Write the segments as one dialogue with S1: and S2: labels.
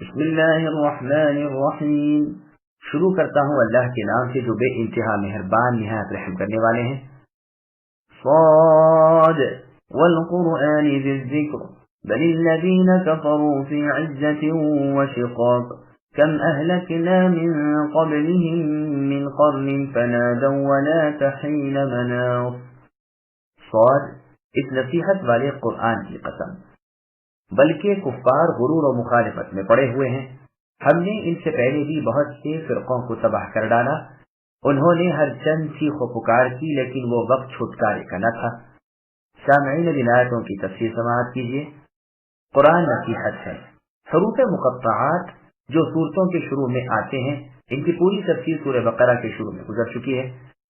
S1: بسم اللہ الرحمن الرحیم، شروع کرتا ہوں اللہ کے نام سے جو بے انتہا مہربان نہایت رحم کرنے والے ہیں۔ صاد والقرآن ذی الذکر بل الذین کفروا فی عزة وشقاق کم اہلکنا من قبلہم من قرن فنادوا ونات حین مناص۔ صاد، اس نصیحت والے قرآن کی قسم، بلکہ کفار غرور و مخالفت میں پڑے ہوئے ہیں۔ ہم نے ان سے پہلے بھی بہت سے فرقوں کو تباہ کر ڈالا، انہوں نے ہر چند چیخ و پکار کی لیکن وہ وقت چھٹکارے کا نہ تھا۔ سامعین اب آیتوں کی تفسیر سماعت کیجیے۔ قرآن نصیحت ہے۔ حروف مقطعات جو صورتوں کے شروع میں آتے ہیں، ان کی پوری تفسیر سورہ بقرہ کے شروع میں گزر چکی ہے۔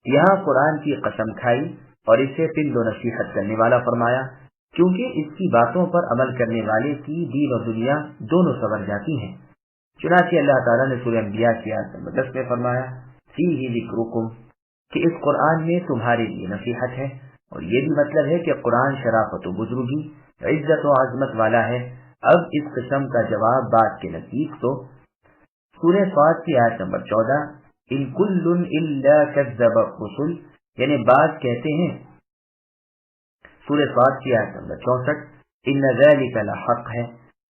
S1: یہاں قرآن کی قسم کھائی اور اسے پند و نصیحت کرنے والا فرمایا، کیونکہ اس کی باتوں پر عمل کرنے والے کی دین اور دنیا دونوں سنور جاتی ہیں۔ چنانچہ اللہ تعالیٰ نے سورہ انبیاء کی آیت نمبر 10 میں فرمایا، فیہ ذکرکم، کہ اس قرآن میں تمہارے لیے نصیحت ہے، اور یہ بھی مطلب ہے کہ قرآن شرافت و بزرگی، عزت و عظمت والا ہے۔ اب اس قسم کا جواب بات کے نزدیک تو سورہ صاد کی آیت نمبر 14، ان کل الا کذب الرسل، یعنی بعض کہتے ہیں سورہ صاد کی آیت نمبر 64 ان ذلک لحق ہے،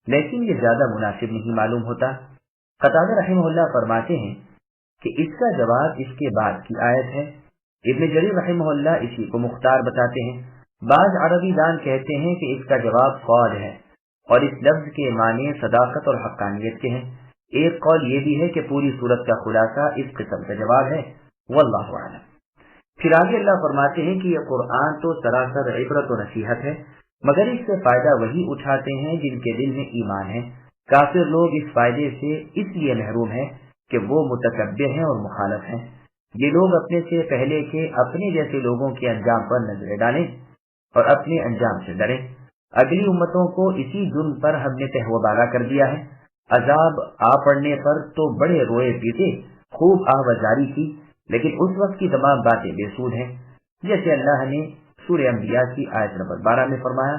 S1: لیکن یہ زیادہ مناسب نہیں معلوم ہوتا۔ قتادہ رحمہ اللہ فرماتے ہیں کہ اس کا جواب اس کے بعد کی آیت ہے۔ ابن جریر رحمہ اللہ اسی کو مختار بتاتے ہیں۔ بعض عربی دان کہتے ہیں کہ اس کا جواب صاد ہے، اور اس لفظ کے معنی صداقت اور حقانیت کے ہیں۔ ایک قول یہ بھی ہے کہ پوری صورت کا خلاصہ اس قسم کا جواب ہے، واللہ اعلم۔ پھر آگے اللہ فرماتے ہیں کہ یہ قرآن تو سراسر عبرت و نصیحت ہے، مگر اس سے فائدہ وہی اٹھاتے ہیں جن کے دل میں ایمان ہے۔ کافر لوگ اس فائدے سے اس لیے محروم ہیں کہ وہ متکبر ہیں اور مخالف ہیں۔ یہ لوگ اپنے سے پہلے کے اپنے جیسے لوگوں کے انجام پر نظریں ڈالیں اور اپنے انجام سے ڈریں۔ اگلی امتوں کو اسی جرم پر ہم نے تہوہ بالا کر دیا ہے۔ عذاب آ پڑنے پر تو بڑے روئے پیٹے، خوب آوازاری کی، لیکن اس وقت کی تمام باتیں بے سود ہیں، جیسے اللہ نے سورہ انبیاء کی آیت نمبر 12 میں فرمایا،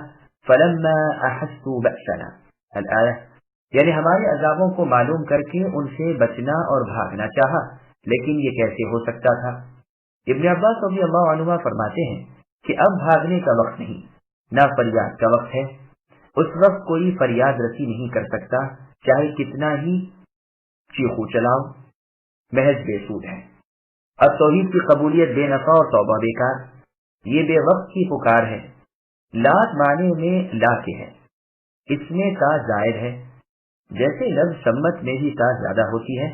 S1: فَلَمَّا أَحَسُّوا بَأْسَنَا الآیہ، یعنی ہمارے عذابوں کو معلوم کر کے ان سے بچنا اور بھاگنا چاہا، لیکن یہ کیسے ہو سکتا تھا۔ ابن عباس رضی اللہ عنہ فرماتے ہیں کہ اب بھاگنے کا وقت نہیں، نہ فریاد کا وقت ہے۔ اس وقت کوئی فریاد رسی نہیں کر سکتا، چاہے کتنا ہی چیخو چلاؤ، محض بے سود ہے۔ اب توحید کی قبولیت بے نفع اور توبہ بیکار، یہ بے وقت کی پکار ہے۔ لات معنی میں لا کے ہے، اس میں تا زائد ہے، جیسے لفظ سمت میں بھی تا زیادہ ہوتی ہے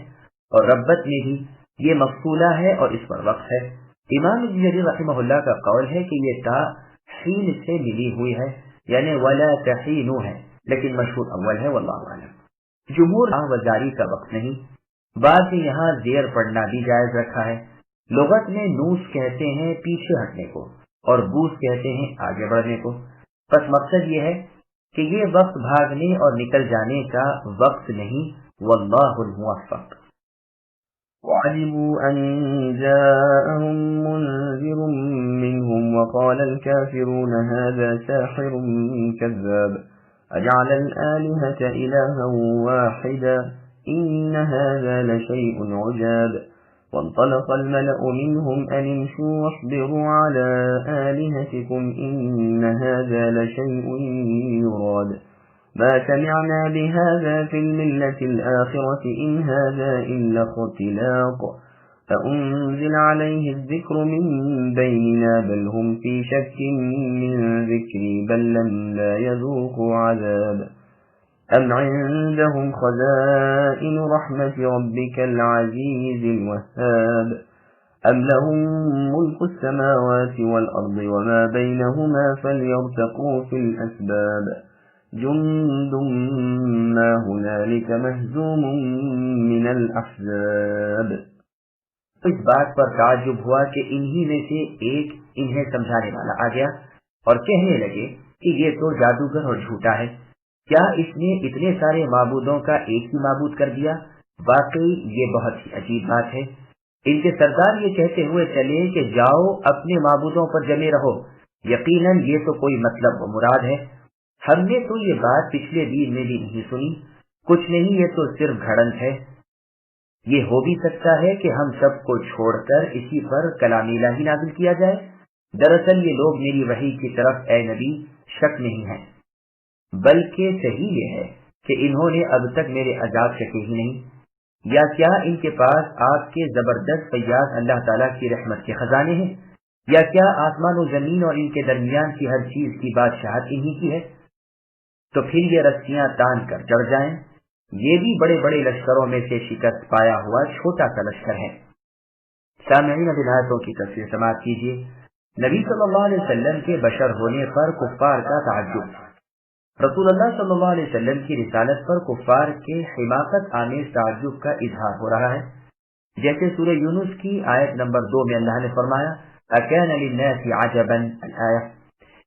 S1: اور ربت میں بھی، یہ مفصولہ ہے اور اس پر وقت ہے۔ امام ابن جریر رحمہ اللہ کا قول ہے کہ یہ تا حین سے ملی ہوئی ہے، یعنی ولا تحینو ہے، لیکن مشہور اول ہے، واللہ اعلم۔ جمہور وزاری کا وقت نہیں، بعد میں یہاں زیر پڑھنا بھی جائز رکھا ہے۔ لغت میں نوس کہتے ہیں پیچھے ہٹنے کو، اور بوس کہتے ہیں آگے بڑھنے کو۔ بس مقصد یہ ہے کہ یہ وقت بھاگنے اور نکل جانے کا وقت نہیں، واللہ الموفق۔
S2: وعلموا أن جاءهم منذر منهم وقال الكافرون هذا ساحر كذاب أجعل الآلهة إلها واحدا إن هذا لشيء عجاب وانطلق الملأ منهم أن امشوا واصبروا على آلهتكم إن هذا لشيء يراد ما سمعنا بهذا في الملة الآخرة إن هذا إلا اختلاق فأنزل عليه الذكر من بيننا بل هم في شك من ذكري بل لما يذوقوا عذاب أم عندهم خزائن رحمة ربك العزيز الوهاب أم لهم ملك السماوات والأرض وما بينهما فليرتقوا في الأسباب جند ما هنالك مهزوم من الأحزاب۔
S1: اس بات پر تعجب ہوا کہ انہی میں سے ایک انہیں سمجھانے والا آ گیا اور کہنے لگے کہ یہ تو جادوگر اور جھوٹا ہے، کیا اس نے اتنے سارے معبودوں کا ایک ہی معبود کر دیا؟ واقعی یہ بہت ہی عجیب بات ہے۔ ان کے سردار یہ کہتے ہوئے چلے کہ جاؤ اپنے معبودوں پر جمے رہو، یقیناً یہ تو کوئی مطلب و مراد ہے، ہم نے تو یہ بات پچھلے دین میں بھی نہیں سنی، کچھ نہیں، یہ تو صرف گھڑنت ہے۔ یہ ہو بھی سکتا ہے کہ ہم سب کو چھوڑ کر اسی پر کلام الہی نازل کیا جائے۔ دراصل یہ لوگ میری وحی کی طرف اے نبی شک نہیں ہیں، بلکہ صحیح یہ ہے کہ انہوں نے اب تک میرے عذاب چکے ہی نہیں۔ یا کیا ان کے پاس آپ کے زبردست فیاض اللہ تعالیٰ کی رحمت کے خزانے ہیں؟ یا کیا آسمان و زمین اور ان کے درمیان کی ہر چیز کی بادشاہت انہی کی ہے؟ تو پھر یہ رسیاں تان کر چڑھ جائیں۔ یہ بھی بڑے بڑے لشکروں میں سے شکست پایا ہوا چھوٹا سا لشکر ہے۔ سامعین، اب آیتوں کی تفسیر سماعت کیجیے۔ نبی صلی اللہ علیہ وسلم کے بشر ہونے پر کفار کا تعجب۔ رسول اللہ صلی اللہ علیہ وسلم کی رسالت پر کفار کے حماقت آمیز تعجب کا اظہار ہو رہا ہے، جیسے سورہ یونس کی آیت نمبر 2 میں اللہ نے فرمایا اَكَانَ لِلنَّاسِ عَجَبًا الآیہ،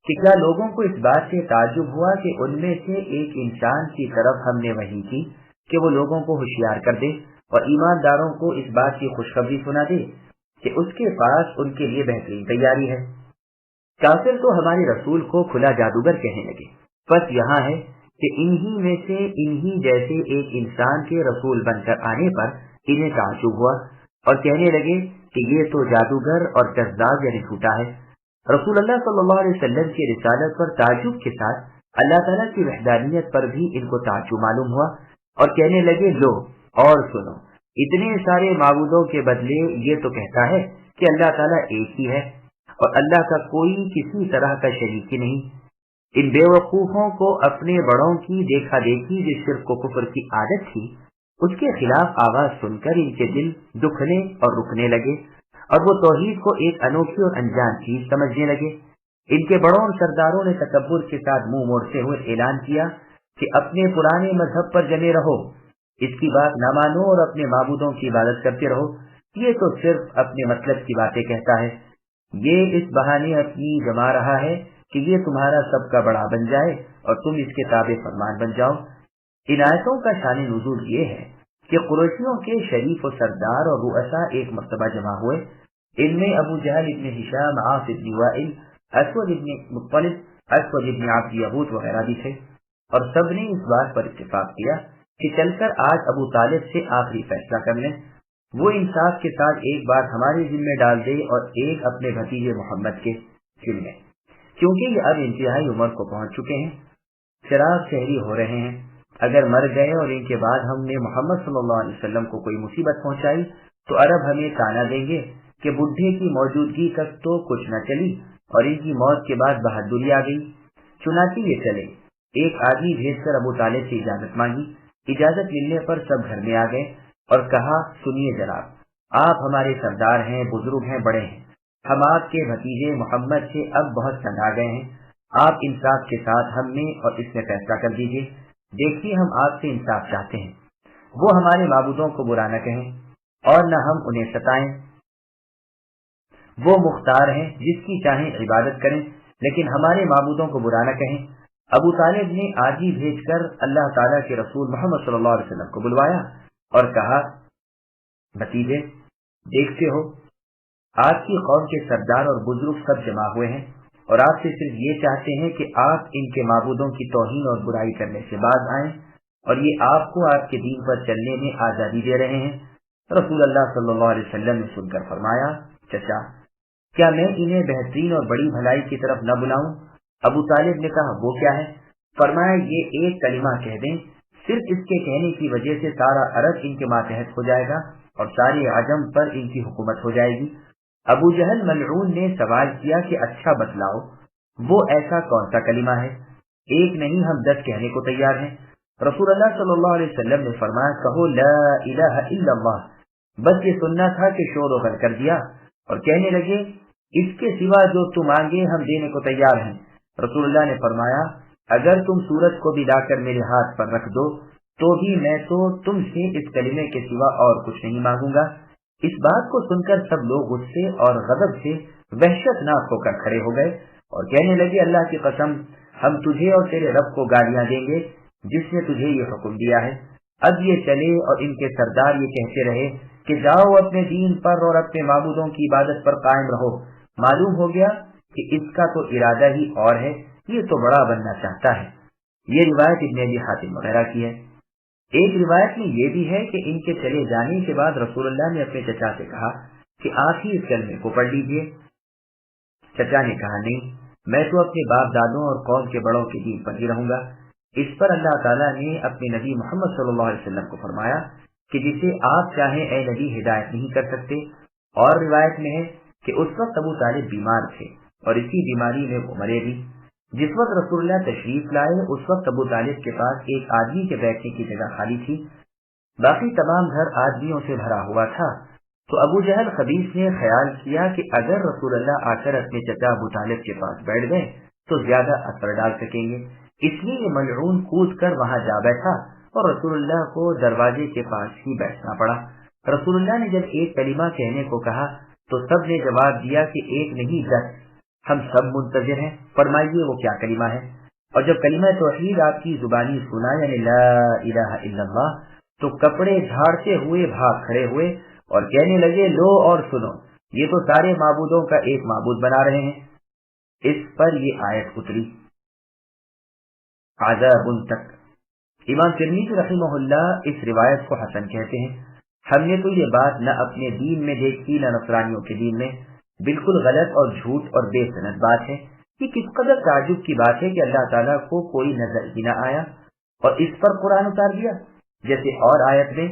S1: کہ کیا لوگوں کو اس بات سے تعجب ہوا کہ ان میں سے ایک انسان کی طرف ہم نے وحی کی کہ وہ لوگوں کو ہوشیار کر دے اور ایمانداروں کو اس بات کی خوشخبری سنا دے کہ اس کے پاس ان کے لیے بہترین تیاری ہے۔ کافر تو ہمارے رسول کو کھلا جادوگر کہنے لگے۔ بس یہاں ہے کہ انہی میں سے انہی جیسے ایک انسان کے رسول بن کر آنے پر انہیں تعجب ہوا اور کہنے لگے کہ یہ تو جادوگر اور کذاب یعنی جھوٹا ہے۔ رسول اللہ صلی اللہ علیہ وسلم کی رسالت پر تعجب کے ساتھ اللہ تعالیٰ کی وحدانیت پر بھی ان کو تعجب معلوم ہوا اور کہنے لگے لو اور سنو، اتنے سارے معبودوں کے بدلے یہ تو کہتا ہے کہ اللہ تعالیٰ ایک ہی ہے اور اللہ کا کوئی کسی طرح کا شریک ہی نہیں۔ ان بے وقوفوں کو اپنے بڑوں کی دیکھا دیکھی جس شرک و کفر کی عادت تھی، اس کے خلاف آواز سن کر ان کے دل دکھنے اور رکنے لگے اور وہ توحید کو ایک انوکھی اور انجان چیز سمجھنے لگے۔ ان کے بڑوں اور سرداروں نے تکبر کے ساتھ منہ موڑتے ہوئے اعلان کیا کہ اپنے پرانے مذہب پر جمے رہو، اس کی بات نہ مانو اور اپنے معبودوں کی عبادت کرتے رہو، یہ تو صرف اپنے مطلب کی باتیں کہتا ہے۔ یہ اس بہانے اپنی جما رہا ہے کہ یہ تمہارا سب کا بڑا بن جائے اور تم اس کے تابع فرمان بن جاؤ۔ ان آیتوں کا شان نزول یہ ہے کہ قریشیوں کے شریف و سردار اور رؤساء ایک مرتبہ جمع ہوئے۔ ان میں ابو جہل ابن ہشام، عاص ابن وائل، اسود ابن مطلب، اسود ابن عبد یغوث وغیرہ بھی تھے، اور سب نے اس بات پر اتفاق کیا کہ چل کر آج ابو طالب سے آخری فیصلہ کر لیں، وہ انصاف کے ساتھ ایک بات ہمارے ذمہ ڈال دے اور ایک اپنے بھتیجے محمد کے چن لیں، کیونکہ یہ اب انتہائی عمر کو پہنچ چکے ہیں، چراغ شہری ہو رہے ہیں۔ اگر مر گئے اور ان کے بعد ہم نے محمد صلی اللہ علیہ وسلم کو کوئی مصیبت پہنچائی تو عرب ہمیں تانا دیں گے کہ بڈھے کی موجودگی تک تو کچھ نہ چلی اور ان کی موت کے بعد بہادری آ گئی۔ چنانچہ یہ چلے، ایک آدمی بھیج کر ابو طالب سے اجازت مانگی۔ اجازت ملنے پر سب گھر میں آ گئے اور کہا سنیے جناب، آپ ہمارے سردار ہیں، بزرگ ہیں، بڑے ہیں، ہم آپ کے بھتیجے محمد سے اب بہت تنگ آ گئے ہیں، آپ انصاف کے ساتھ ہم میں اور اس میں فیصلہ کر دیجیے۔ دیکھیے ہم آپ سے انصاف چاہتے ہیں، وہ ہمارے معبودوں کو برا نہ کہیں اور نہ ہم انہیں ستائیں، وہ مختار ہیں، جس کی چاہیں عبادت کریں، لیکن ہمارے معبودوں کو برا نہ کہیں۔ ابو طالب نے آجی بھیج کر اللہ تعالیٰ کے رسول محمد صلی اللہ علیہ وسلم کو بلوایا اور کہا بھتیجے دیکھتے ہو آپ کی قوم کے سردار اور بزرگ سب جمع ہوئے ہیں اور آپ سے صرف یہ چاہتے ہیں کہ آپ ان کے معبودوں کی توہین اور برائی کرنے سے باز آئیں اور یہ آپ کو آپ کے دین پر چلنے میں آزادی دے رہے ہیں۔ رسول اللہ صلی اللہ علیہ وسلم نے سن کر فرمایا چچا کیا میں انہیں بہترین اور بڑی بھلائی کی طرف نہ بلاؤں؟ ابو طالب نے کہا وہ کیا ہے؟ فرمایا یہ ایک کلمہ کہہ دیں، صرف اس کے کہنے کی وجہ سے سارا عرب ان کے ماتحت ہو جائے گا اور ساری عجم پر ان کی حکومت ہو جائے گی۔ ابو جہل ملعون نے سوال کیا کہ اچھا بتلاؤ وہ ایسا کون سا کلمہ ہے؟ ایک نہیں ہم 10 کہنے کو تیار ہیں۔ رسول اللہ صلی اللہ علیہ وسلم نے فرمایا کہو لا الہ الا اللہ۔ بس یہ سننا تھا کہ شور و غل کر دیا اور کہنے لگے اس کے سوا جو تم مانگے ہم دینے کو تیار ہیں۔ رسول اللہ نے فرمایا اگر تم سورج کو بھی لا کر میرے ہاتھ پر رکھ دو تو بھی میں تو تم سے اس کلمے کے سوا اور کچھ نہیں مانگوں گا۔ اس بات کو سن کر سب لوگ غصے اور غضب سے وحشت ناک ہو کر کھڑے ہو گئے اور کہنے لگے اللہ کی قسم ہم تجھے اور تیرے رب کو گالیاں دیں گے جس نے تجھے یہ حکم دیا ہے۔ اب یہ چلے اور ان کے سردار یہ کہتے رہے کہ جاؤ اپنے دین پر اور اپنے معبودوں کی عبادت پر قائم رہو۔ معلوم ہو گیا کہ اس کا تو ارادہ ہی اور ہے، یہ تو بڑا بننا چاہتا ہے۔ یہ روایت ابن ابی حاتم وغیرہ کی ہے۔ ایک روایت میں یہ بھی ہے کہ ان کے چلے جانے کے بعد رسول اللہ نے اپنے چچا سے کہا کہ آپ ہی اس کلمے کو پڑھ لیجیے۔ چچا نے کہا نہیں، میں تو اپنے باپ دادوں اور قوم کے بڑوں کے دین پر ہی رہوں گا۔ اس پر اللہ تعالیٰ نے اپنے نبی محمد صلی اللہ علیہ وسلم کو فرمایا کہ جسے آپ چاہیں اے نبی ہدایت نہیں کر سکتے۔ اور روایت میں ہے کہ اس وقت ابو طالب بیمار تھے اور اسی بیماری میں وہ مرے بھی۔ جس وقت رسول اللہ تشریف لائے اس وقت ابو طالب کے پاس ایک آدمی کے بیٹھنے کی جگہ خالی تھی، باقی تمام گھر آدمیوں سے بھرا ہوا تھا۔ تو ابو جہل خبیث نے خیال کیا کہ اگر رسول اللہ آ کر اپنے چچا ابو طالب کے پاس بیٹھ گئے تو زیادہ اثر ڈال سکیں گے، اس لیے یہ ملعون کود کر وہاں جا بیٹھا اور رسول اللہ کو دروازے کے پاس ہی بیٹھنا پڑا۔ رسول اللہ نے جب ایک کلمہ کہنے کو کہا تو سب نے جواب دیا کہ ایک نہیں 10، ہم سب منتظر ہیں، فرمائیے وہ کیا کلمہ ہے۔ اور جب کلمہ توحید آپ کی زبانی سنا یعنی لا الہ الا اللہ تو کپڑے جھاڑتے ہوئے بھاگ کھڑے ہوئے اور کہنے لگے لو اور سنو، یہ تو سارے معبودوں کا ایک معبود بنا رہے ہیں۔ اس پر یہ آیت اتری عذاب تک۔ امام ترمذی رحمہ اللہ اس روایت کو حسن کہتے ہیں۔ ہم نے تو یہ بات نہ اپنے دین میں دیکھی نہ نصرانیوں کے دین میں، بالکل غلط اور جھوٹ اور بے سند بات ہے۔ یہ کس قدر تعجب کی بات ہے کہ اللہ تعالیٰ کو کوئی نظر ہی نہ آیا اور اس پر قرآن اتار دیا۔ جیسے اور آیت میں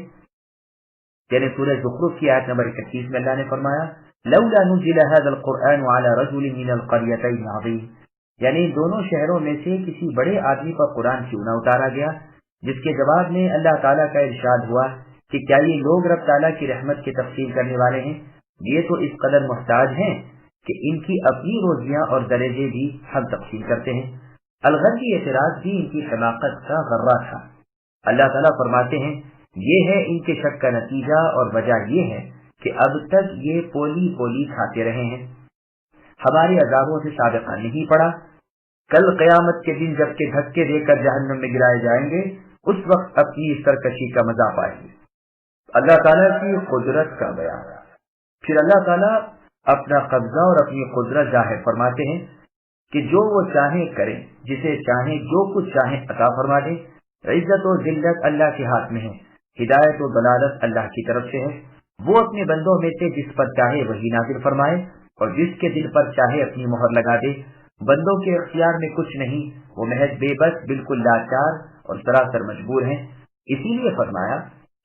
S1: یعنی سورہ زخرف کی آیت نمبر 31 میں اللہ نے فرمایا لولا نزل هذا القرآن على رجل من القريتين عظيم، یعنی دونوں شہروں میں سے کسی بڑے آدمی پر قرآن کیوں نہ اتارا گیا۔ جس کے جواب میں اللہ تعالیٰ کا ارشاد ہوا کہ کیا یہ لوگ رب تعالیٰ کی رحمت کی تفصیل کرنے والے ہیں؟ یہ تو اس قدر محتاج ہیں کہ ان کی اپنی روزیاں اور درجے بھی ہم تقسیم کرتے ہیں۔ الغرضی اعتراض بھی ان کی حماقت کا غرہ تھا۔ اللہ تعالیٰ فرماتے ہیں یہ ہے ان کے شک کا نتیجہ اور وجہ یہ ہے کہ اب تک یہ پولی پولی کھاتے رہے ہیں، ہمارے عذابوں سے سابقہ نہیں پڑا۔ کل قیامت کے دن جب کہ دھکے دے کر جہنم میں گرائے جائیں گے اس وقت اپنی سرکشی کا مزہ پائیں گے۔ اللہ تعالیٰ کی قدرت کا بیان۔ پھر اللہ تعالیٰ اپنا قبضہ اور اپنی قدرت ظاہر فرماتے ہیں کہ جو وہ چاہیں کریں، جسے چاہیں جو کچھ چاہیں عطا فرما دیں۔ عزت و ذلت اللہ کے ہاتھ میں ہے، ہدایت و ضلالت اللہ کی طرف سے ہے۔ وہ اپنے بندوں میں سے جس پر چاہے وہی نازل فرمائے اور جس کے دل پر چاہے اپنی مہر لگا دے۔ بندوں کے اختیار میں کچھ نہیں، وہ محض بے بس بالکل لاچار اور سراسر مجبور ہیں۔ اسی لیے فرمایا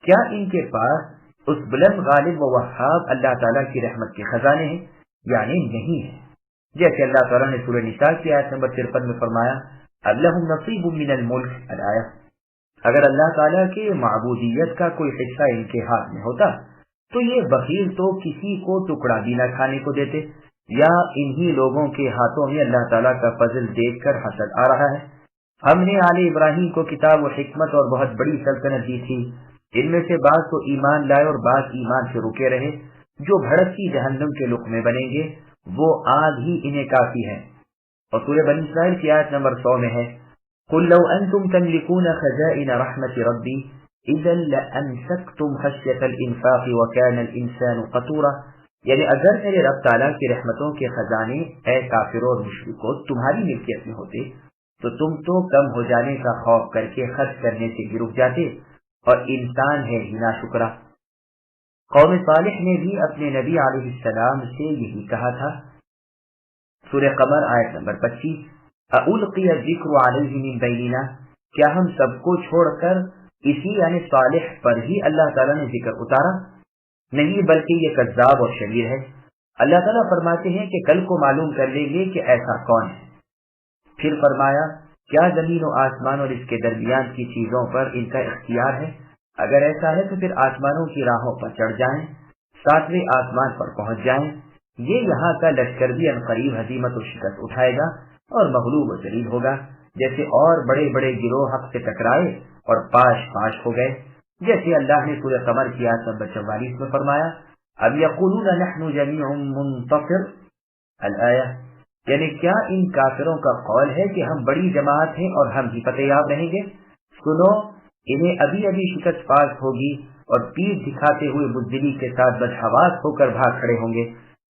S1: کیا ان کے پاس اس بلند غالب و وہاب اللہ تعالیٰ کی رحمت کے خزانے ہیں؟ یعنی نہیں ہے۔ جیسے اللہ تعالیٰ نے سورہ نساء کی آیت نمبر 53 میں فرمایا اللہم نصیب من الملک الآیہ، اگر اللہ تعالیٰ کے معبودیت کا کوئی حصہ ان کے ہاتھ میں ہوتا تو یہ بخیل تو کسی کو ٹکڑا بھی نہ کھانے کو دیتے۔ یا انہی لوگوں کے ہاتھوں میں اللہ تعالیٰ کا فضل دیکھ کر حسد آ رہا ہے۔ ہم نے آل ابراہیم کو کتاب و حکمت اور بہت بڑی سلطنت دی تھی، ان میں سے بعض تو ایمان لائے اور بعض ایمان سے رکے رہے۔ جو بھڑکتی جہنم کے لقمے بنیں گے وہ آگ ہی انہیں کافی ہے۔ اور سورہ بنی اسرائیل کی آیت نمبر 100 میں ہے قل لو انتم تملكون خزائن رحمت ربی اذا لامسكتم خشیۃ الانفاق وكان الانسان قتورا، یعنی اگر میرے رب تعالیٰ کی رحمتوں کے خزانے اے کافروں اور مشرکوں تمہاری ملکیت میں ہوتے تو تم تو کم ہو جانے کا خوف کر کے خرچ کرنے سے بھی رک جاتے، اور انسان ہے ہی ناشکرا۔ قوم صالح نے بھی اپنے نبی علیہ السلام سے یہی کہا تھا۔ سورہ قمر آیت نمبر 25 اُلقی الذکر علیہ من بیننا، کیا ہم سب کو چھوڑ کر اسی یعنی صالح پر ہی اللہ تعالیٰ نے ذکر اتارا؟ نہیں، بلکہ یہ کذاب اور شریر ہے۔ اللہ تعالیٰ فرماتے ہیں کہ کل کو معلوم کر لیں گے کہ ایسا کون ہے۔ پھر فرمایا کیا زمین و آسمان اور اس کے درمیان کی چیزوں پر ان کا اختیار ہے؟ اگر ایسا ہے تو پھر آسمانوں کی راہوں پر چڑھ جائیں، 7ویں آسمان پر پہنچ جائیں۔ یہ یہاں کا لشکر بھی عنقریب ہزیمت و شکست اٹھائے گا اور مغلوب و ذلیل ہوگا، جیسے اور بڑے بڑے گروہ حق سے ٹکرائے اور پاش پاش ہو گئے۔ جیسے اللہ نے سورہ قمر کی آیت نمبر 44 میں فرمایا اب یقولون نحن جمیع منتصر الآیہ، یعنی کیا ان کافروں کا قول ہے کہ ہم بڑی جماعت ہیں اور ہم ہی فتح یاب رہیں گے؟ سنو، انہیں ابھی ابھی شکست پاس ہوگی اور پیٹھ دکھاتے ہوئے بزدلی کے ساتھ بدحواس ہو کر بھاگ کھڑے ہوں گے۔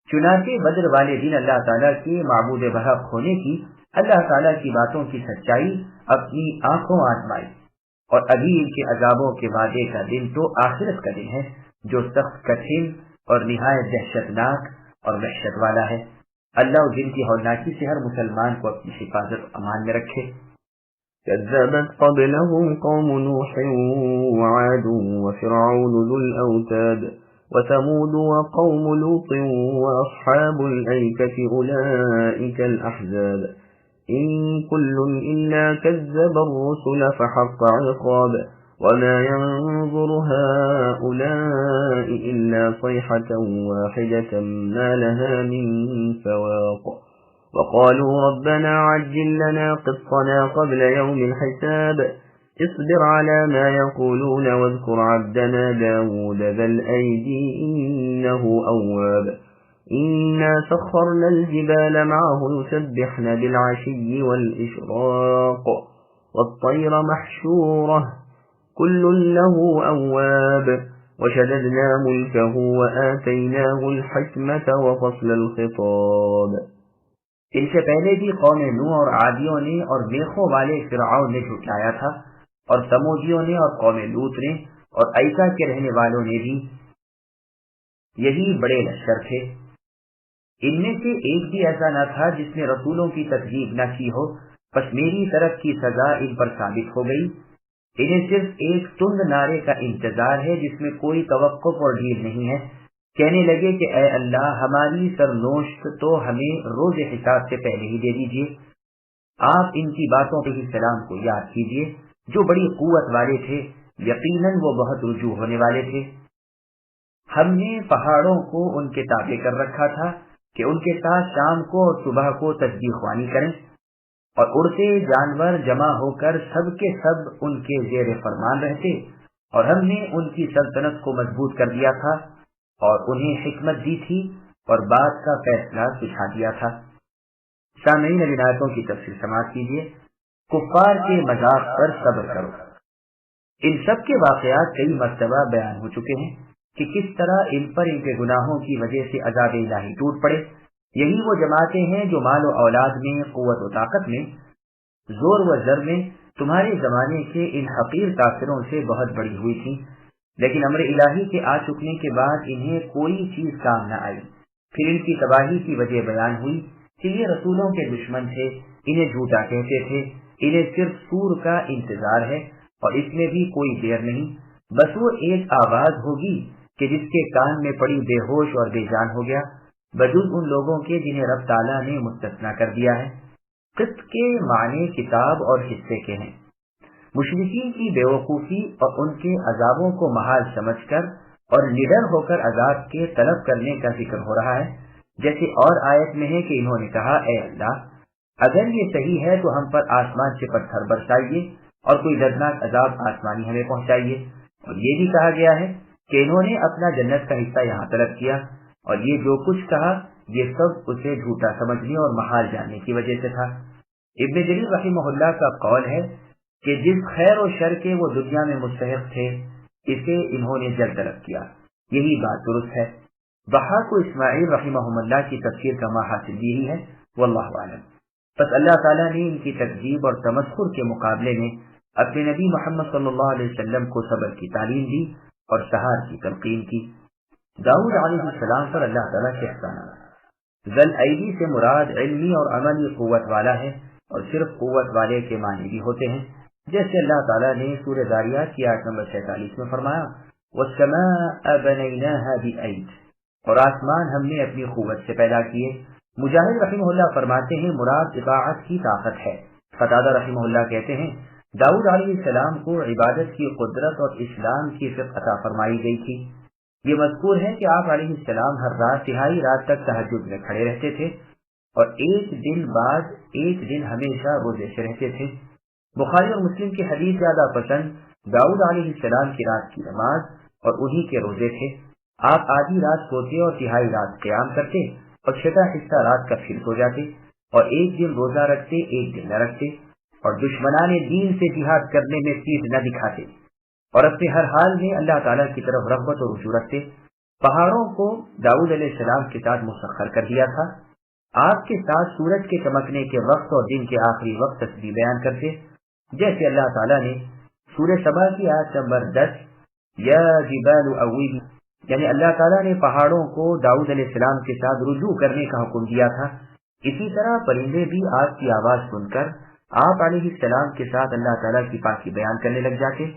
S1: چنانچہ بدر والے دن اللہ تعالیٰ کے معبود برحق ہونے کی، اللہ تعالیٰ کی باتوں کی سچائی اپنی آنکھوں آزمائی اور ابھی ان کے عذابوں کے وعدے کا دن تو آخرت کا دن ہے جو سخت کٹھن اور نہایت دہشتناک اور وحشت والا ہے۔ اللہ اس دن کی ہولناکی سے ہر مسلمان کو اپنی حفاظت امان میں رکھے۔
S2: كذبت قبلهم قوم نوح وعاد وفرعون ذو الأوتاد وثمود وقوم لوط وأصحاب الأيكة أولئك الأحزاب إن كل إلا كذب الرسل فحق عقاب وما ينظر هؤلاء إلا صيحة واحدة ما لها من فواق وقالوا ربنا عجل لنا قطنا قبل يوم الحساب اصبر على ما يقولون واذكر عبدنا داود ذا الأيدي إنه أواب إنا سخرنا الجبال معه يسبحن بالعشي والإشراق والطير محشورة كل له أواب وشددنا ملكه وآتيناه الحكمة وفصل الخطاب۔
S1: ان سے پہلے بھی قوم نوح اور عادیوں نے اور میخوں والے فرعون نے جھٹلایا تھا، اور سمودیوں نے اور قوم لوط نے اور ایکا کے رہنے والوں نے بھی، یہی بڑے لشکر تھے۔ ان میں سے ایک بھی ایسا نہ تھا جس نے رسولوں کی تکذیب نہ کی ہو، بس میری طرف کی سزا ان پر ثابت ہو گئی۔ انہیں صرف ایک تند نعرے کا انتظار ہے جس میں کوئی توقف اور ڈھیل نہیں ہے۔ کہنے لگے کہ اے اللہ، ہماری سرنوشت تو ہمیں روز حساب سے پہلے ہی دے دیجیے۔ آپ ان کی باتوں پہ ہی سلام کو یاد کیجیے جو بڑی قوت والے تھے، یقیناً وہ بہت رجوع ہونے والے تھے۔ ہم نے پہاڑوں کو ان کے تابع کر رکھا تھا کہ ان کے ساتھ شام کو اور صبح کو تسبیح خوانی کریں، اور اڑتے جانور جمع ہو کر سب کے سب ان کے زیر فرمان رہتے، اور ہم نے ان کی سلطنت کو مضبوط کر دیا تھا اور انہیں حکمت دی تھی اور بات کا فیصلہ سجھا دیا تھا۔ سامعین، اب آیتوں کی تفسیر سماعت کیجیے۔ کفار کے مذاق پر صبر کرو۔ ان سب کے واقعات کئی مرتبہ بیان ہو چکے ہیں کہ کس طرح ان پر ان کے گناہوں کی وجہ سے عذاب الہی ٹوٹ پڑے۔ یہی وہ جماعتیں ہیں جو مال و اولاد میں، قوت و طاقت میں، زور و زر میں تمہارے زمانے کے ان حقیر کافروں سے بہت بڑی ہوئی تھیں، لیکن امر الہی کے آ چکنے کے بعد انہیں کوئی چیز کام نہ آئی۔ پھر ان کی تباہی کی وجہ بیان ہوئی کہ یہ رسولوں کے دشمن تھے، انہیں جھوٹا کہتے تھے، انہیں صرف سور کا انتظار ہے اور اس میں بھی کوئی دیر نہیں، بس وہ ایک آواز ہوگی کہ جس کے کان میں پڑی بے ہوش اور بے جان ہو گیا، بجز ان لوگوں کے جنہیں رب تعالیٰ نے مستثنیٰ کر دیا ہے۔ قسط کے معنی کتاب اور حصے کے ہیں۔ مشرکین کی بے وقوفی اور ان کے عذابوں کو محال سمجھ کر اور نڈر ہو کر عذاب کے طلب کرنے کا ذکر ہو رہا ہے، جیسے اور آیت میں ہے کہ انہوں نے کہا اے اللہ، اگر یہ صحیح ہے تو ہم پر آسمان سے پتھر برسائیے اور کوئی دردناک عذاب آسمانی ہمیں پہنچائیے۔ اور یہ بھی کہا گیا ہے کہ انہوں نے اپنا جنت کا حصہ یہاں طلب کیا، اور یہ جو کچھ کہا یہ سب اسے جھوٹا سمجھنے اور محال جاننے کی وجہ سے تھا۔ ابن جریر رحمہ اللہ کا قول ہے کہ جس خیر و شر کے وہ دنیا میں مستحق تھے اسے انہوں نے جلد طلب کیا، یہی بات درست ہے۔ ضحاک و اسماعیل رحمہ اللہ کی تفسیر کا محاصل یہی ہے، واللہ اعلم۔ بس اللہ تعالیٰ نے ان کی تکذیب اور تمسخر کے مقابلے میں اپنے نبی محمد صلی اللہ علیہ وسلم کو صبر کی تعلیم دی اور سہار کی تلقین کی۔ داؤد علیہ السلام پر اللہ تعالیٰ کے احسانات۔ ذل ایدی سے مراد علمی اور عملی قوت والا ہے، اور صرف قوت والے کے معنی بھی ہوتے ہیں، جیسے اللہ تعالیٰ نے سورہ ذاریات کی آیت نمبر 46 میں فرمایا وَالسَّمَاءَ بَنَيْنَاهَا بِأَيْدٍ، اور آسمان ہم نے اپنی قوت سے پیدا کیے۔ مجاہد رحمہ اللہ فرماتے ہیں مراد اطاعت کی طاقت ہے۔ قتادہ رحمہ اللہ کہتے ہیں داؤد علیہ السلام کو عبادت کی قدرت اور اسلام کی فقہ عطا فرمائی گئی تھی۔ یہ مذکور ہے کہ آپ علیہ السلام ہر رات تہائی رات تک تہجد میں کھڑے رہتے تھے، اور ایک دن بعد ایک دن ہمیشہ روزے سے رہتے تھے۔ بخاری اور مسلم کی حدیث زیادہ پسند داؤد علیہ السلام کی رات کی نماز اور انہی کے روزے تھے۔ آپ آدھی رات سوتے اور تہائی رات قیام کرتے اور چھٹا حصہ رات کا پھر سو جاتے، اور ایک دن روزہ رکھتے ایک دن نہ رکھتے، اور دشمنان دین سے جہاد کرنے میں پیٹھ نہ دکھاتے، اور اپنے ہر حال میں اللہ تعالیٰ کی طرف رغبت اور رجوع رکھتے۔ پہاڑوں کو داؤد علیہ السلام کے ساتھ مسخر کر دیا تھا۔ آپ کے ساتھ سورج کے چمکنے کے وقت اور دن کے آخری وقت تسبیح بیان کرتے، جیسے اللہ تعالیٰ نے سورہ سبا کی آیت نمبر 10، یا جبال اوبی، یعنی اللہ تعالیٰ نے پہاڑوں کو داؤد علیہ السلام کے ساتھ رجوع کرنے کا حکم دیا تھا۔ اسی طرح پرندے بھی آپ کی آواز سن کر آپ علیہ السلام کے ساتھ اللہ تعالیٰ کی پاکی بیان کرنے لگ جاتے۔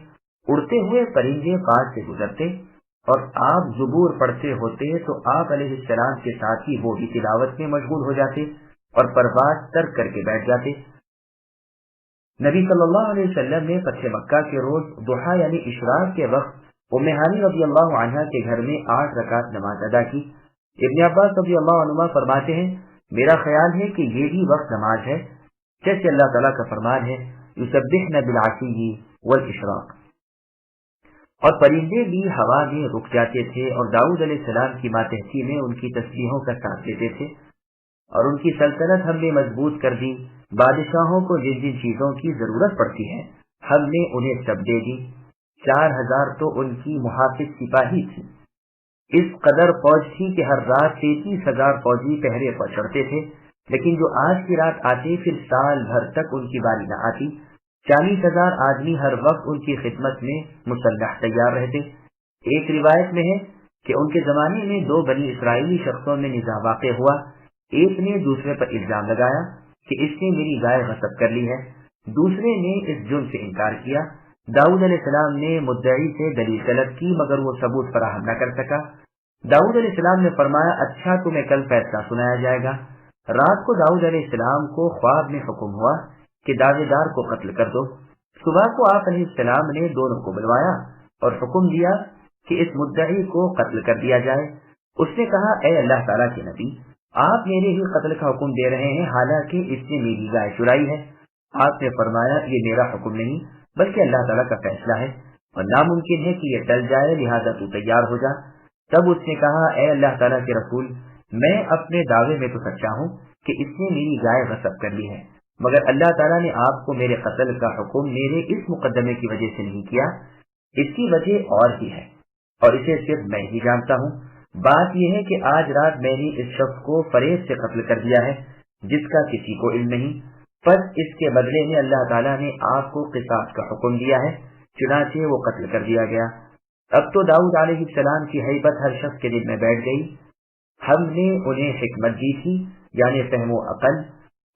S1: اڑتے ہوئے پرندے پاس سے گزرتے اور آپ زبور پڑھتے ہوتے تو آپ علیہ السلام کے ساتھ ہی وہ بھی تلاوت میں مشغول ہو جاتے اور پرواز ترک کر کے بیٹھ جاتے۔ نبی صلی اللہ علیہ وسلم نے فتح مکہ کے روز ضحیٰ یعنی اشراق کے وقت ام ہانی رضی اللہ عنہا کے گھر میں 8 رکعت نماز ادا کی۔ ابن عباس رضی اللہ عنہما فرماتے ہیں، میرا خیال ہے کہ یہ بھی وقت نماز ہے، جیسے اللہ تعالیٰ کا فرمان ہے یسبحن بالعشی والاشراق۔ اور پرندے بھی ہوا میں رک جاتے تھے اور داؤد علیہ السلام کی ماتحتی میں ان کی تسبیحوں کا ساتھ دیتے تھے، اور ان کی سلطنت ہم نے مضبوط کر دی۔ بادشاہوں کو جن جن چیزوں کی ضرورت پڑتی ہے ہم نے انہیں سب دے دی۔ 4000 تو ان کی محافظ سپاہی تھی، اس قدر فوج تھی کہ ہر رات 33,000 فوجی پہرے پر چڑھتے تھے، لیکن جو آج کی رات آتے پھر سال بھر تک ان کی باری نہ آتی۔ 40,000 آدمی ہر وقت ان کی خدمت میں مسلح تیار رہتے۔ ایک روایت میں ہے کہ ان کے زمانے میں 2 بنی اسرائیلی شخصوں میں نزاع واقع ہوا۔ ایک نے دوسرے پر الزام لگایا کہ اس نے میری گائے غصب کر لی ہے، دوسرے نے اس جرم سے انکار کیا۔ داؤد علیہ السلام نے مدعی سے دلیل طلب کی مگر وہ ثبوت فراہم نہ کر سکا۔ داؤد علیہ السلام نے فرمایا، اچھا تمہیں کل فیصلہ سنایا جائے گا۔ رات کو داؤد علیہ السلام کو خواب میں حکم ہوا کہ دعوے دار کو قتل کر دو۔ صبح کو آپ علیہ السلام نے دونوں کو بلوایا اور حکم دیا کہ اس مدعی کو قتل کر دیا جائے۔ اس نے کہا، اے اللہ تعالیٰ کے نبی، آپ میرے ہی قتل کا حکم دے رہے ہیں حالانکہ اس نے میری گائے چرائی ہے۔ آپ نے فرمایا، یہ میرا حکم نہیں بلکہ اللہ تعالیٰ کا فیصلہ ہے اور ناممکن ہے کہ یہ ٹل جائے، لہذا تو تیار ہو جا۔ تب اس نے کہا، اے اللہ تعالیٰ کے رسول، میں اپنے دعوے میں تو سچا ہوں کہ اس نے میری گائے غصب کر لی ہے، مگر اللہ تعالیٰ نے آپ کو میرے قتل کا حکم میرے اس مقدمے کی وجہ سے نہیں کیا، اس کی وجہ اور ہی ہے اور اسے صرف میں ہی جانتا ہوں۔ بات یہ ہے کہ آج رات میں نے اس شخص کو فریب سے قتل کر دیا ہے جس کا کسی کو علم نہیں، پس اس کے بدلے میں اللہ تعالیٰ نے آپ کو قصاص کا حکم دیا ہے، چنانچہ وہ قتل کر دیا گیا۔ اب تو داؤد علیہ السلام کی ہیبت ہر شخص کے دل میں بیٹھ گئی۔ ہم نے انہیں حکمت دی تھی، یعنی فہم و عقل،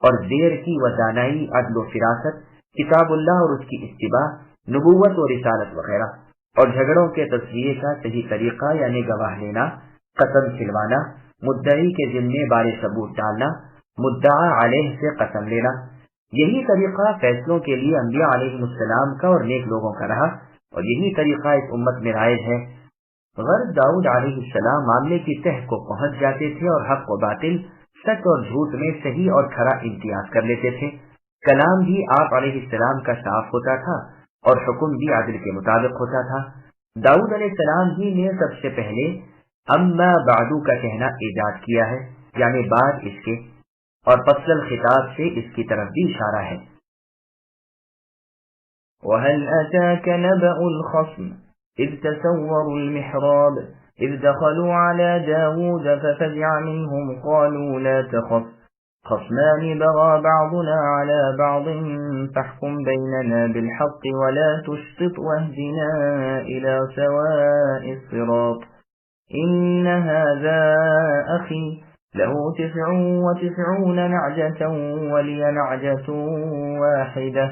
S1: اور دیر کی و دانائی، عدل و فراست، کتاب اللہ اور اس کی اتباع، نبوت و رسالت وغیرہ، اور جھگڑوں کے تصویر کا صحیح طریقہ یعنی گواہ لینا، قسم کھلوانا، مدعی کے ذمے بار ثبوت ڈالنا، مدعا علیہ سے قسم لینا۔ یہی طریقہ فیصلوں کے لیے انبیاء علیہ السلام کا اور نیک لوگوں کا رہا، اور یہی طریقہ اس امت میں رائج ہے۔ غرض داؤد علیہ السلام معاملے کی تہ کو پہنچ جاتے تھے اور حق و باطل، سچ اور جھوٹ میں صحیح اور کھرا امتیاز کر لیتے تھے۔ کلام بھی آپ علیہ السلام کا صاف ہوتا تھا اور حکم بھی عدل کے مطابق ہوتا تھا۔ داؤد علیہ السلام ہی نے سب سے پہلے اما بعدو کا کہنا ایجاد کیا ہے، یعنی بعد اس کے، اور فصل الخطاب سے اس کی طرف بھی اشارہ ہے۔
S2: وَهَلْ أَتَاكَ نَبَأُ الْخَصْمِ إِذْ تَسَوَّرُوا الْمِحْرَابَ إِذْ دَخَلُوا عَلَى دَاوُودَ فَفَزِعَ مِنْهُمْ قَالُوا لَا تَخَفْ خَصْمَانِ بَغَى بَعْضُنَا عَلَى بَعْضٍ فَاحْكُمْ بَيْنَنَا بِالْحَقِّ وَلَا تُشْطِطْ وَاهْدِنَا إِلَى سَوَاءِ الصِّرَاطِ إِنَّ هَذَا أَخِي له 99 نعجة ولي نعجة واحدة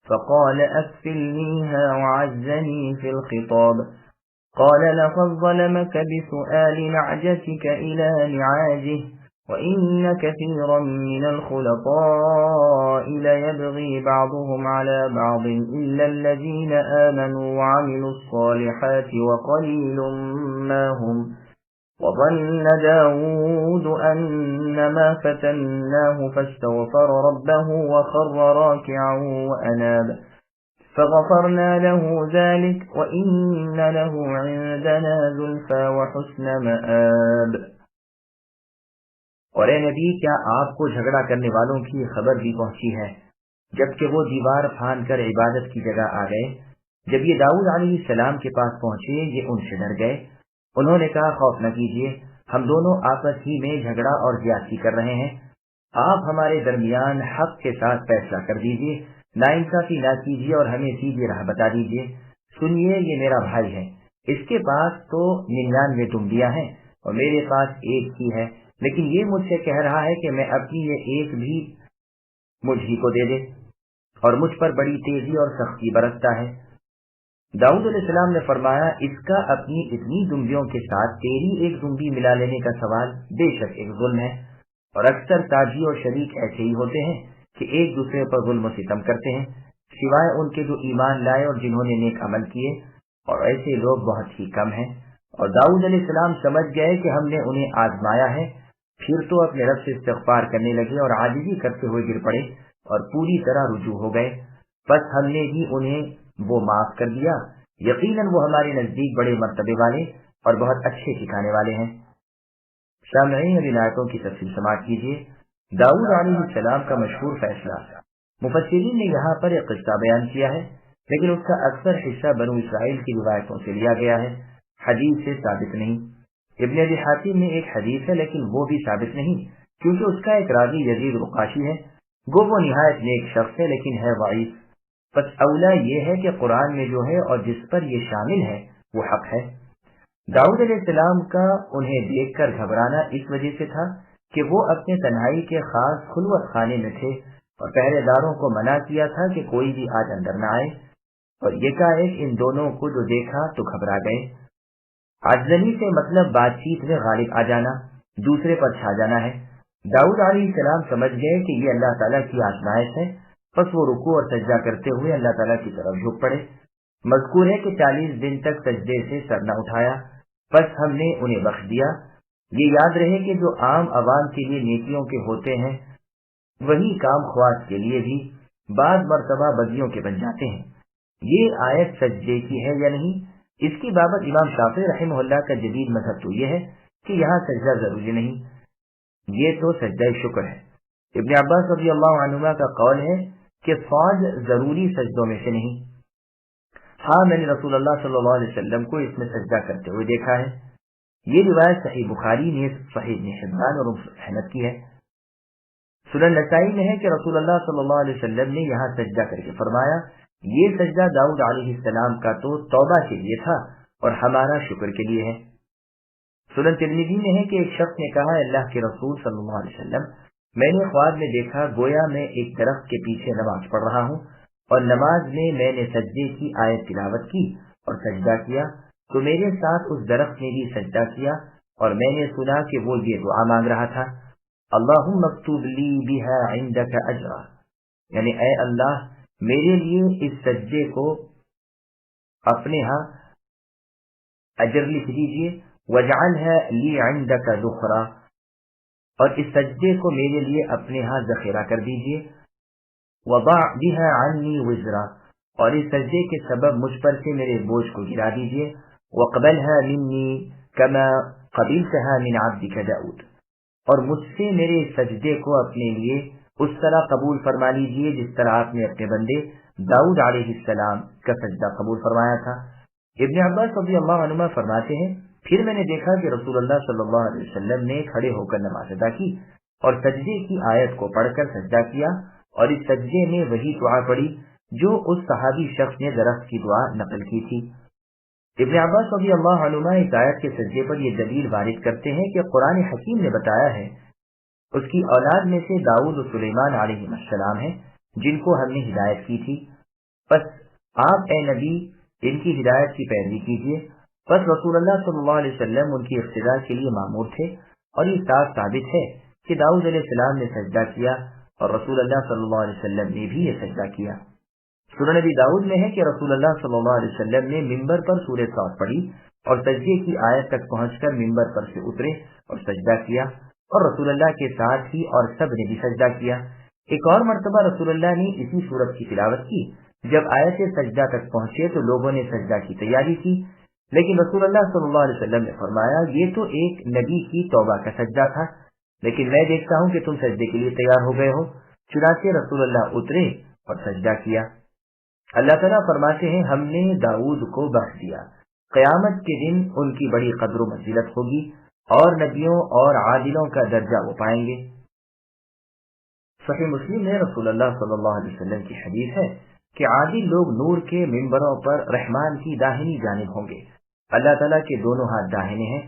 S2: فقال أكفلنيها وعزني في الخطاب قال لقد ظلمك بسؤال نعجتك إلى نعاجه وإن كثيرا من الخلطاء ليبغي بعضهم على بعض إلا الذين آمنوا وعملوا الصالحات وقليل ما هم وظن داود أنما فتناه فاستغفر ربه وخر راكعا وأناب فغفرنا له ذلك وإن له عندنا زلفى وحسن مآب۔
S1: اور اے نبی، کیا آپ کو جھگڑا کرنے والوں کی خبر بھی پہنچی ہے جبکہ وہ دیوار پھان کر عبادت کی جگہ آ گئے؟ جب یہ داؤد علیہ السلام کے پاس پہنچے یہ ان سے ڈر گئے۔ انہوں نے کہا، خوف نہ کیجیے، ہم دونوں آپس ہی میں جھگڑا اور زیادتی کر رہے ہیں، آپ ہمارے درمیان حق کے ساتھ فیصلہ کر دیجیے
S2: ناانصافی نہ کیجیے اور ہمیں سیدھی راہ بتا دیجیے۔ سنیے، یہ میرا بھائی ہے، اس کے پاس تو 99 ڈنڈیاں ہیں اور میرے پاس ایک ہی ہے، لیکن یہ مجھ سے کہہ رہا ہے کہ میں اپنی یہ ایک بھی مجھ ہی کو دے دے، اور مجھ پر بڑی تیزی اور سختی برتتا ہے۔ داؤد علیہ السلام نے فرمایا، اس کا اپنی اتنی دنبیوں کے ساتھ تیری ایک دنبی ملا لینے کا سوال بے شک ایک ظلم ہے، اور اکثر تاجی اور شریک ایسے ہی ہوتے ہیں کہ ایک دوسرے پر ظلم و ستم کرتے ہیں، سوائے ان کے جو ایمان لائے اور جنہوں نے نیک عمل کیے، اور ایسے لوگ بہت ہی کم ہیں۔ اور داؤد علیہ السلام سمجھ گئے کہ ہم نے انہیں آزمایا ہے، پھر تو اپنے رب سے استغفار کرنے لگے اور عاجزی کرتے ہوئے گر پڑے اور پوری طرح رجوع ہو گئے، بس ہم نے بھی انہیں وہ معاف کر دیا، یقیناً وہ ہمارے نزدیک بڑے مرتبے والے اور بہت اچھے ٹھکانے والے ہیں۔ سامعین، اب ان آیتوں کی تفصیل سماعت کیجیے۔ داؤد علیہ السلام کا مشہور فیصلہ، مفسرین نے یہاں پر ایک قصہ بیان کیا ہے، لیکن اس کا اکثر حصہ بنو اسرائیل کی روایتوں سے لیا گیا ہے، حدیث سے ثابت نہیں۔ ابن ابی حاتم میں ایک حدیث ہے، لیکن وہ بھی ثابت نہیں، کیونکہ اس کا ایک راوی یزید رقاشی ہے، گو وہ نہایت نیک شخص ہے لیکن ہے ضعیف۔ بس اولا یہ ہے کہ قرآن میں جو ہے اور جس پر یہ شامل ہے وہ حق ہے۔ داؤد علیہ السلام کا انہیں دیکھ کر گھبرانا اس وجہ سے تھا کہ وہ اپنے تنہائی کے خاص خلوت خانے میں تھے اور پہرے داروں کو منع کیا تھا کہ کوئی بھی آج اندر نہ آئے، اور یکایک ان دونوں کو جو دیکھا تو گھبرا گئے۔ عجزنی سے مطلب بات چیت میں غالب آ جانا، دوسرے پر چھا جانا ہے۔ داؤد علیہ السلام سمجھ گئے کہ یہ اللہ تعالیٰ کی آزمائش ہے، پس وہ رکوع اور سجدہ کرتے ہوئے اللہ تعالیٰ کی طرف جھک پڑے۔ مذکور ہے کہ 40 دن تک سجدے سے سر نہ اٹھایا، پس ہم نے انہیں بخش دیا۔ یہ یاد رہے کہ جو عام عوام کے لیے نیکیوں کے ہوتے ہیں، وہی کام خواص کے لیے بھی بعض مرتبہ بدیوں کے بن جاتے ہیں۔ یہ آیت سجدے کی ہے یا نہیں، اس کی بابت امام شافعی رحمہ اللہ کا جدید مذہب تو یہ ہے کہ یہاں سجدہ ضروری نہیں، یہ تو سجدہ شکر ہے۔ ابن عباس رضی اللہ عنہما کا قول ہے کہ فوج ضروری سجدوں میں سے نہیں۔ ہاں، میں نے رسول اللہ صلی اللہ علیہ وسلم کو اس میں سجدہ کرتے ہوئے دیکھا ہے۔ یہ روایت صحیح بخاری نیز صحیح ابن حبان اور احمد کی ہے۔ سنن نسائی میں ہے کہ رسول اللہ صلی اللہ علیہ وسلم نے یہاں سجدہ کر کے فرمایا، یہ سجدہ داؤد علیہ السلام کا تو توبہ کے لیے تھا اور ہمارا شکر کے لیے ہے۔ سنن ترمذی میں ہے کہ ایک شخص نے کہا، اللہ کے رسول صلی اللہ علیہ وسلم، میں نے خواب میں دیکھا گویا میں ایک درخت کے پیچھے نماز پڑھ رہا ہوں، اور نماز میں نے سجدے کی آیت تلاوت کی اور سجدہ کیا، تو میرے ساتھ اس درخت نے بھی سجدہ کیا، اور میں نے سنا کہ وہ یہ دعا مانگ رہا تھا، اللہم اکتب لی بہا عندک اجرا، یعنی اے اللہ میرے لیے اس سجدے کو اپنے ہاں اجر لکھ دیجیے، وجعلها لی عندک ذخرا، اور اس سجدے کو میرے لیے اپنے ہاں ذخیرہ کر دیجیے، وضع بها عنی وزرا، اور اس سجدے کے سبب مجھ پر سے میرے بوجھ کو گرا دیجیے، وقبلها منی کما قبلتها من عبدک داؤد، اور مجھ سے میرے سجدے کو اپنے لیے اس طرح قبول فرما لیجیے جس طرح آپ نے اپنے بندے داؤد علیہ السلام کا سجدہ قبول فرمایا تھا۔ ابن عباس رضی اللہ عنہما فرماتے ہیں، پھر میں نے دیکھا کہ رسول اللہ صلی اللہ علیہ وسلم نے کھڑے ہو کر نماز ادا کی اور سجدے کی آیت کو پڑھ کر سجدہ کیا، اور اس سجدے میں وہی دعا پڑھی جو اس صحابی شخص نے درخت کی دعا نقل کی تھی۔ ابن عباس رضی اللہ عنہما اس آیت کے سجدے پر یہ دلیل وارد کرتے ہیں کہ قرآن حکیم نے بتایا ہے اس کی اولاد میں سے داؤد و سلیمان علیہ السلام ہیں جن کو ہم نے ہدایت کی تھی، پس آپ اے نبی ان کی ہدایت کی پیروی کیجیے۔ پس رسول اللہ صلی اللہ علیہ وسلم ان کی اقتداء کے لیے مامور تھے، اور یہ صاف ثابت ہے کہ داؤد علیہ السلام نے سجدہ کیا اور رسول اللہ صلی اللہ علیہ وسلم نے بھی یہ سجدہ کیا۔ سنن نبی داؤد میں ہے کہ رسول اللہ صلی اللہ علیہ وسلم نے ممبر پر سورہ صاد پڑھی اور سجدے کی آیت تک پہنچ کر ممبر پر سے اترے اور سجدہ کیا، اور رسول اللہ کے ساتھ ہی اور سب نے بھی سجدہ کیا۔ ایک اور مرتبہ رسول اللہ نے اسی سورت کی تلاوت کی، جب آیت سجدہ تک پہنچے تو لوگوں نے سجدہ کی تیاری کی، لیکن رسول اللہ صلی اللہ علیہ وسلم نے فرمایا، یہ تو ایک نبی کی توبہ کا سجدہ تھا، لیکن میں دیکھتا ہوں کہ تم سجدے کے لیے تیار ہو گئے ہو۔ چنانچہ رسول اللہ اترے اور سجدہ کیا۔ اللہ تعالیٰ فرماتے ہیں، ہم نے داؤد کو بخش دیا، قیامت کے دن ان کی بڑی قدر و منزلت ہوگی، اور نبیوں اور عادلوں کا درجہ وہ پائیں گے۔ صحیح مسلم میں رسول اللہ صلی اللہ علیہ وسلم کی حدیث ہے کہ عادل لوگ نور کے ممبروں پر رحمان کی داہنی جانب ہوں گے، اللہ تعالیٰ کے دونوں ہاتھ داہنے ہیں۔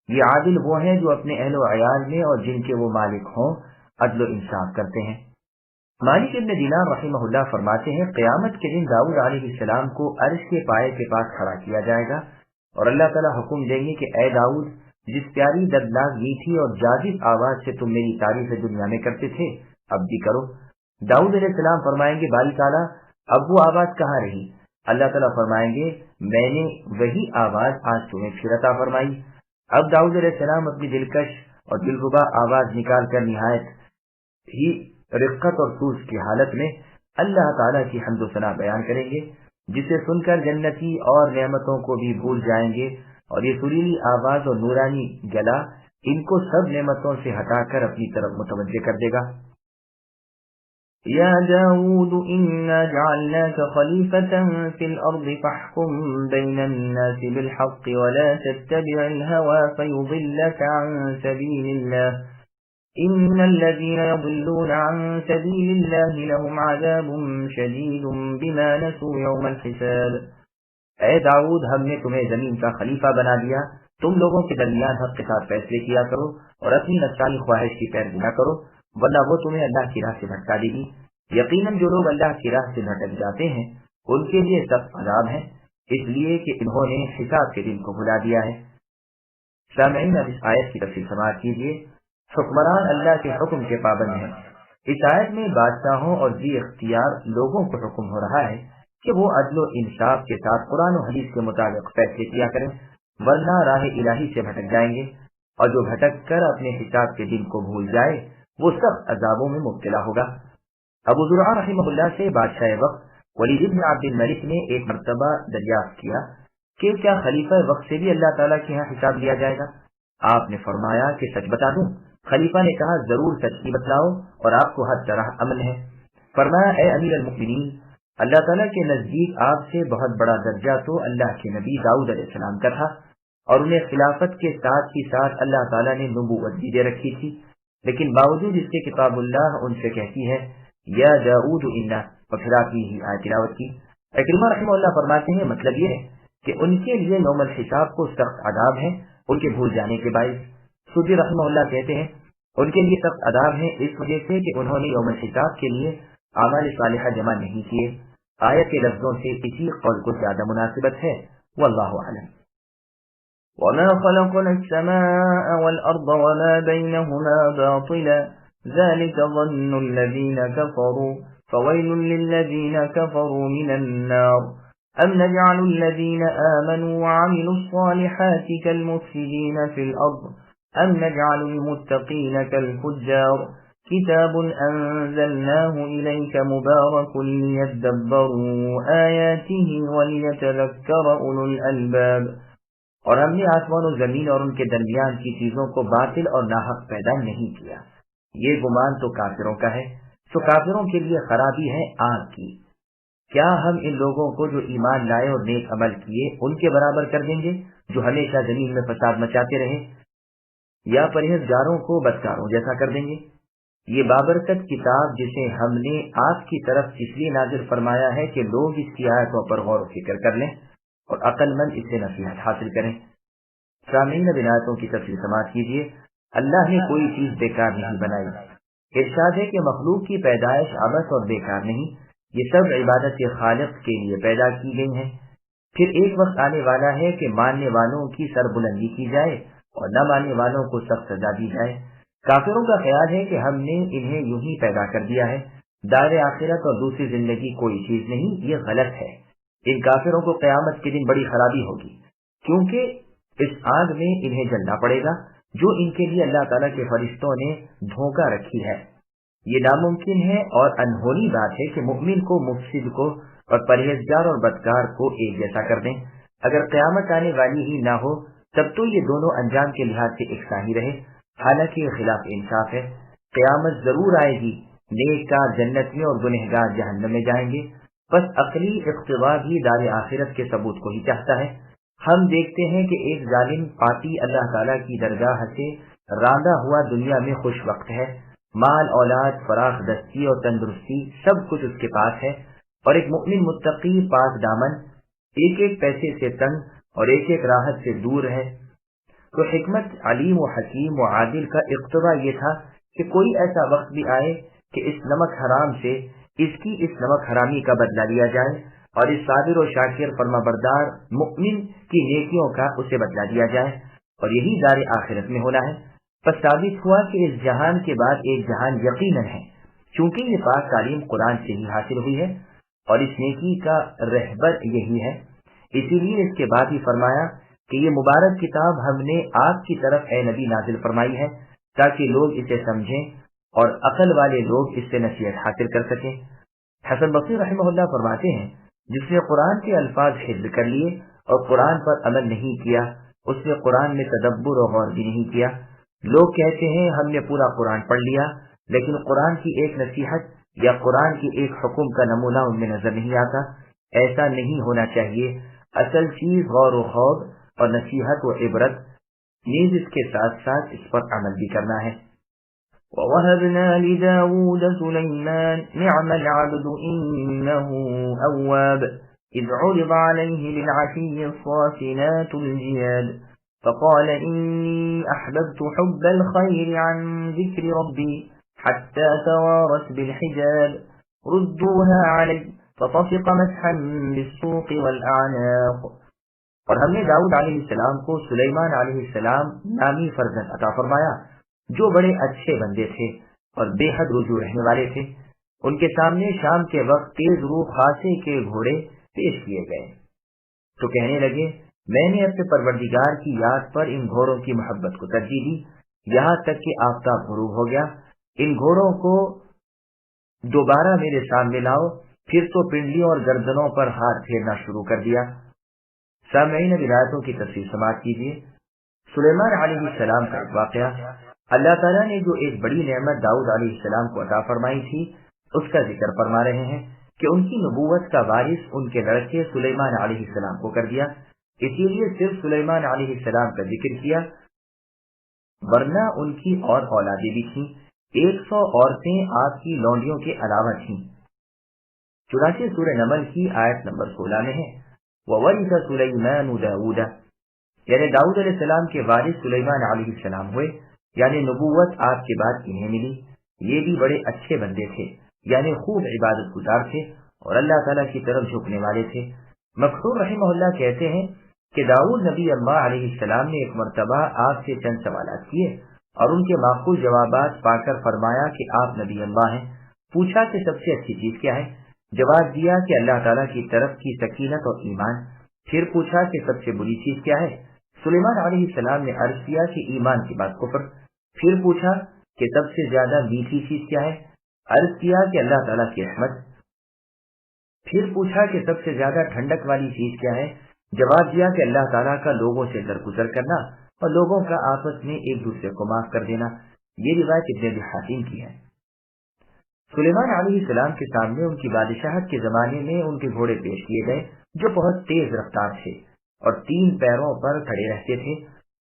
S2: یہ عادل وہ ہیں جو اپنے اہل و عیال میں اور جن کے وہ مالک ہوں عدل و انصاف کرتے ہیں۔ مالک ابن دینار رحمہ اللہ فرماتے ہیں قیامت کے دن داؤد علیہ السلام کو عرش کے پائے کے پاس کھڑا کیا جائے گا اور اللہ تعالیٰ حکم دیں گے کہ اے داؤد، جس پیاری دردناک میٹھی اور جاذب آواز سے تم میری تعریف دنیا میں کرتے تھے اب بھی کرو۔ داؤد علیہ السلام فرمائیں گے باری تعالیٰ اب وہ آواز کہاں رہی؟ اللہ تعالیٰ فرمائیں گے میں نے وہی آواز آج تمہیں پھر عطا فرمائی۔ اب داؤد علیہ السلام اپنی دلکش اور دلربا آواز نکال کر نہایت ہی رقت اور سوز کی حالت میں اللہ تعالیٰ کی حمد و ثنا بیان کریں گے، جسے سن کر جنتی اور نعمتوں کو بھی بھول جائیں گے، اور یہ سریلی آواز اور نورانی گلا ان کو سب نعمتوں سے ہٹا کر اپنی طرف متوجہ کر دے گا۔
S1: يا داود إنا جعلناك خليفة في الأرض فاحكم بين الناس بالحق ولا تتبع الهوى فيضلك عن سبيل الله إن الذين يضلون عن سبيل الله لهم عذاب شديد بما نسوا يوم الحساب۔
S2: اے داؤد، ہم نے تمہیں زمین کا خلیفہ بنا دیا، تم لوگوں کے درمیان حق کے ساتھ فیصلے کیا کرو اور اپنی نفسانی خواہش کی پیروی نہ کرو، ورنہ وہ تمہیں اللہ کی راہ سے بھٹکا دے گی۔ یقیناً جو لوگ اللہ کی راہ سے بھٹک جاتے ہیں ان کے لیے سخت عذاب ہے، اس لیے کہ انہوں نے حساب کے دن کو بھلا دیا ہے۔ سامعین، اب اس آیت کی تفصیل سماعت کیجیے۔ حکمران اللہ کے حکم کے پابند ہیں۔ اس آیت میں بادشاہوں اور ذی اختیار لوگوں کو حکم ہو رہا ہے کہ وہ عدل و انصاف کے ساتھ قرآن و حدیث کے مطابق فیصلے کیا کریں، ورنہ راہ الہی سے بھٹک جائیں گے، اور جو بھٹک کر اپنے حساب کے دن کو بھول جائے وہ سخت عذابوں میں مبتلا ہوگا۔ ابو زرعہ رحمہ اللہ سے بادشاہ وقت ولید بن عبد الملک نے ایک مرتبہ دریافت کیا کہ کیا خلیفہ وقت سے بھی اللہ تعالیٰ کے یہاں حساب لیا جائے گا؟ آپ نے فرمایا کہ سچ بتا دوں؟ خلیفہ نے کہا ضرور سچ ہی بتلاؤ اور آپ کو ہر طرح امن ہے۔ فرمایا اے امیر المؤمنین، اللہ تعالیٰ کے نزدیک آپ سے بہت بڑا درجہ تو اللہ کے نبی داؤد علیہ السلام کا تھا، اور انہیں خلافت کے ساتھ ہی ساتھ اللہ تعالیٰ نے نبوت بھی دے رکھی تھی، لیکن باوجود اس کے کتاب اللہ ان سے کہتی ہے یا داؤد انا، اور پھر آپ ہی آیت تلاوت کی۔ اکرمہ رحمہ اللہ فرماتے ہیں مطلب یہ ہے کہ ان کے لیے یوم الحساب کو سخت عذاب ہے ان کے بھول جانے کے باعث۔ سودی رحمہ اللہ کہتے ہیں ان کے لیے سخت عذاب ہے اس وجہ سے کہ انہوں نے یوم الحساب کے لیے اعمال صالحہ جمع نہیں کیے۔ آیت کے لفظوں سے اسی قول کو زیادہ مناسبت ہے، واللہ اعلم۔
S1: وما خلقنا السماء والأرض وما بينهما باطلا ذلك ظن الذين كفروا فويل للذين كفروا من النار أم نجعل الذين آمنوا وعملوا الصالحات كالمفسدين في الأرض أم نجعل المتقين كالفجار كتاب أنزلناه إليك مبارك ليدبروا آياته وليتذكر أولو الألباب۔
S2: اور ہم نے آسمان و زمین اور ان کے درمیان کی چیزوں کو باطل اور ناحق پیدا نہیں کیا، یہ گمان تو کافروں کا ہے، تو کافروں کے لیے خرابی ہے آگ کی۔ کیا ہم ان لوگوں کو جو ایمان لائے اور نیک عمل کیے ان کے برابر کر دیں گے جو ہمیشہ زمین میں فساد مچاتے رہے، یا پرہیزگاروں کو بدکاروں جیسا کر دیں گے؟ یہ بابرکت کتاب جسے ہم نے آپ کی طرف اس لیے نازل فرمایا ہے کہ لوگ اس کی آیتوں پر غور و فکر کر لیں اور عقل مند اس سے نصیحت حاصل کریں۔ سامعین، اب آیتوں کی تفصیل سماعت کیجیے۔ اللہ نے کوئی چیز بیکار نہیں بنائی۔ ارشاد ہے کہ مخلوق کی پیدائش عبث اور بیکار نہیں، یہ سب عبادت خالق کے لیے پیدا کی گئی ہیں۔ پھر ایک وقت آنے والا ہے کہ ماننے والوں کی سربلندی کی جائے اور نہ ماننے والوں کو سخت سزا دی جائے۔ کافروں کا خیال ہے کہ ہم نے انہیں یوں ہی پیدا کر دیا ہے، دار آخرت اور دوسری زندگی کوئی چیز نہیں، یہ غلط ہے۔ ان کافروں کو قیامت کے دن بڑی خرابی ہوگی، کیونکہ اس آگ میں انہیں جلنا پڑے گا جو ان کے لیے اللہ تعالیٰ کے فرشتوں نے دھوکہ رکھی ہے۔ یہ ناممکن ہے اور انہونی بات ہے کہ مؤمن کو مفسد کو اور پرہیزگار اور بدکار کو ایک جیسا کر دیں۔ اگر قیامت آنے والی ہی نہ ہو تب تو یہ دونوں انجام کے لحاظ سے یکساں ہی رہے، حالانکہ یہ خلاف انصاف ہے۔ قیامت ضرور آئے گی، نیک کار جنت میں اور گنہگار جہنم میں جائیں گے، بس عقلی اقتضا بھی دار آخرت کے ثبوت کو ہی چاہتا ہے۔ ہم دیکھتے ہیں کہ ایک ظالم پارٹی اللہ تعالیٰ کی درگاہ سے راندہ ہوا دنیا میں خوش وقت ہے، مال اولاد، فراخ دستی اور تندرستی سب کچھ اس کے پاس ہے، اور ایک مؤمن متقی پاک دامن ایک ایک پیسے سے تنگ اور ایک ایک راحت سے دور ہے۔ تو حکمت علیم و حکیم و عادل کا اقتضا یہ تھا کہ کوئی ایسا وقت بھی آئے کہ اس نمک حرام سے اس کی اس نمک حرامی کا بدلہ لیا جائے، اور اس صابر و شاکر فرما بردار مؤمن کی نیکیوں کا اسے بدلہ دیا جائے، اور یہی دار آخرت میں ہونا ہے۔ پس ثابت ہوا کہ اس جہان کے بعد ایک جہان یقیناً ہے، چونکہ یہ پاک تعلیم قرآن سے ہی حاصل ہوئی ہے اور اس نیکی کا رہبر یہی ہے۔ اسی لیے اس کے بعد ہی فرمایا کہ یہ مبارک کتاب ہم نے آپ کی طرف اے نبی نازل فرمائی ہے تاکہ لوگ اسے سمجھیں اور عقل والے لوگ اس سے نصیحت حاصل کر سکیں۔ حسن بصری رحمہ اللہ فرماتے ہیں، جس نے قرآن کے الفاظ حفظ کر لیے اور قرآن پر عمل نہیں کیا، اس نے قرآن میں تدبر اور غور بھی نہیں کیا۔ لوگ کہتے ہیں ہم نے پورا قرآن پڑھ لیا، لیکن قرآن کی ایک نصیحت یا قرآن کی ایک حکم کا نمونہ ان میں نظر نہیں آتا۔ ایسا نہیں ہونا چاہیے۔ اصل چیز غور و خوض اور نصیحت و عبرت، نیز اس کے ساتھ ساتھ اس پر عمل بھی کرنا ہے۔
S1: وَوَهَبْنَا لِدَاوُودَ سُلَيْمَانَ نِعْمَ الْعَبْدُ إِنَّهُ أَوَّابٌ إِذْ عُرِضَ عَلَيْهِ بِالْعَشِيِّ الصَّافِنَاتُ الْجِيَادُ فَقَالَ إِنِّي أَحْبَبْتُ حُبَّ الْخَيْرِ عَنْ ذِكْرِ رَبِّي حَتَّى تَوَارَتْ بِالْحِجَابِ رُدُّوهَا عَلَيَّ فَطَفِقَ مَسْحًا بِالسُّوقِ وَالْأَعْنَاقِ۔ اور ہم نے داؤد علیہ السلام کو سلیمان علیہ السلام نامی فرزند عطا فرمایا، جو بڑے اچھے بندے تھے اور بے حد رجوع رہنے والے تھے۔ ان کے سامنے شام کے وقت تیز روح خاصے کے گھوڑے پیش کیے گئے، تو کہنے لگے میں نے اپنے پروردگار کی یاد پر ان گھوڑوں کی محبت کو ترجیح دی، یہاں تک کہ آفتاب غروب ہو گیا۔ ان گھوڑوں کو دوبارہ میرے سامنے لاؤ، پھر تو پنڈلیوں اور گردنوں پر ہاتھ پھیرنا شروع کر دیا۔ سامعین روایتوں کی تفصیل سماعت کیجیے۔ سلیمان علیہ السلام کا ایک واقعہ، اللہ تعالیٰ نے جو ایک بڑی نعمت داؤد علیہ السلام کو عطا فرمائی تھی، اس کا ذکر فرما رہے ہیں کہ ان کی نبوت کا وارث ان کے لڑکے سلیمان علیہ السلام کو کر دیا۔ اسی لیے صرف سلیمان علیہ السلام کا ذکر کیا، ورنہ ان کی اور اولادیں بھی تھیں۔ 100 عورتیں آپ کی لونڈیوں کے علاوہ تھیں۔ چنانچہ سورہ نمل کی آیت نمبر 16 میں ہے، وَوَرِثَ سُلَيْمَانُ دَاوُودَ، یعنی داؤد علیہ السلام کے وارث سلیمان علیہ السلام ہوئے، یعنی نبوت آپ کے بعد انہیں ملی۔ یہ بھی بڑے اچھے بندے تھے، یعنی خوب عبادت گزار تھے اور اللہ تعالیٰ کی طرف جھکنے والے تھے۔ مقصور رحمہ اللہ کہتے ہیں کہ داؤد نبی اللہ علیہ السلام نے ایک مرتبہ آپ سے چند سوالات کیے اور ان کے معقول جوابات پا کر فرمایا کہ آپ نبی اللہ ہیں۔ پوچھا کہ سب سے اچھی چیز کیا ہے؟ جواب دیا کہ اللہ تعالیٰ کی طرف کی سکینت اور ایمان۔ پھر پوچھا کہ سب سے بری چیز کیا ہے؟ سلیمان علیہ السلام نے عرض کیا کہ ایمان کے بعد کفر۔ پھر پوچھا کہ سب سے زیادہ میٹھی چیز کیا ہے؟ عرض کیا کہ اللہ تعالیٰ کی رحمت۔ پھر پوچھا کہ سب سے زیادہ ٹھنڈک والی چیز کیا ہے؟ جواب دیا کہ اللہ تعالیٰ کا لوگوں سے درگزر کرنا اور لوگوں کا آپس میں ایک دوسرے کو معاف کر دینا۔ یہ روایت ابن ابی حاتم کی ہے۔ سلیمان علیہ السلام کے سامنے ان کی بادشاہت کے زمانے میں ان کے گھوڑے پیش کیے گئے جو بہت تیز رفتار تھے اور 3 پیروں پر کھڑے رہتے تھے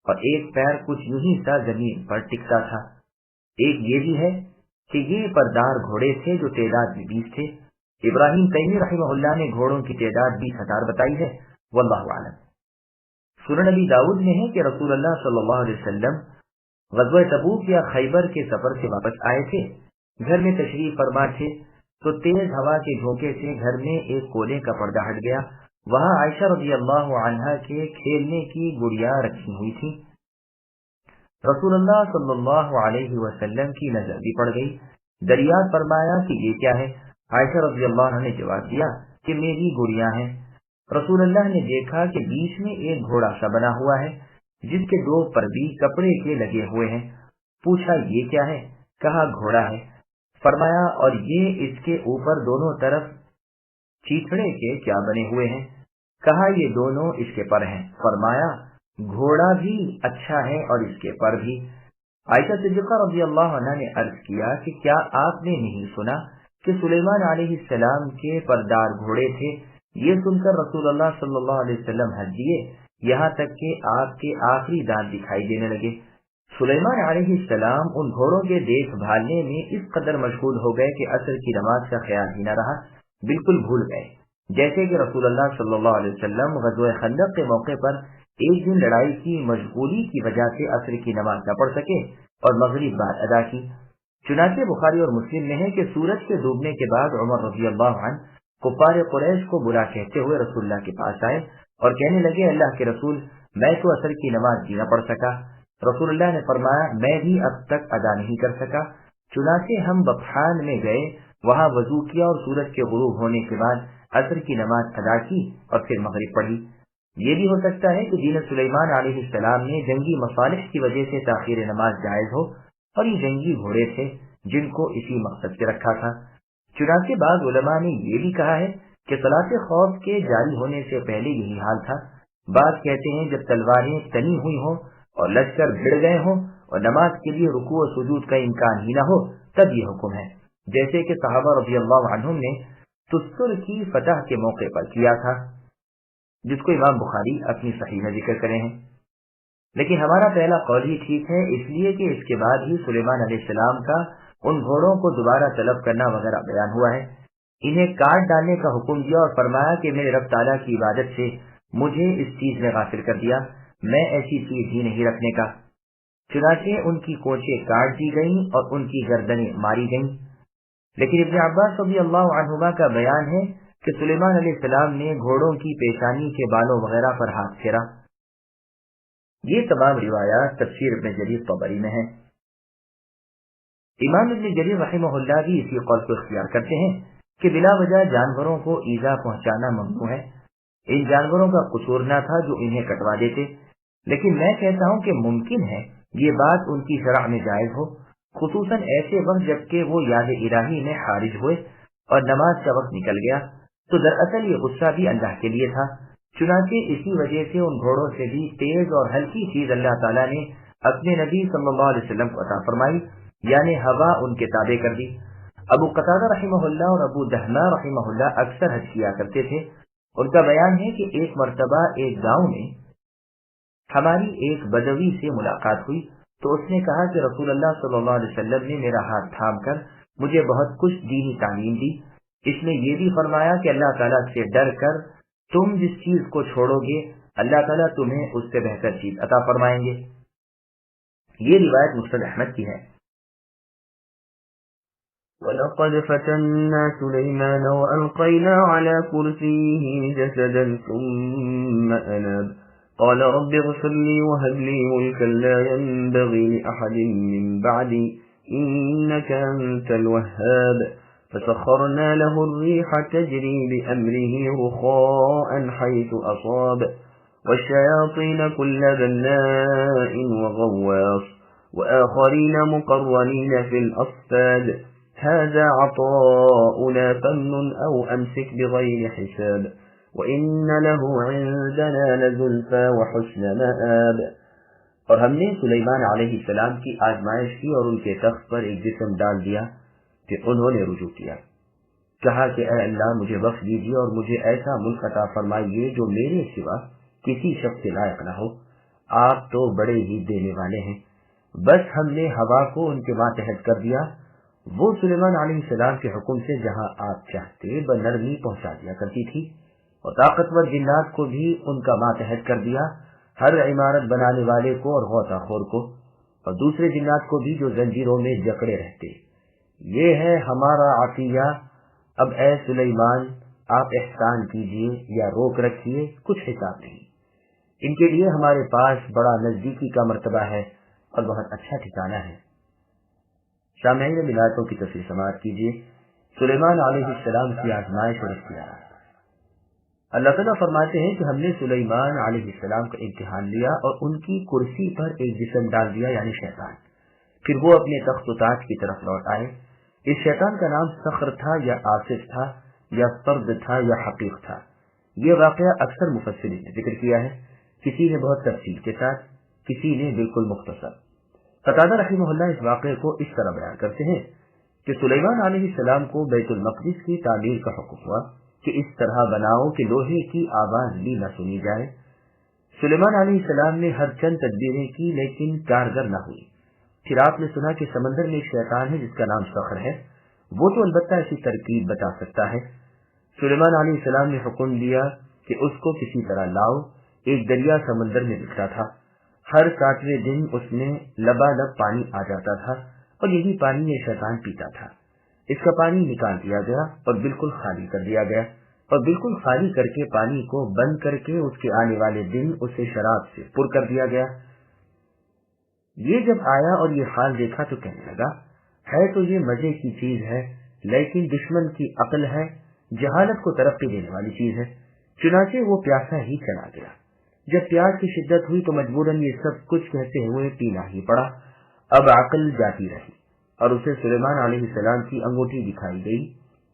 S1: اور ایک پیر کچھ یوں ہی سا زمین پر ٹکتا تھا۔ ایک یہ بھی ہے کہ یہ پردار گھوڑے تھے جو تعداد میں 20 تھے۔ ابراہیم تیمی رحمہ اللہ نے گھوڑوں کی تعداد 20,000 بتائی ہے، واللہ اعلم۔ سنن نبی داؤد میں ہے کہ رسول اللہ صلی اللہ علیہ وسلم غزوہ تبوک یا خیبر کے سفر سے واپس آئے تھے، گھر میں تشریف فرما تھے تو تیز ہوا کے جھونکے سے گھر میں ایک کولے کا پردہ ہٹ گیا۔ وہاں عائشہ رضی اللہ عنہا کے کھیلنے کی گڑیاں رکھی ہوئی تھی۔ رسول اللہ صلی اللہ علیہ وسلم کی نظر بھی پڑ گئی۔ دریافت فرمایا کہ یہ کیا ہے؟ عائشہ رضی اللہ عنہ نے جواب دیا کہ میری گڑیاں ہیں۔ رسول اللہ نے دیکھا کہ بیچ میں ایک گھوڑا سا بنا ہوا ہے جس کے 2 پر بھی کپڑے کے لگے ہوئے ہیں۔ پوچھا یہ کیا ہے؟ کہا گھوڑا ہے۔ فرمایا اور یہ اس کے اوپر دونوں طرف چیتڑے کے کیا بنے ہوئے ہیں؟ کہا یہ دونوں اس کے پر ہیں۔ فرمایا گھوڑا بھی اچھا ہے اور اس کے پر بھی۔ عائشہ صدیقہ رضی اللہ عنہ نے عرض کیا کہ کیا آپ نے نہیں سنا کہ سلیمان علیہ السلام کے پردار گھوڑے تھے؟ یہ سن کر رسول اللہ صلی اللہ علیہ وسلم ہنس دیے، یہاں تک کہ آپ کے آخری دانت دکھائی دینے لگے۔
S2: سلیمان علیہ السلام ان گھوڑوں کے دیکھ بھالنے میں اس قدر مشغول ہو گئے کہ عصر کی نماز کا خیال ہی نہ رہا، بالکل بھول گئے۔ جیسے کہ رسول اللہ صلی اللہ علیہ وسلم غزوہ خندق کے موقع پر ایک دن لڑائی کی مشغولی کی وجہ سے عصر کی نماز نہ پڑھ سکے اور مغرب بعد ادا کی۔ چنانچہ بخاری اور مسلم میں ہے کہ سورج کے ڈوبنے کے بعد عمر رضی اللہ عنہ کفار قریش کو برا کہتے ہوئے رسول اللہ کے پاس آئے اور کہنے لگے، اللہ کے رسول، میں تو عصر کی نماز بھی نہ پڑھ سکا۔ رسول اللہ نے فرمایا، میں بھی اب تک ادا نہیں کر سکا۔ چنانچہ ہم بطحان میں گئے، وہاں وضو کیا اور سورج کے غروب ہونے کے بعد عصر کی نماز ادا کی اور پھر مغرب پڑھی۔ یہ بھی ہو سکتا ہے کہ دین سلیمان علیہ السلام نے جنگی مصالح کی وجہ سے تاخیر نماز جائز ہو، اور یہ جنگی گھوڑے تھے جن کو اسی مقصد سے رکھا تھا۔ چنانچہ بعض علماء نے یہ بھی کہا ہے کہ صلاۃ خوف کے جاری ہونے سے پہلے یہی حال تھا۔ بعض کہتے ہیں جب تلواریں تنی ہوئی ہوں اور لشکر بھڑ گئے ہوں اور نماز کے لیے رکوع و سجود کا امکان ہی نہ ہو، تب یہ حکم ہے، جیسے کہ صحابہ رضی اللہ عنہم نے تستر کی فتح کے موقع پر کیا تھا، جس کو امام بخاری اپنی صحیح میں ذکر کرے ہیں۔ لیکن ہمارا پہلا قول ہی ٹھیک ہے، اس لیے کہ اس کے بعد ہی سلیمان علیہ السلام کا ان گھوڑوں کو دوبارہ طلب کرنا وغیرہ بیان ہوا ہے۔ انہیں کاٹ ڈالنے کا حکم دیا اور فرمایا کہ میرے رب تعالیٰ کی عبادت سے مجھے اس چیز میں غافل کر دیا، میں ایسی چیز ہی نہیں رکھنے کا۔ چنانچہ ان کی کوچیں کاٹ دی گئیں اور ان کی گردنیں ماری گئیں۔ لیکن ابن عباس رضی اللہ عنہما کا بیان ہے کہ سلیمان علیہ السلام نے گھوڑوں کی پیشانی کے بالوں وغیرہ پر ہاتھ پھیرا۔ یہ تمام روایات تفسیر ابن جریر طبری میں ہیں۔ امام ابن جریر رحمہ اللہ بھی اسی قول کو اختیار کرتے ہیں کہ بلا وجہ جانوروں کو ایذا پہنچانا ممنوع ہے۔ ان جانوروں کا قصور نہ تھا جو انہیں کٹوا دیتے، لیکن میں کہتا ہوں کہ ممکن ہے یہ بات ان کی شرع میں جائز ہو، خصوصاً ایسے وقت جبکہ وہ یاد الہی میں خارج ہوئے اور نماز کا وقت نکل گیا، تو دراصل یہ غصہ بھی اللہ کے لیے تھا۔ چنانچہ اسی وجہ سے ان گھوڑوں سے بھی تیز اور ہلکی چیز اللہ تعالیٰ نے اپنے نبی صلی اللہ علیہ وسلم کو عطا فرمائی، یعنی ہوا ان کے تابع کر دی۔ ابو قتادہ رحمہ اللہ اور ابو دہنا رحمہ اللہ اکثر حج کیا کرتے تھے۔ ان کا بیان ہے کہ ایک مرتبہ ایک گاؤں میں ہماری ایک بدوی سے ملاقات ہوئی تو اس نے کہا کہ رسول اللہ صلی اللہ علیہ وسلم نے میرا ہاتھ تھام کر مجھے بہت کچھ دینی تعلیم دی۔ اس نے یہ بھی فرمایا کہ اللہ تعالیٰ سے ڈر کر تم جس چیز کو چھوڑو گے اللہ تعالیٰ تمہیں اس سے بہتر چیز عطا فرمائیں گے۔ یہ روایت مسند احمد کی ہے۔
S1: وَلَقَدْ فَتَنَّا سُلَيْمَانَ وَأَلْقَيْنَا عَلَى كُرْسِيِّهِ جَسَدًا ثُمَّ أَنَابَ قَالَ رَبِّ اغْفِرْ لِي وَهَبْ لِي مُلْكًا لَا يَنبَغِي لِأَحَدٍ مِّن بَعْدِي إِنَّكَ أَنتَ الْوَهَّابُ فَسَخَّرْنَا لَهُ الرِّيحَ تَجْرِي بِأَمْرِهِ رُخَاءً حَيْثُ أَصَابَ وَالشَّيَاطِينَ كُلَّ بَنَّاءٍ وَغَوَّاصٍ وآخرين مقرنين في الأصفاد هذا عطاؤنا فامنن أو أمسك بغير حساب وإن له عندنا لزلفى وحسن مآب۔ اور ہم نے سلیمان علیہ السلام کی آزمائش کی اور ان کے تخت پر ایک جسم ڈال دیا کہ انہوں نے رجوع کیا، کہا کہ اے اللہ مجھے بخش دیجیے اور مجھے ایسا ملک عطا فرمائیے جو میرے سوا کسی شخص کے لائق نہ ہو، آپ تو بڑے ہی دینے والے ہیں۔ بس ہم نے ہوا کو ان کے ماتحت کر دیا، وہ سلیمان علیہ السلام کے حکم سے جہاں آپ چاہتے بنرمی پہنچا دیا کرتی تھی، اور طاقتور جنات کو بھی ان کا ماتحت کر دیا، ہر عمارت بنانے والے کو اور غوطہ خور کو، اور دوسرے جنات کو بھی جو زنجیروں میں جکڑے رہتے۔ یہ ہے ہمارا عطیہ، اب اے سلیمان آپ احسان کیجیے یا روک رکھیے، کچھ حساب نہیں۔ ان کے لیے ہمارے پاس بڑا نزدیکی کا مرتبہ ہے اور بہت اچھا ٹھکانہ ہے۔ سامعین ملاتوں کی تفصیل سماعت کیجیے۔ سلیمان علیہ السلام کی آزمائش اور اختیارات۔ اللہ تعالیٰ فرماتے ہیں کہ ہم نے سلیمان علیہ السلام کا امتحان لیا اور ان کی کرسی پر ایک جسم ڈال دیا، یعنی شیطان۔ پھر وہ اپنے تخت و تاج کی طرف لوٹ آئے۔ اس شیطان کا نام صخر تھا یا آصف تھا یا فرد تھا یا حقیق تھا۔ یہ واقعہ اکثر مفسرین نے ذکر کیا ہے، کسی نے بہت تفصیل کے ساتھ، کسی نے بالکل مختصر۔ قتادہ رحمہ اللہ اس واقعے کو اس طرح بیان کرتے ہیں کہ سلیمان علیہ السلام کو بیت المقدس کی تعمیر کا حکم ہوا کہ اس طرح بناؤ کہ لوہے کی آواز بھی نہ سنی جائے۔
S2: سلیمان علیہ السلام نے ہر چند تدبیریں کی لیکن کارگر نہ ہوئی۔ پھر آپ نے سنا کہ سمندر میں ایک شیطان ہے جس کا نام صخر ہے، وہ تو البتہ ایسی ترکیب بتا سکتا ہے۔ سلیمان علیہ السلام نے حکم دیا کہ اس کو کسی طرح لاؤ۔ ایک دریا سمندر میں نکلا تھا، ہر 7ویں دن اس میں لبالب پانی آ جاتا تھا اور یہی پانی یہ شیطان پیتا تھا۔ اس کا پانی نکال دیا گیا اور بالکل خالی کر دیا گیا، اور بالکل خالی کر کے پانی کو بند کر کے اس کے آنے والے دن اسے شراب سے پر کر دیا گیا۔ یہ جب آیا اور یہ حال دیکھا تو کہنے لگا، ہے تو یہ مزے کی چیز ہے لیکن دشمن کی عقل ہے، جہالت کو ترقی دینے والی چیز ہے۔ چنانچہ وہ پیاسا ہی چلا گیا۔ جب پیاس کی شدت ہوئی تو مجبوراً یہ سب کچھ کہتے ہوئے پینا ہی پڑا۔ اب عقل جاتی رہی اور اسے سلیمان علیہ السلام کی انگوٹھی دکھائی گئی،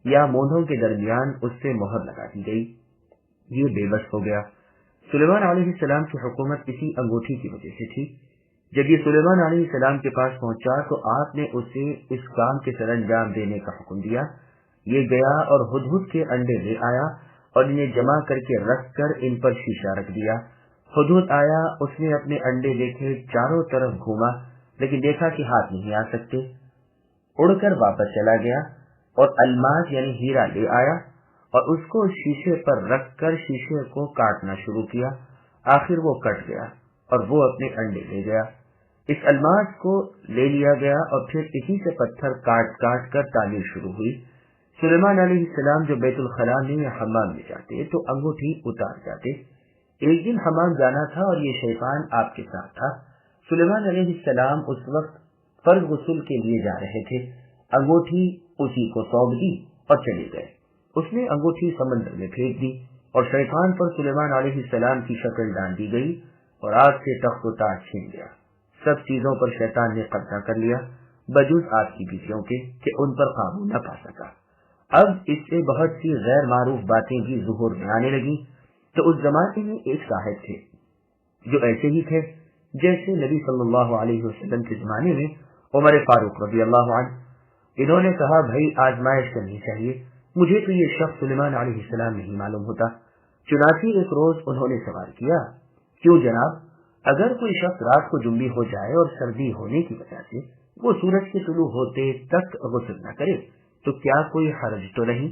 S2: یا مونڈھوں کے درمیان اس سے مہر لگا دی گئی۔ یہ بے بس ہو گیا۔ سلیمان علیہ السلام کی حکومت اسی انگوٹھی کی وجہ سے تھی۔ جب یہ سلیمان علیہ السلام کے پاس پہنچا تو آپ نے اسے اس کام کے سر انجام دینے کا حکم دیا۔ یہ گیا اور ہدہد کے انڈے لے آیا اور انہیں جمع کر کے رکھ کر ان پر شیشہ رکھ دیا۔ ہدہد آیا، اس نے اپنے انڈے دیکھے، چاروں طرف گھوما لیکن دیکھا کہ ہاتھ نہیں آ سکتے، اڑ کر واپس چلا گیا اور الماس یعنی ہیرا لے آیا اور اس کو شیشے پر رکھ کر شیشے کو کاٹنا شروع کیا۔ آخر وہ کٹ گیا اور وہ اپنے انڈے لے گیا۔ اس الماس کو لے لیا گیا اور پھر اسی سے پتھر کاٹ کاٹ کر تعمیر شروع ہوئی۔ سلیمان علیہ السلام جو بیت الخلاء میں یا حمام میں جاتے تو انگوٹھی اتار جاتے۔ ایک دن حمام جانا تھا اور یہ شیطان آپ کے ساتھ تھا۔ سلیمان علیہ السلام اس وقت فرض غسل کے لیے جا رہے تھے۔ انگوٹھی اسی کو سونپ دی اور چلے گئے۔ اس نے انگوٹھی سمندر میں پھینک دی اور شیطان پر سلیمان علیہ السلام کی شکل ڈال دی گئی اور آگ سے تخت و تاج چھین گیا۔ سب چیزوں پر شیطان نے قبضہ کر لیا بجز آپ کی بیویوں کے کہ ان پر قابو نہ پا سکا۔ اب اس سے بہت سی غیر معروف باتیں بھی ظہور میں آنے لگی۔ تو اس زمانے میں ایک صاحب تھے جو ایسے ہی تھے جیسے نبی صلی اللہ علیہ وسلم کے زمانے میں عمر فاروق رضی اللہ عنہ۔ انہوں نے کہا، بھائی آزمائش کرنی چاہیے، مجھے تو یہ شخص سلیمان علیہ السلام نہیں معلوم ہوتا۔ چنانچہ ایک روز انہوں نے سوال کیا، کیوں جناب، اگر کوئی شخص رات کو جنبی ہو جائے اور سردی ہونے کی وجہ سے وہ سورج کے طلوع ہوتے تک غسل نہ کرے تو کیا کوئی حرج تو نہیں؟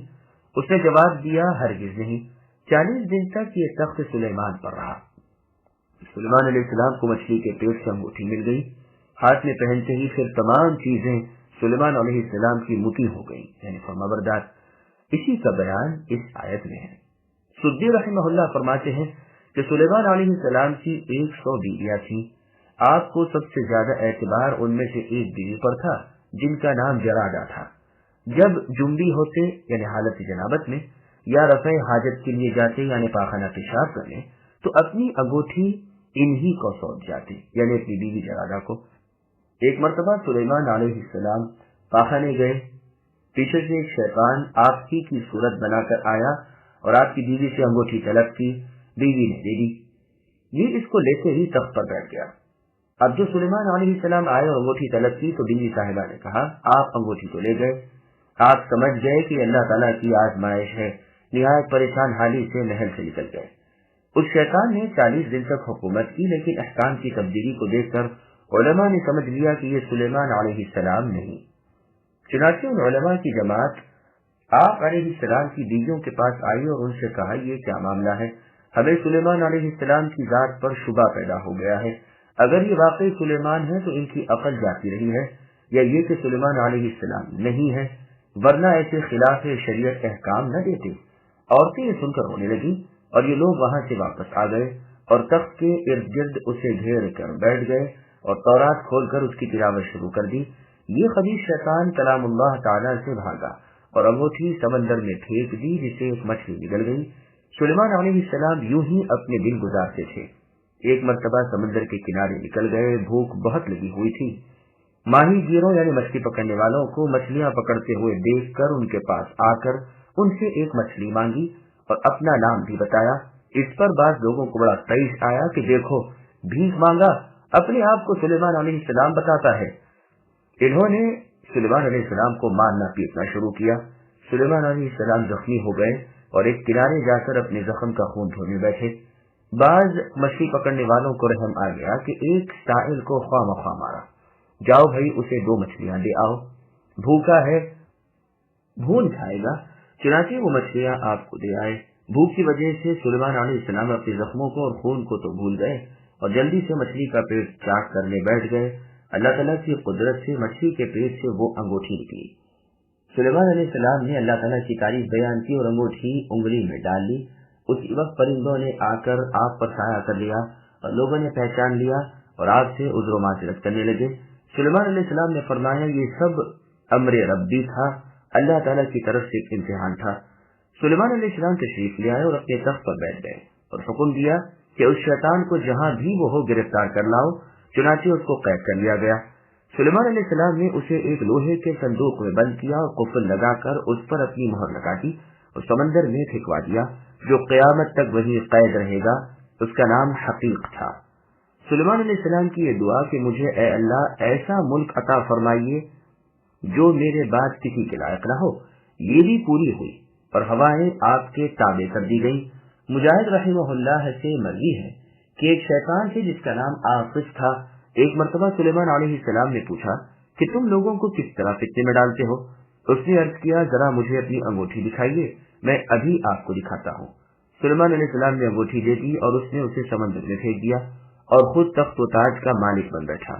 S2: اس نے جواب دیا، ہرگز نہیں۔ 40 دن تک یہ تخت سلیمان پر رہا۔ سلیمان علیہ السلام کو مچھلی کے پیٹ سے انگوٹھی مل گئی، ہاتھ میں پہنتے ہی پھر تمام چیزیں سلیمان علیہ السلام کی مطیع ہو گئی، یعنی فرمانبردار۔ اسی کا بیان اس آیت میں ہے۔ سدی رحمہ اللہ فرماتے ہیں کہ سلیمان علیہ السلام کی 100 بیویاں تھیں۔ آپ کو سب سے زیادہ اعتبار ان میں سے ایک بیوی پر تھا جن کا نام جرادہ تھا۔ جب جنبی ہوتے یعنی حالت جنابت میں یا رفع حاجت کے لیے جاتے یعنی پاخانہ پیشاب کرنے تو اپنی انگوٹھی انہی کو سونپ جاتے یعنی اپنی بیوی جرادہ کو۔ ایک مرتبہ سلیمان علیہ السلام پاخانے گئے، پیچھے سے ایک شیطان آپ کی صورت بنا کر آیا اور آپ کی بیوی سے انگوٹھی طلب کی، بیوی نے دے دی۔ یہ اس کو لیتے ہی تخت پر بیٹھ گیا۔ اب جو سلیمان علیہ السلام آئے اور انگوٹھی طلب کی تو بیوی صاحبہ نے کہا، آپ انگوٹھی تو لے گئے۔ آپ سمجھ گئے کہ اللہ تعالیٰ کی آزمائش ہے، نہایت پریشان حالی سے محل سے نکل گئے۔ اس شیطان نے 40 دن تک حکومت کی، لیکن احکام کی تبدیلی کو دیکھ کر علماء نے سمجھ لیا کہ یہ سلیمان علیہ السلام نہیں۔ چنانچہ ان علماء کی جماعت آپ علیہ السلام کی بیویوں کے پاس آئی اور ان سے کہا، یہ کیا معاملہ ہے؟ ہمیں سلیمان علیہ السلام کی ذات پر شبہ پیدا ہو گیا ہے۔ اگر یہ واقعی سلیمان ہے تو ان کی عقل جاتی رہی ہے، یا یہ کہ سلیمان علیہ السلام نہیں ہے، ورنہ ایسے خلاف شریعت احکام نہ دیتے۔ عورتیں یہ سن کر رونے لگی اور یہ لوگ وہاں سے واپس آ گئے اور تخت کے ارد گرد اسے گھیر کر بیٹھ گئے اور تورات کھول کر اس کی تلاوت شروع کر دی۔ یہ خبیث شیطان کلام اللہ تعالیٰ سے بھاگا اور انگوٹھی سمندر میں پھینک دی، جسے ایک مچھلی نکل گئی۔ سلیمان علیہ السلام یوں ہی اپنے دن گزارتے تھے۔ ایک مرتبہ سمندر کے کنارے نکل گئے، بھوک بہت لگی ہوئی تھی۔ ماہی گیروں یعنی مچھلی پکڑنے والوں کو مچھلیاں پکڑتے ہوئے دیکھ کر ان کے پاس آ کر ان سے ایک مچھلی مانگی اور اپنا نام بھی بتایا۔ اس پر بعض لوگوں کو بڑا طیش آیا کہ دیکھو، بھیک مانگا، اپنے آپ کو سلیمان علیہ السلام بتاتا ہے۔ انہوں نے سلیمان علیہ السلام کو مارنا پیٹنا شروع کیا۔ سلیمان علیہ السلام زخمی ہو گئے اور ایک کنارے جا کر اپنے زخم کا خون دھونے بیٹھے۔ بعض مچھلی پکڑنے والوں کو رحم آ گیا کہ ایک سائل کو خواہ مخواہ مارا، جاؤ بھائی اسے 2 مچھلیاں دے آؤ، بھوکا ہے بھون کھائے گا۔ چنانچہ وہ مچھلیاں آپ کو دے آئے۔ بھوک کی وجہ سے سلیمان علیہ السلام اپنے زخموں کو اور خون کو تو بھول گئے اور جلدی سے مچھلی کا پیٹ چاک کرنے بیٹھ گئے۔ اللہ تعالیٰ کی قدرت سے مچھلی کے پیٹ سے وہ انگوٹھی نکلی۔ سلیمان علیہ السلام نے اللہ تعالیٰ کی تعریف بیان کی اور انگوٹھی انگلی میں ڈال لی۔ اسی وقت پرندوں نے آ کر آپ پر سایہ کر لیا اور لوگوں نے پہچان لیا اور آپ سے عذر و معذرت کرنے لگے۔ سلیمان علیہ السلام نے فرمایا یہ سب امر ربی تھا، اللہ تعالیٰ کی طرف سے ایک امتحان تھا۔ سلیمان علیہ السلام تشریف لے آئے اور اپنے تخت پر بیٹھ گئے اور حکم دیا کہ اس شیطان کو جہاں بھی وہ ہو گرفتار کر لاؤ۔ چنانچہ اس کو قید کر لیا گیا۔ سلیمان علیہ السلام نے اسے ایک لوہے کے صندوق میں بند کیا اور قفل لگا کر اس پر اپنی مہر لگا دی اور سمندر میں پھینکوا دیا، جو قیامت تک وہی قید رہے گا۔ اس کا نام حقیق تھا۔ سلیمان علیہ السلام کی یہ دعا کہ مجھے اے اللہ ایسا ملک عطا فرمائیے جو میرے بعد کسی کے لائق نہ ہو، یہ بھی پوری ہوئی اور ہوائیں آپ کے تابع کر دی گئی۔ مجاہد رحمہ اللہ سے مروی ہے کہ ایک شیطان سے جس کا نام آفس تھا، ایک مرتبہ سلیمان علیہ السلام نے پوچھا کہ تم لوگوں کو کس طرح فتنے میں ڈالتے ہو؟ اس نے عرض کیا ذرا مجھے اپنی انگوٹھی دکھائیے، میں ابھی آپ کو دکھاتا ہوں۔ سلیمان علیہ السلام نے انگوٹھی دے دی اور اس نے اسے سمندر میں پھینک دیا اور خود تخت و تاج کا مالک بن بیٹھا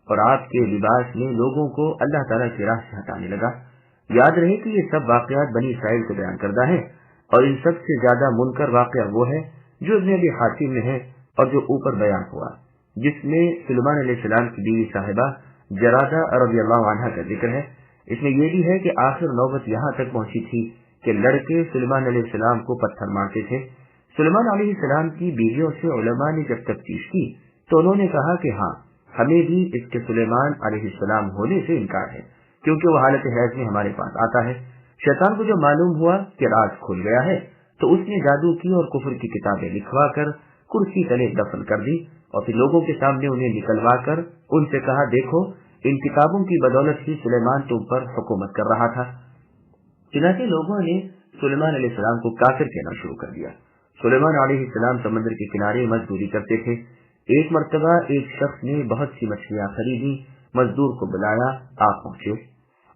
S2: اور آپ کے لباس میں لوگوں کو اللہ تعالیٰ کی راہ سے ہٹانے لگا۔ یاد رہے کہ یہ سب واقعات بنی اسرائیل سے بیان کردہ ہیں اور ان سب سے زیادہ منکر واقعہ وہ ہے جو ابن ابی حاتم میں ہے اور جو اوپر بیان ہوا، جس میں سلیمان علیہ السلام کی بیوی صاحبہ جرادہ رضی اللہ عنہا کا ذکر ہے۔ اس میں یہ بھی ہے کہ آخر نوبت یہاں تک پہنچی تھی کہ لڑکے سلیمان علیہ السلام کو پتھر مارتے تھے۔ سلیمان علیہ السلام کی بیویوں سے علماء نے جب تفتیش کی تو انہوں نے کہا کہ ہاں ہمیں بھی اس کے سلیمان علیہ السلام ہونے سے انکار ہے، کیونکہ وہ حالت حیض میں ہمارے پاس آتا ہے۔ شیطان کو جب معلوم ہوا کہ راز کھل گیا ہے تو اس نے جادو کی اور کفر کی کتابیں لکھوا کر کرسی تلے دفن کر دی اور پھر لوگوں کے سامنے انہیں نکلوا کر ان سے کہا دیکھو ان کتابوں کی بدولت ہی سلیمان تم پر حکومت کر رہا تھا۔ چنانچہ لوگوں نے سلیمان علیہ السلام کو کافر کہنا شروع کر دیا۔ سلیمان علیہ السلام سمندر کے کنارے مزدوری کرتے تھے۔ ایک مرتبہ ایک شخص نے بہت سی مچھلیاں خریدی، مزدور کو بلایا، آپ پہنچے۔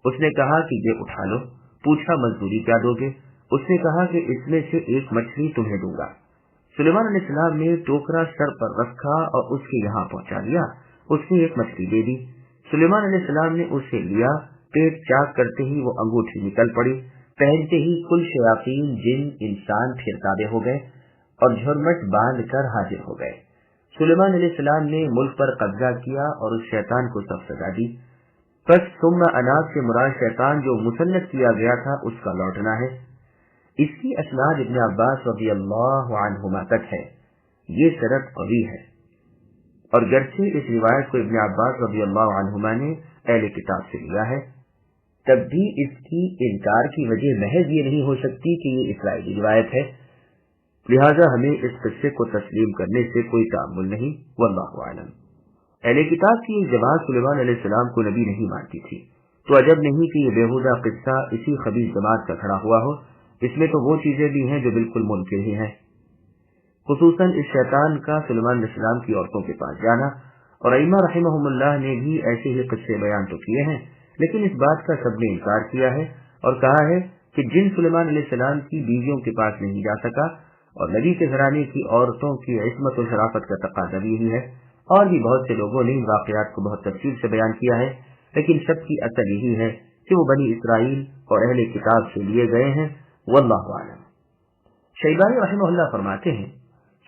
S2: اس نے کہا کہ یہ اٹھا لو۔ پوچھا مزدوری کیا دو گے؟ اس نے کہا کہ اس میں سے ایک مچھلی تمہیں دوں گا۔ سلیمان علیہ السلام نے ٹوکرا سر پر رکھا اور اس کے یہاں پہنچا دیا۔ اس نے ایک مچھلی دے دی۔ سلیمان علیہ السلام نے اسے لیا، پیٹ چاک کرتے ہی وہ انگوٹھی نکل پڑی، پہنتے ہی کل شیاطین جن انسان پھر تابع ہو گئے اور جھرمٹ باندھ کر حاضر ہو گئے۔ سلیمان علیہ السلام نے ملک پر قبضہ کیا اور اس شیطان کو سب سزا دی۔ پس ثم اناس سے مراد شیطان جو مسلط کیا گیا تھا اس کا لوٹنا ہے۔ اس کی اسناد ابن عباس رضی اللہ عنہما تک ہے۔ یہ سند قوی ہے اور گرچہ اس روایت کو ابن عباس رضی اللہ عنہما نے اہل کتاب سے لیا ہے، تب بھی اس کی انکار کی وجہ محض یہ نہیں ہو سکتی کہ یہ اسرائیلی روایت ہے، لہذا ہمیں اس قصے کو تسلیم کرنے سے کوئی تعامل نہیں، واللہ اعلم۔ اہل کتاب کی ایک جماعت سلیمان علیہ السلام کو نبی نہیں مانتی تھی، تو عجب نہیں کہ یہ بیہودہ قصہ اسی خبیث جماعت کا کھڑا ہوا ہو۔ اس میں تو وہ چیزیں بھی ہیں جو بالکل منکر ہی ہیں، خصوصاً اس شیطان کا سلیمان علیہ السلام کی عورتوں کے پاس جانا، اور ائمہ رحمہم اللہ نے بھی ایسے ہی قصے بیان تو کیے ہیں، لیکن اس بات کا سب نے انکار کیا ہے اور کہا ہے کہ جن سلیمان علیہ السلام کی بیویوں کے پاس نہیں جا سکا اور نبی کے گھرانے کی عورتوں کی عصمت و شرافت کا تقاضا بھی یہی ہے۔ اور بھی بہت سے لوگوں نے ان واقعات کو بہت تفصیل سے بیان کیا ہے، لیکن سب کی اصل یہی ہے کہ وہ بنی اسرائیل اور اہل کتاب سے لیے گئے ہیں، واللہ اعلم۔ شیبانی رحمہ اللہ فرماتے ہیں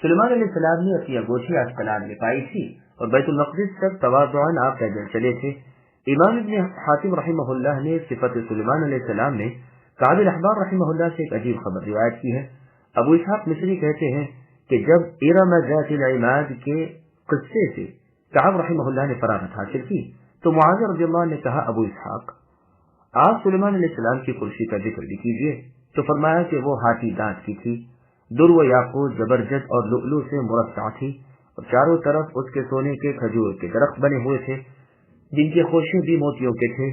S2: سلیمان علیہ السلام نے اپنی انگوٹھی اسقلان میں پائی تھی اور بیت المقدس تک تواضعاً آپ پیدل چلے تھے۔ امام ابن حاتم رحمہ اللہ نے صفت سلیمان علیہ السلام میں کعب الاحبار رحمہ اللہ سے ایک عجیب خبر روایت کی ہے۔ ابو اسحاق مصری کہتے ہیں کہ جب ارم ذات العماد کے قصے سے کعب رحمہ اللہ نے فراغت حاصل کی تو معاذ رضی اللہ عنہ نے کہا ابو اسحاق آپ سلیمان علیہ السلام کی کرسی کا ذکر بھی کیجیے، تو فرمایا کہ وہ ہاتھی دانت کی تھی، در و یاقوت زبرجد اور لؤلؤ سے مرصع تھی اور چاروں طرف اس کے سونے کے کھجور کے درخت بنے ہوئے تھے جن کے خوشے بھی موتیوں کے تھے۔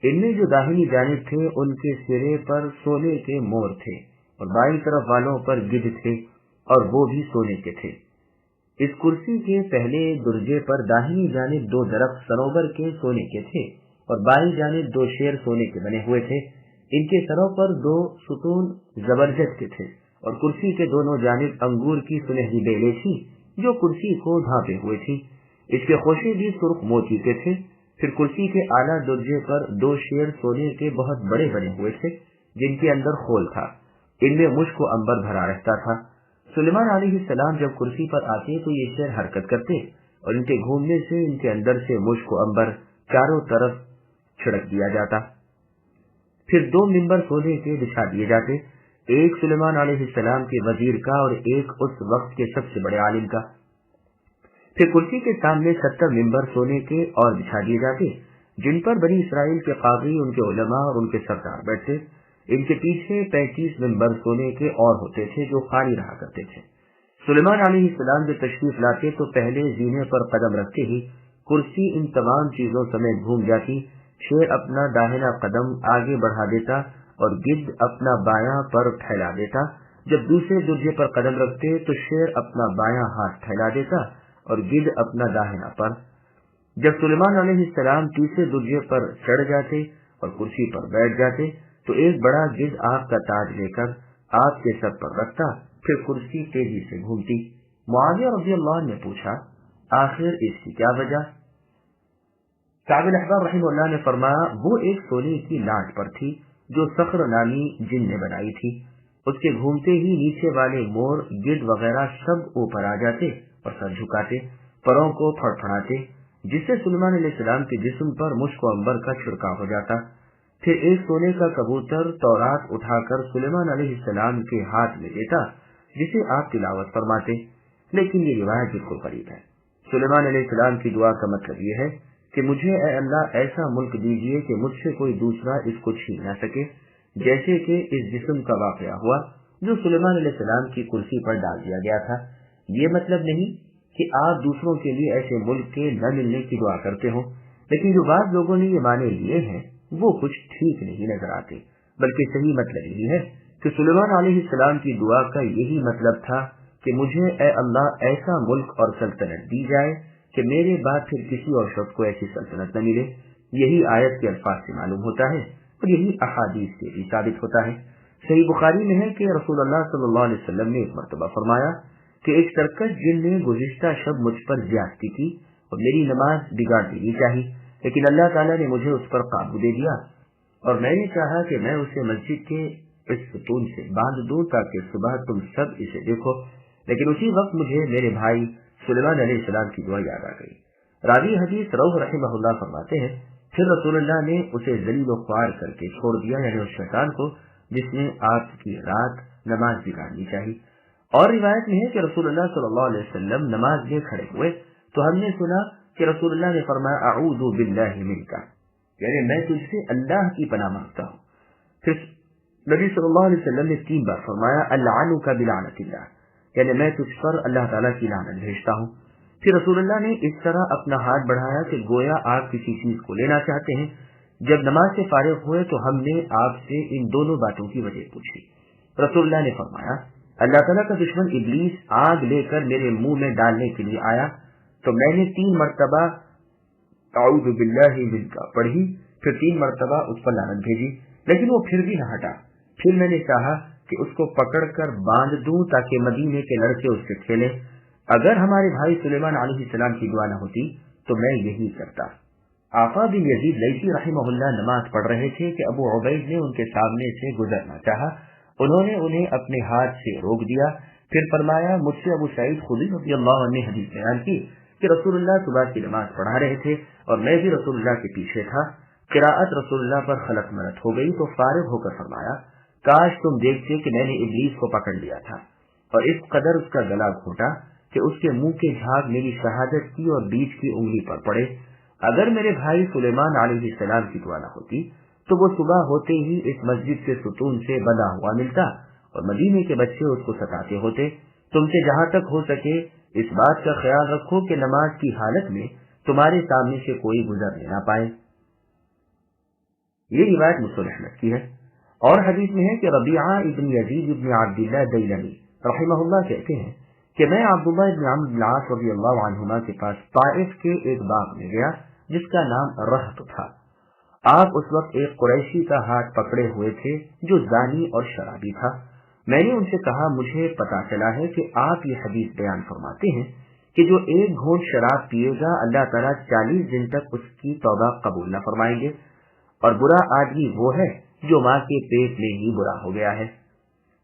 S2: ان میں جو داہنی جانب تھے ان کے سرے پر سونے کے مور تھے اور بائیں طرف والوں پر گدھ تھے اور وہ بھی سونے کے تھے۔ اس کرسی کے پہلے درجے پر داہنی جانب 2 درخت صنوبر کے سونے کے تھے اور بائیں جانب 2 شیر سونے کے بنے ہوئے تھے. ان کے سروں پر 2 ستون زبرجد کے تھے اور کرسی کے دونوں جانب انگور کی سنہری بیلیں تھیں جو کرسی کو ڈھانپے ہوئے تھی. اس کے خوشے بھی سرخ موتی کے تھے. پھر کرسی کے اعلیٰ درجے پر 2 شیر سونے کے بہت بڑے بنے ہوئے تھے جن کے اندر خول تھا. ان میں مشک و عنبر بھرا رہتا تھا. سلیمان علیہ السلام جب کرسی پر آتے تو یہ شیر حرکت کرتے اور ان کے گھومنے سے ان کے اندر سے مشک و عنبر چاروں طرف چھڑک دیا جاتا. پھر 2 ممبر سونے کے بچھا دیے جاتے، ایک سلیمان علیہ السلام کے وزیر کا اور ایک اس وقت کے سب سے بڑے عالم کا. پھر کرسی کے سامنے 70 ممبر سونے کے اور بچھا دیے جاتے جن پر بنی اسرائیل کے قاضی، ان کے علماء اور ان کے سردار بیٹھتے. ان کے پیچھے 35 ممبر سونے کے اور ہوتے تھے جو خالی رہا کرتے تھے. سلیمان علیہ السلام جو تشریف لاتے تو پہلے زینے پر قدم رکھتے ہی کرسی ان تمام چیزوں سمیت گھوم جاتی. شیر اپنا داہنا قدم آگے بڑھا دیتا اور گدھ اپنا بایاں پر پھیلا دیتا. جب دوسرے درجے پر قدم رکھتے تو شیر اپنا بایاں ہاتھ پھیلا دیتا اور گدھ اپنا داہنا پر. جب سلیمان علیہ السلام تیسرے درجے پر چڑھ جاتے اور کرسی پر بیٹھ جاتے تو ایک بڑا گدھ آپ کا تاج لے کر آپ کے سر پر رکھتا. پھر کرسی تیزی سے گھومتی. معاویہ رضی اللہ عنہ نے پوچھا، آخر اس کی کیا وجہ؟ کعب الاحبار رحمہ اللہ نے فرمایا، وہ ایک سونے کی لاٹ پر تھی جو صخر نامی جن نے بنائی تھی. اس کے گھومتے ہی نیچے والے مور، گدھ وغیرہ سب اوپر آ جاتے اور سر جھکاتے، پروں کو پھڑپھڑاتے، جس سے سلیمان علیہ السلام کے جسم پر مشک و عنبر کا چھڑکاؤ ہو جاتا. پھر ایک سونے کا کبوتر تورات اٹھا کر سلیمان علیہ السلام کے ہاتھ میں دیتا جسے آپ تلاوت فرماتے. لیکن یہ روایت بالکل غریب ہے. سلیمان علیہ السلام کی دعا کا مطلب یہ ہے کہ مجھے اے اللہ ایسا ملک دیجیے کہ مجھ سے کوئی دوسرا اس کو چھین نہ سکے، جیسے کہ اس جسم کا واقعہ ہوا جو سلیمان علیہ السلام کی کرسی پر ڈال دیا گیا تھا. یہ مطلب نہیں کہ آپ دوسروں کے لیے ایسے ملک کے نہ ملنے کی دعا کرتے ہوں، لیکن جو بعض لوگوں نے یہ معنی لیے ہیں وہ کچھ ٹھیک نہیں نظر آتے، بلکہ صحیح مطلب یہی ہے کہ سلیمان علیہ السلام کی دعا کا یہی مطلب تھا کہ مجھے اے اللہ ایسا ملک اور سلطنت دی جائے کہ میرے بعد پھر کسی اور شخص کو ایسی سلطنت نہ ملے. یہی آیت کے الفاظ سے معلوم ہوتا ہے اور یہی احادیث سے بھی ثابت ہوتا ہے. صحیح بخاری میں ہے کہ رسول اللہ صلی اللہ علیہ وسلم نے ایک مرتبہ فرمایا کہ ایک سرکش جن نے گزشتہ شب مجھ پر زیادتی کی اور میری نماز بگاڑ دینی چاہی، لیکن اللہ تعالیٰ نے مجھے اس پر قابو دے دیا اور میں نے چاہا کہ میں اسے مسجد کے اس ستون سے باندھ دوں تاکہ صبح تم سب اسے دیکھو. لیکن اسی وقت مجھے میرے بھائی سلیمان علیہ السلام کی دعا یاد آ گئی. راوی حدیث روح رحمہ اللہ فرماتے ہیں، پھر رسول اللہ نے اسے ذلیل و خوار کر کے چھوڑ دیا، یعنی اس شیطان کو جس نے آپ کی رات نماز بگاڑنی چاہیے. اور روایت میں ہے کہ رسول اللہ صلی اللہ علیہ وسلم نماز میں کھڑے ہوئے تو ہم نے سنا کہ رسول اللہ نے فرمایا اعوذ باللہ منک، یعنی میں تجھ سے اللہ کی پناہ مانگتا ہوں. پھر نبی صلی اللہ علیہ وسلم نے 3 بار فرمایا العنک بلعنت اللہ، یعنی میں تجھ پر اللہ تعالیٰ کی لعنت بھیجتا ہوں. پھر رسول اللہ نے اس طرح اپنا ہاتھ بڑھایا کہ گویا آپ کسی چیز کو لینا چاہتے ہیں. جب نماز سے فارغ ہوئے تو ہم نے آپ سے ان دونوں باتوں کی وجہ پوچھی. رسول اللہ نے فرمایا اللہ تعالیٰ کا دشمن ابلیس آگ لے کر میرے منہ میں ڈالنے کے لیے آیا تو میں نے 3 مرتبہ اعوذ باللہ منک پڑھی، پھر 3 مرتبہ اس پر لعنت بھیجی، لیکن وہ پھر بھی نہ ہٹا. پھر میں نے چاہا کہ اس کو پکڑ کر باندھ دوں تاکہ مدینے کے لڑکے اس سے کھیلیں. اگر ہمارے بھائی سلیمان علیہ السلام کی دعا نہ ہوتی تو میں یہی کرتا. آقا بن یزید لیثی رحمہ اللہ نماز پڑھ رہے تھے کہ ابو عبید نے ان کے سامنے سے گزرنا چاہا. انہوں نے انہیں اپنے ہاتھ سے روک دیا. پھر فرمایا مجھ سے ابو سعید خدری رضی اللہ عنہ نے حدیث بیان کی کہ رسول اللہ صبح کی نماز پڑھا رہے تھے اور میں بھی رسول اللہ کے پیچھے تھا. قراءت رسول اللہ پر خلط مرت ہو گئی تو فارغ ہو کر فرمایا کاش تم دیکھتے کہ میں نے ابلیس کو پکڑ لیا تھا اور اس قدر اس کا گلا گھونٹا کہ اس کے منہ کے جھاگ میری شہادت کی اور بیچ کی انگلی پر پڑے. اگر میرے بھائی سلیمان علیہ السلام کی دعا نہ ہوتی تو وہ صبح ہوتے ہی اس مسجد کے ستون سے بندھا ہوا ملتا اور مدینے کے بچے اس کو ستاتے ہوتے. تم سے جہاں تک ہو سکے اس بات کا خیال رکھو کہ نماز کی حالت میں تمہارے سامنے سے کوئی گزر نہ پائے. یہ روایت مسلم احمد کی ہے. اور حدیث میں ہے کہ ربیعہ ابن یزید ابن عبداللہ دیلمی رحمہ اللہ کہتے ہیں کہ میں عبداللہ بن عمرو بن العاص رضی اللہ عنہما کے پاس طائف کے ایک باغ میں گیا جس کا نام رہط تھا۔ آپ اس وقت ایک قریشی کا ہاتھ پکڑے ہوئے تھے جو زانی اور شرابی تھا۔ میں نے ان سے کہا مجھے پتا چلا ہے کہ آپ یہ حدیث بیان فرماتے ہیں کہ جو ایک گھونٹ شراب پیے گا اللہ تعالیٰ 40 دن تک اس کی توبہ قبول نہ فرمائیں گے، اور برا آدمی وہ ہے جو ماں کے پیٹ میں ہی برا ہو گیا ہے۔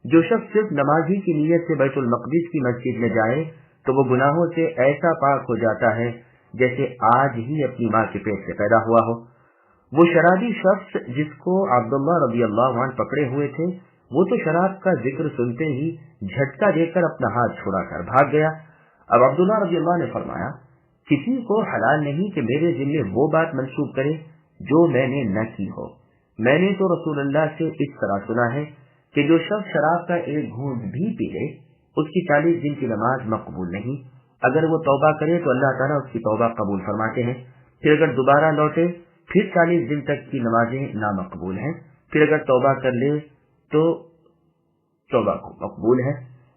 S2: جو شخص صرف نمازی کی نیت سے بیت المقدس کی مسجد میں جائے تو وہ گناہوں سے ایسا پاک ہو جاتا ہے جیسے آج ہی اپنی ماں کے پیٹ سے پیدا ہوا ہو۔ وہ شرابی شخص جس کو عبداللہ رضی اللہ عنہ پکڑے ہوئے تھے، وہ تو شراب کا ذکر سنتے ہی جھٹکا دے کر اپنا ہاتھ چھڑا کر بھاگ گیا۔ اب عبداللہ رضی اللہ نے فرمایا، کسی کو حلال نہیں کہ میرے ذمے وہ بات منسوب کرے جو میں نے نہ کی ہو۔ میں نے تو رسول اللہ سے اس طرح سنا ہے کہ جو شخص شراب کا ایک گھونٹ بھی پی لے اس کی 40 دن کی نماز مقبول نہیں، اگر وہ توبہ کرے تو اللہ تعالیٰ اس کی توبہ قبول فرماتے ہیں، پھر اگر دوبارہ لوٹے پھر 40 دن تک کی نمازیں نامقبول ہیں، پھر اگر توبہ کر لے تو توبہ مقبول ہے۔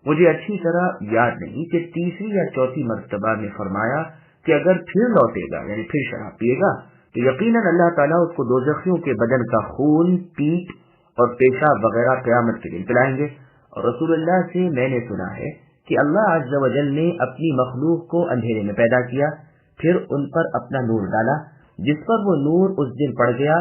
S2: مجھے اچھی طرح یاد نہیں کہ تیسری یا چوتھی مرتبہ میں فرمایا کہ اگر پھر لوٹے گا یعنی پھر شراب پیے گا تو یقیناً اللہ تعالیٰ اس کو دوزخیوں کے بدن کا خون، پیٹ اور پیشاب وغیرہ قیامت کے دن پلائیں گے۔ اور رسول اللہ سے میں نے سنا ہے کہ اللہ عز و جل نے اپنی مخلوق کو اندھیرے میں پیدا کیا، پھر ان پر اپنا نور ڈالا، جس پر وہ نور اس دن پڑ گیا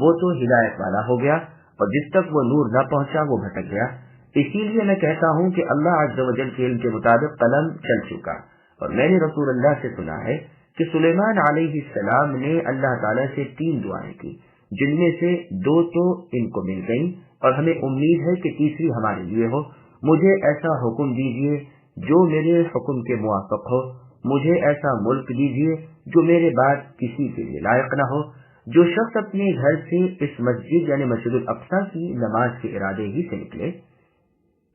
S2: وہ تو ہدایت والا ہو گیا، اور جس تک وہ نور نہ پہنچا وہ بھٹک گیا۔ اسی لیے میں کہتا ہوں کہ اللہ عز و جل کے علم کے مطابق قلم چل چکا۔ اور میں نے رسول اللہ سے سنا ہے کہ سلیمان علیہ السلام نے اللہ تعالیٰ سے 3 دعائیں کی، جن میں سے 2 تو ان کو مل گئیں اور ہمیں امید ہے کہ تیسری ہمارے لیے ہو۔ مجھے ایسا حکم دیجیے جو میرے حکم کے موافق ہو، مجھے ایسا ملک دیجیے جو میرے بعد کسی کے لیے لائق نہ ہو۔ جو شخص اپنے گھر سے اس مسجد یعنی مسجد الاقصی کی نماز کے ارادے ہی سے نکلے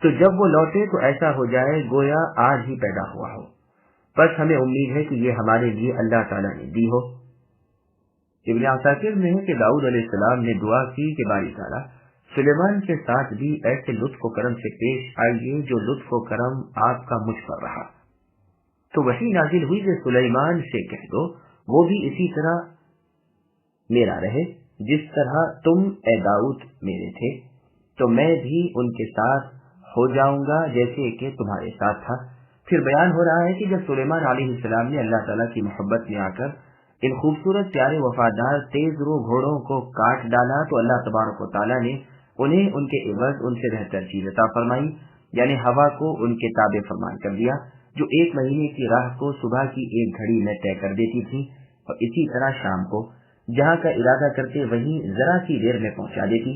S2: تو جب وہ لوٹے تو ایسا ہو جائے گویا آج ہی پیدا ہوا ہو۔ بس ہمیں امید ہے کہ یہ ہمارے لیے اللہ تعالیٰ نے دی ہو۔ ابن عساکر میں ہے کہ داؤد علیہ السلام نے دعا کی کہ باری تعالیٰ سلیمان کے ساتھ بھی ایسے لطف و کرم سے پیش آئیے جو لطف و کرم آپ کا مجھ پر رہا۔ تو وحی نازل ہوئی کہ سلیمان سے کہہ دو وہ بھی اسی طرح میرا رہے جس طرح تم اے داؤد میرے تھے، تو میں بھی ان کے ساتھ ہو جاؤں گا جیسے کہ تمہارے ساتھ تھا۔ پھر بیان ہو رہا ہے کہ جب سلیمان علیہ السلام نے اللہ تعالیٰ کی محبت میں آ کر ان خوبصورت پیارے وفادار تیز رو گھوڑوں کو کاٹ ڈالا تو اللہ تبارک و تعالیٰ نے انہیں ان کے عوض ان سے بہتر چیز عطا فرمائی، یعنی ہوا کو ان کے تابع فرمان کر دیا، جو 1 مہینے کی راہ کو صبح کی 1 گھڑی میں طے کر دیتی تھی، اور اسی طرح شام کو جہاں کا ارادہ کرتے وہیں ذرا سی دیر میں پہنچا دیتی۔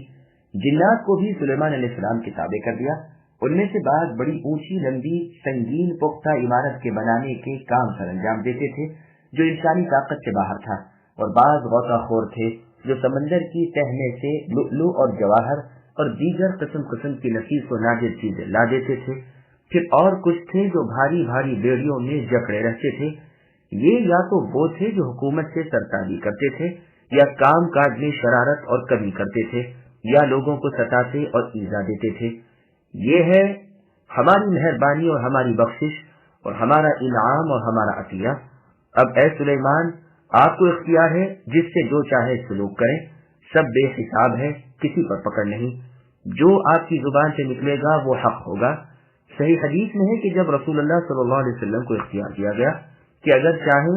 S2: جنات کو بھی سلیمان علیہ السلام کے تابع کر دیا۔ ان میں سے بعض بڑی اونچی لمبی سنگین پختہ عمارت کے بنانے کے کام سر انجام دیتے تھے جو انسانی طاقت سے باہر تھا، اور بعض غوطہ خور تھے جو سمندر کی تہ میں سے لؤلؤ اور جواہر اور دیگر قسم کی نفیس و نادر چیزیں لا دیتے تھے۔ پھر اور کچھ تھے جو بھاری بھاری بیڑیوں میں جکڑے رہتے تھے۔ یہ یا تو وہ تھے جو حکومت سے سرکاری کرتے تھے، یا کام کاج میں شرارت اور کمی کرتے تھے، یا لوگوں کو ستاتے اور ایذا دیتے تھے۔ یہ ہے ہماری مہربانی اور ہماری بخشش اور ہمارا انعام اور ہمارا عطیہ۔ اب اے سلیمان آپ کو اختیار ہے جس سے جو چاہے سلوک کریں، سب بے حساب ہے، کسی پر پکڑ نہیں، جو آپ کی زبان سے نکلے گا وہ حق ہوگا۔ صحیح حدیث میں ہے کہ جب رسول اللہ صلی اللہ علیہ وسلم کو اختیار دیا گیا کہ اگر چاہیں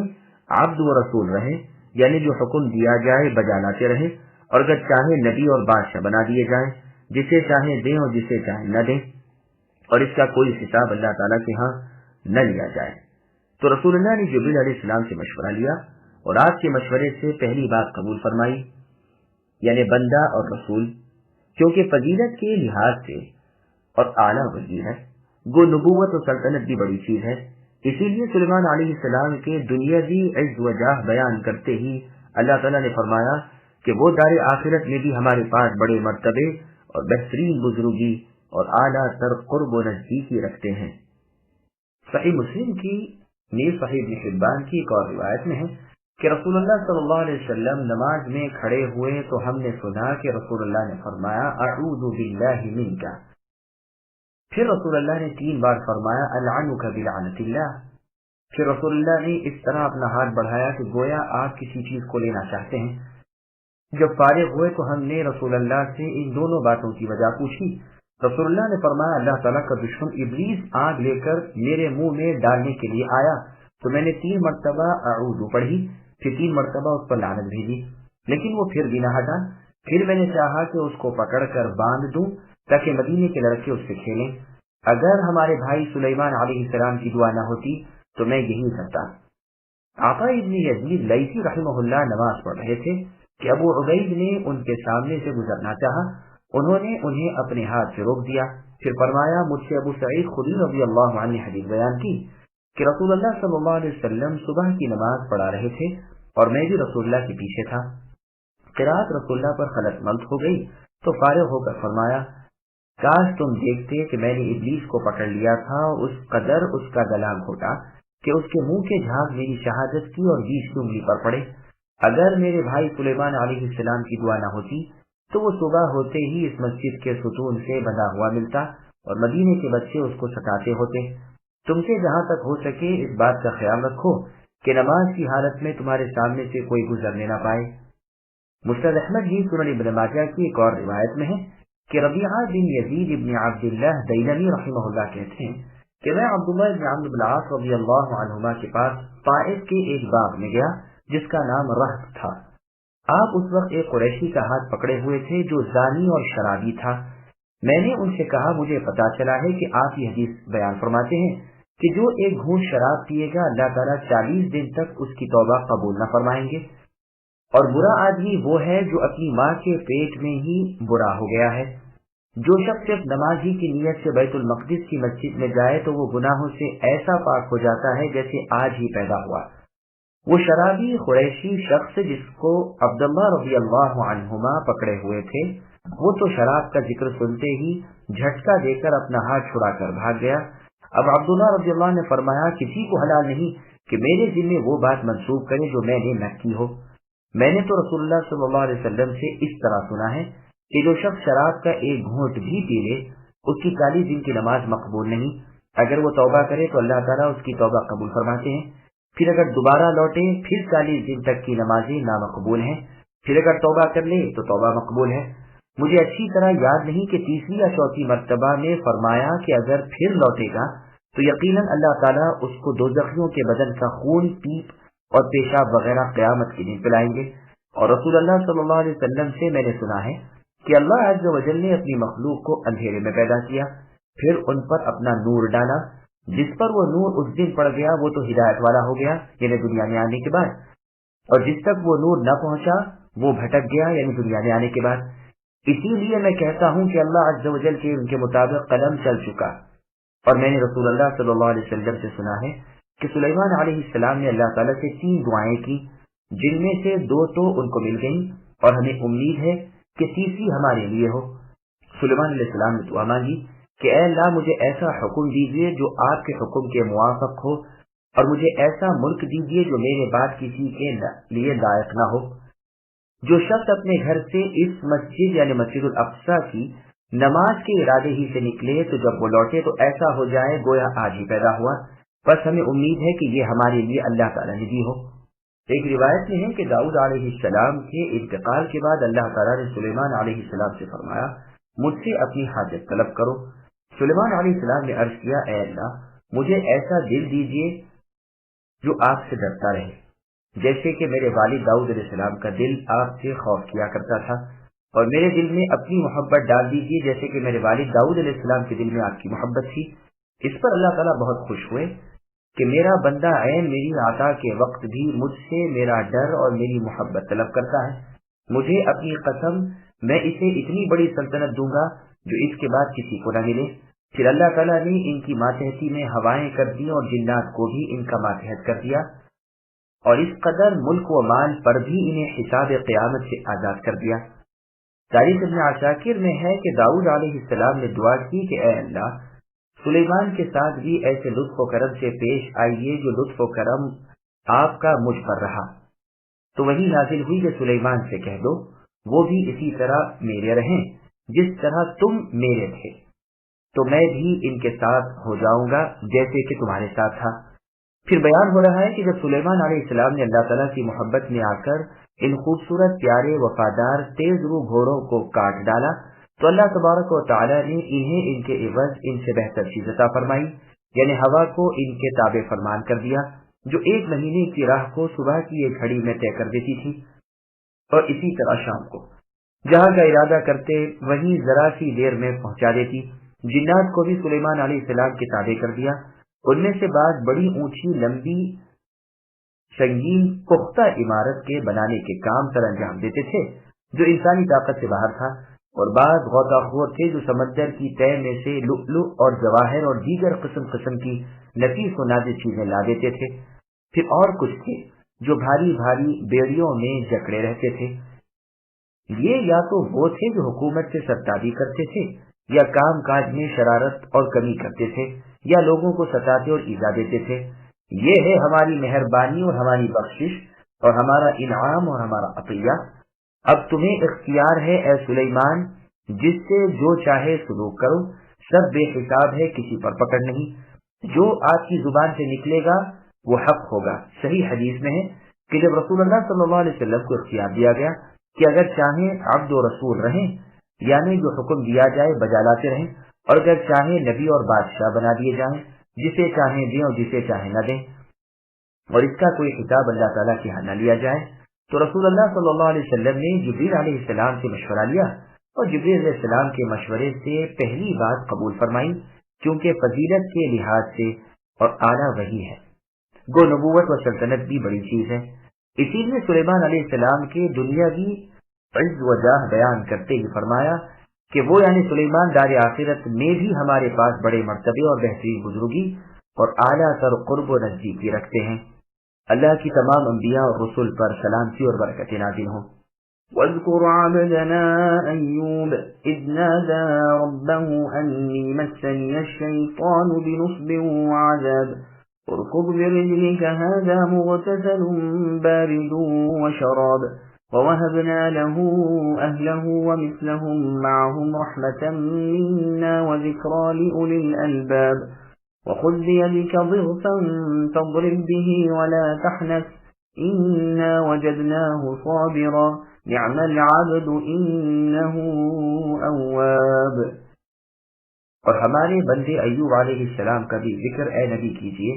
S2: عبد و رسول رہیں، یعنی جو حکم دیا جائے بجا لاتے رہیں، اور اگر چاہیں نبی اور بادشاہ بنا دیے جائیں، جسے چاہیں دیں اور جسے چاہیں نہ دیں، اور اس کا کوئی حساب اللہ تعالیٰ کے ہاں نہ لیا جائے۔ تو رسول اللہ نے جبریل علیہ السلام سے مشورہ لیا اور آپ کے مشورے سے پہلی بات قبول فرمائی، یعنی بندہ اور رسول، کیونکہ فضیلت کے لحاظ سے اور اعلیٰ ولی ہے، گو نبوت و سلطنت بھی بڑی چیز ہے۔ اسی لیے سلیمان علیہ السلام کے دنیاوی عز و جاہ بیان کرتے ہی اللہ تعالیٰ نے فرمایا کہ وہ دار آخرت میں بھی ہمارے پاس بڑے مرتبے اور بہترین بزرگی اور اعلیٰ تر قرب و نزدیکی رکھتے ہیں۔ صحیح مسلم کی نیز صحیح ابن حبان کی ایک اور روایت میں ہے کہ رسول اللہ صلی اللہ علیہ وسلم نماز میں کھڑے ہوئے تو ہم نے سنا کہ رسول اللہ نے فرمایا اعوذ باللہ منک، پھر رسول اللہ نے 3 بار فرمایا العنک بلعنت اللہ. پھر رسول اللہ نے اس طرح اپنا ہاتھ بڑھایا کہ گویا آپ کسی چیز کو لینا چاہتے ہیں. جب فارغ ہوئے تو ہم نے رسول اللہ سے ان دونوں باتوں کی وجہ پوچھی. رسول اللہ نے فرمایا اللہ تعالیٰ کا دشمن ابلیس آگ لے کر میرے منہ میں ڈالنے کے لیے آیا تو میں نے 3 مرتبہ اعوذ پڑھی، پھر 3 مرتبہ اس پر لعنت بھیجی، لیکن وہ پھر بھی نہ ہٹا. پھر میں نے چاہا کہ اس کو پکڑ کر باندھ دوں تاکہ مدینے کے لڑکے اس سے کھیلیں. اگر ہمارے بھائی سلیمان علیہ السلام کی دعا نہ ہوتی تو میں یہی کرتا. عطا ابن یزید لیثی رحمہ اللہ نماز پڑھ رہے تھے کہ ابو عبید نے ان کے سامنے سے گزرنا چاہا. انہوں نے انہیں اپنے ہاتھ سے روک دیا. پھر فرمایا مجھ سے ابو سعید خدری رضی اللہ عنہ نے حدیث بیان کی کہ رسول اللہ صلی اللہ علیہ وسلم صبح کی نماز پڑھا رہے تھے اور میں بھی رسول اللہ کے پیچھے تھا. قرات رسول اللہ پر خلط ملط ہو گئی تو فارغ ہو کر فرمایا کاش تم دیکھتے کہ میں نے ابلیس کو پکڑ لیا تھا، اس قدر اس کا گلا گھوٹا کہ اس کے منہ کے جھاگ میری شہادت کی اور 20 کی انگلی پر پڑے. اگر میرے بھائی سلیمان علیہ السلام کی دعا نہ ہوتی تو وہ صبح ہوتے ہی اس مسجد کے ستون سے بندھا ہوا ملتا اور مدینے کے بچے اس کو ستاتے ہوتے. تم سے جہاں تک ہو سکے اس بات کا خیال رکھو کہ نماز کی حالت میں تمہارے سامنے سے کوئی گزرنے نہ پائے. مسند احمد جی سنن ابن ماجہ کی ایک اور روایت میں ہے کہ ربیعہ بن یزید ابن عبداللہ دیلمی رحمہ اللہ کہتے ہیں کہ میں عبداللہ بن عمرو بن العاص رضی اللہ عنہما کے پاس طائف کے ایک باغ میں گیا جس کا نام رہب تھا. آپ اس وقت ایک قریشی کا ہاتھ پکڑے ہوئے تھے جو زانی اور شرابی تھا. میں نے ان سے کہا مجھے پتا چلا ہے کہ آپ یہ حدیث بیان فرماتے ہیں کہ جو ایک گھونٹ شراب پیے گا اللہ تعالیٰ 40 دن تک اس کی توبہ قبول نہ فرمائیں گے، اور برا آدمی وہ ہے جو اپنی ماں کے پیٹ میں ہی برا ہو گیا ہے. جو شخص صرف نماز ہی کی نیت سے بیت المقدس کی مسجد میں جائے تو وہ گناہوں سے ایسا پاک ہو جاتا ہے جیسے آج ہی پیدا ہوا. وہ شرابی قریشی شخص جس کو عبداللہ رضی اللہ عنہما پکڑے ہوئے تھے وہ تو شراب کا ذکر سنتے ہی جھٹکا دے کر اپنا ہاتھ چھڑا کر بھاگ گیا. اب عبداللہ رضی اللہ نے فرمایا کسی کو حلال نہیں کہ میرے ذمے وہ بات منسوب کرے جو میں نے نہ کی ہو. میں نے تو رسول اللہ صلی اللہ علیہ وسلم سے اس طرح سنا ہے کہ جو شخص شراب کا ایک گھونٹ بھی پی لے اس کی 40 دن کی نماز مقبول نہیں. اگر وہ توبہ کرے تو اللہ تعالیٰ اس کی توبہ قبول فرماتے ہیں، پھر اگر دوبارہ لوٹے پھر 40 دن تک کی نمازیں نامقبول ہیں، پھر اگر توبہ کر لے تو توبہ مقبول ہے. مجھے اچھی طرح یاد نہیں کہ 3ری یا 4تھی مرتبہ میں فرمایا کہ اگر پھر لوٹے گا تو یقیناً اللہ تعالیٰ اس کو دوزخیوں کے بدن کا خون، پیپ اور پیشاب وغیرہ قیامت کے دن پلائیں گے. اور رسول اللہ صلی اللہ علیہ وسلم سے میں نے سنا ہے کہ اللہ عز و جل نے اپنی مخلوق کو اندھیرے میں پیدا کیا، پھر ان پر اپنا نور ڈالا. جس پر وہ نور اس دن پڑ گیا وہ تو ہدایت والا ہو گیا یعنی دنیا میں آنے کے بعد، اور جس تک وہ نور نہ پہنچا وہ بھٹک گیا یعنی دنیا میں آنے کے بعد. اسی لیے میں کہتا ہوں کہ اللہ عز و جل کے ان کے مطابق قلم چل چکا. اور میں نے رسول اللہ صلی اللہ علیہ وسلم سے سنا ہے کہ سلیمان علیہ السلام نے اللہ تعالیٰ سے 3 دعائیں کی جن میں سے 2 تو ان کو مل گئیں اور ہمیں امید ہے کہ تیسری ہمارے لیے ہو. سلیمان علیہ السلام نے دعا مانگی کہ اے اللہ مجھے ایسا حکم دیجیے جو آپ کے حکم کے موافق ہو، اور مجھے ایسا ملک دیجیے جو میرے بعد کسی کے لیے لائق نہ ہو. جو شخص اپنے گھر سے اس مسجد یعنی مسجد الاقصی کی نماز کے ارادے ہی سے نکلے تو جب وہ لوٹے تو ایسا ہو جائے گویا آج ہی پیدا ہوا. بس ہمیں امید ہے کہ یہ ہمارے لیے اللہ تعالیٰ نے دی ہو. ایک روایت میں ہے کہ داؤد علیہ السلام کے انتقال کے بعد اللہ تعالیٰ نے سلیمان علیہ السلام سے فرمایا مجھ سے اپنی حاجت طلب کرو. سلیمان علیہ السلام نے عرض کیا اے اللہ مجھے ایسا دل دیجیے جو آپ سے ڈرتا رہے، جیسے کہ میرے والد داؤد علیہ السلام کا دل آپ سے خوف کیا کرتا تھا، اور میرے دل میں اپنی محبت ڈال دیجیے جیسے کہ میرے والد داؤد علیہ السلام کے دل میں آپ کی محبت تھی. اس پر اللہ تعالیٰ بہت خوش ہوئے کہ میرا بندہ عین میری عطا کے وقت بھی مجھ سے میرا ڈر اور میری محبت طلب کرتا ہے. مجھے اپنی قسم میں اسے اتنی بڑی سلطنت دوں گا جو اس کے بعد کسی کو نہ ملے. پھر اللہ تعالیٰ نے ان کی ماتحتی میں ہوائیں کر دی اور جنات کو بھی ان کا ماتحت کر دیا، اور اس قدر ملک و مال پر بھی انہیں حساب قیامت سے آزاد کر دیا. تاریخ ابن عساکر میں ہے کہ داؤد علیہ السلام نے دعا کی کہ اے اللہ سلیمان کے ساتھ بھی ایسے لطف و کرم سے پیش آئیے جو لطف و کرم آپ کا مجھ پر رہا. تو وہی نازل ہوئی کہ سلیمان سے کہہ دو وہ بھی اسی طرح میرے رہیں جس طرح تم میرے تھے. تو میں بھی ان کے ساتھ ہو جاؤں گا جیسے کہ تمہارے ساتھ تھا۔ پھر بیان ہو رہا ہے کہ جب سلیمان علیہ السلام نے اللہ تعالیٰ کی محبت میں آ کر ان خوبصورت پیارے وفادار تیز رو گھوڑوں کو کاٹ ڈالا تو اللہ تبارک و تعالیٰ نے انہیں ان کے عوض ان سے بہتر چیز عطا فرمائی، یعنی ہوا کو ان کے تابع فرمان کر دیا، جو 1 مہینے کی راہ کو صبح کی ایک گھڑی میں طے کر دیتی تھی، اور اسی طرح شام کو جہاں کا ارادہ کرتے وہیں ذرا سی دیر میں پہنچا دیتی۔ جنات کو بھی سلیمان علیہ السلام کے تابع کر دیا، ان میں سے بعض بڑی اونچی لمبی سنگین پختہ عمارت کے بنانے کے کام سر انجام دیتے تھے جو انسانی طاقت سے باہر تھا، اور بعض غوطہ خور تھے جو سمندر کی تہ میں سے لؤلؤ اور جواہر اور دیگر قسم قسم کی نفیس و نازک چیزیں لا دیتے تھے۔ پھر اور کچھ تھے جو بھاری بھاری بیڑیوں میں جکڑے رہتے تھے۔ یہ یا تو وہ تھے جو حکومت سے سرتابی کرتے تھے، یا کام کاج میں شرارت اور کمی کرتے تھے، یا لوگوں کو ستاتے اور ایذا دیتے تھے۔ یہ ہے ہماری مہربانی اور ہماری بخشش اور ہمارا انعام اور ہمارا عطیہ۔ اب تمہیں اختیار ہے اے سلیمان، جس سے جو چاہے سلوک کرو، سب بے حساب ہے، کسی پر پکڑ نہیں، جو آپ کی زبان سے نکلے گا وہ حق ہوگا۔ صحیح حدیث میں ہے کہ جب رسول اللہ صلی اللہ علیہ وسلم کو اختیار دیا گیا کہ اگر چاہیں عبد و رسول رہیں، یعنی جو حکم دیا جائے بجا لاتے رہیں، اور اگر چاہیں نبی اور بادشاہ بنا دیے جائیں، جسے چاہیں دیں اور جسے چاہیں نہ دیں، اور اس کا کوئی خطاب اللہ تعالیٰ کے ہاں نہ لیا جائے، تو رسول اللہ صلی اللہ علیہ وسلم نے جبریل علیہ السلام سے مشورہ لیا، اور جبریل علیہ السلام کے مشورے سے پہلی بات قبول فرمائی، کیونکہ فضیلت کے لحاظ سے اور اعلیٰ وحی ہے، گو نبوت و سلطنت بھی بڑی چیز ہے۔ اسی لیے سلیمان علیہ السلام کے دنیاوی عز و جاہ بیان کرتے ہی فرمایا کہ وہ یعنی سلیمان دار آخرت میں بھی ہمارے پاس بڑے مرتبے اور بہترین بزرگی اور اعلیٰ تر قرب و نزدیکی رکھتے ہیں۔ اللہ کی تمام انبیاء اور رسول پر سلامتی اور برکت نازل ہوں۔
S1: واذكر عبدنا أيوب إذ نادى ربه أني مسني الشيطان بنصب وعذاب اركض برجلك هذا مغتسل بارد وشراب ووهبنا له أهله ومثلهم معهم رحمة منا وذكرى لأولي الألباب وخذ بيدك ضغثا فاضرب به ولا تحنث إنا وجدناه صابرا نعم العبد إنه أواب۔
S2: اور ہمارے بندے ایوب علیہ السلام کا بھی ذکر اے نبی کیجیے،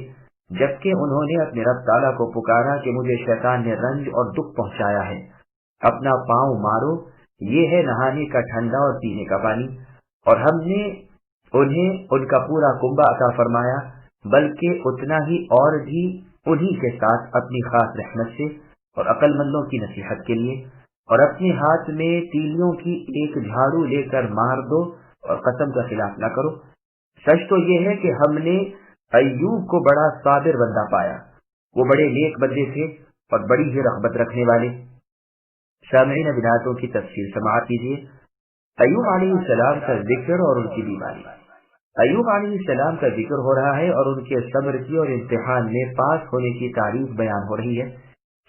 S2: جبکہ انہوں نے اپنے رب تعالیٰ کو پکارا کہ مجھے شیطان نے رنج اور دکھ پہنچایا ہے، اپنا پاؤں مارو، یہ ہے نہانے کا ٹھنڈا اور پینے کا پانی، اور ہم نے انہیں ان کا پورا کنبہ عطا فرمایا، بلکہ اتنا ہی اور بھی انہی کے ساتھ اپنی خاص رحمت سے اور عقل مندوں کی نصیحت کے لیے، اور اپنے ہاتھ میں تیلیوں کی ایک جھاڑو لے کر مار دو اور قسم کا خلاف نہ کرو۔ سچ تو یہ ہے کہ ہم نے ایوب کو بڑا صابر بندہ پایا، وہ بڑے نیک بندے تھے اور بڑی ہی رغبت رکھنے والے۔ سامعین بدعتوں کی تفسیر سماعت کیجیے۔ ایوب علیہ السلام کا ذکر اور ان کی بیماری۔ ایوب علیہ السلام کا ذکر ہو رہا ہے اور ان کے صبر کی اور امتحان میں پاس ہونے کی تعریف بیان ہو رہی ہے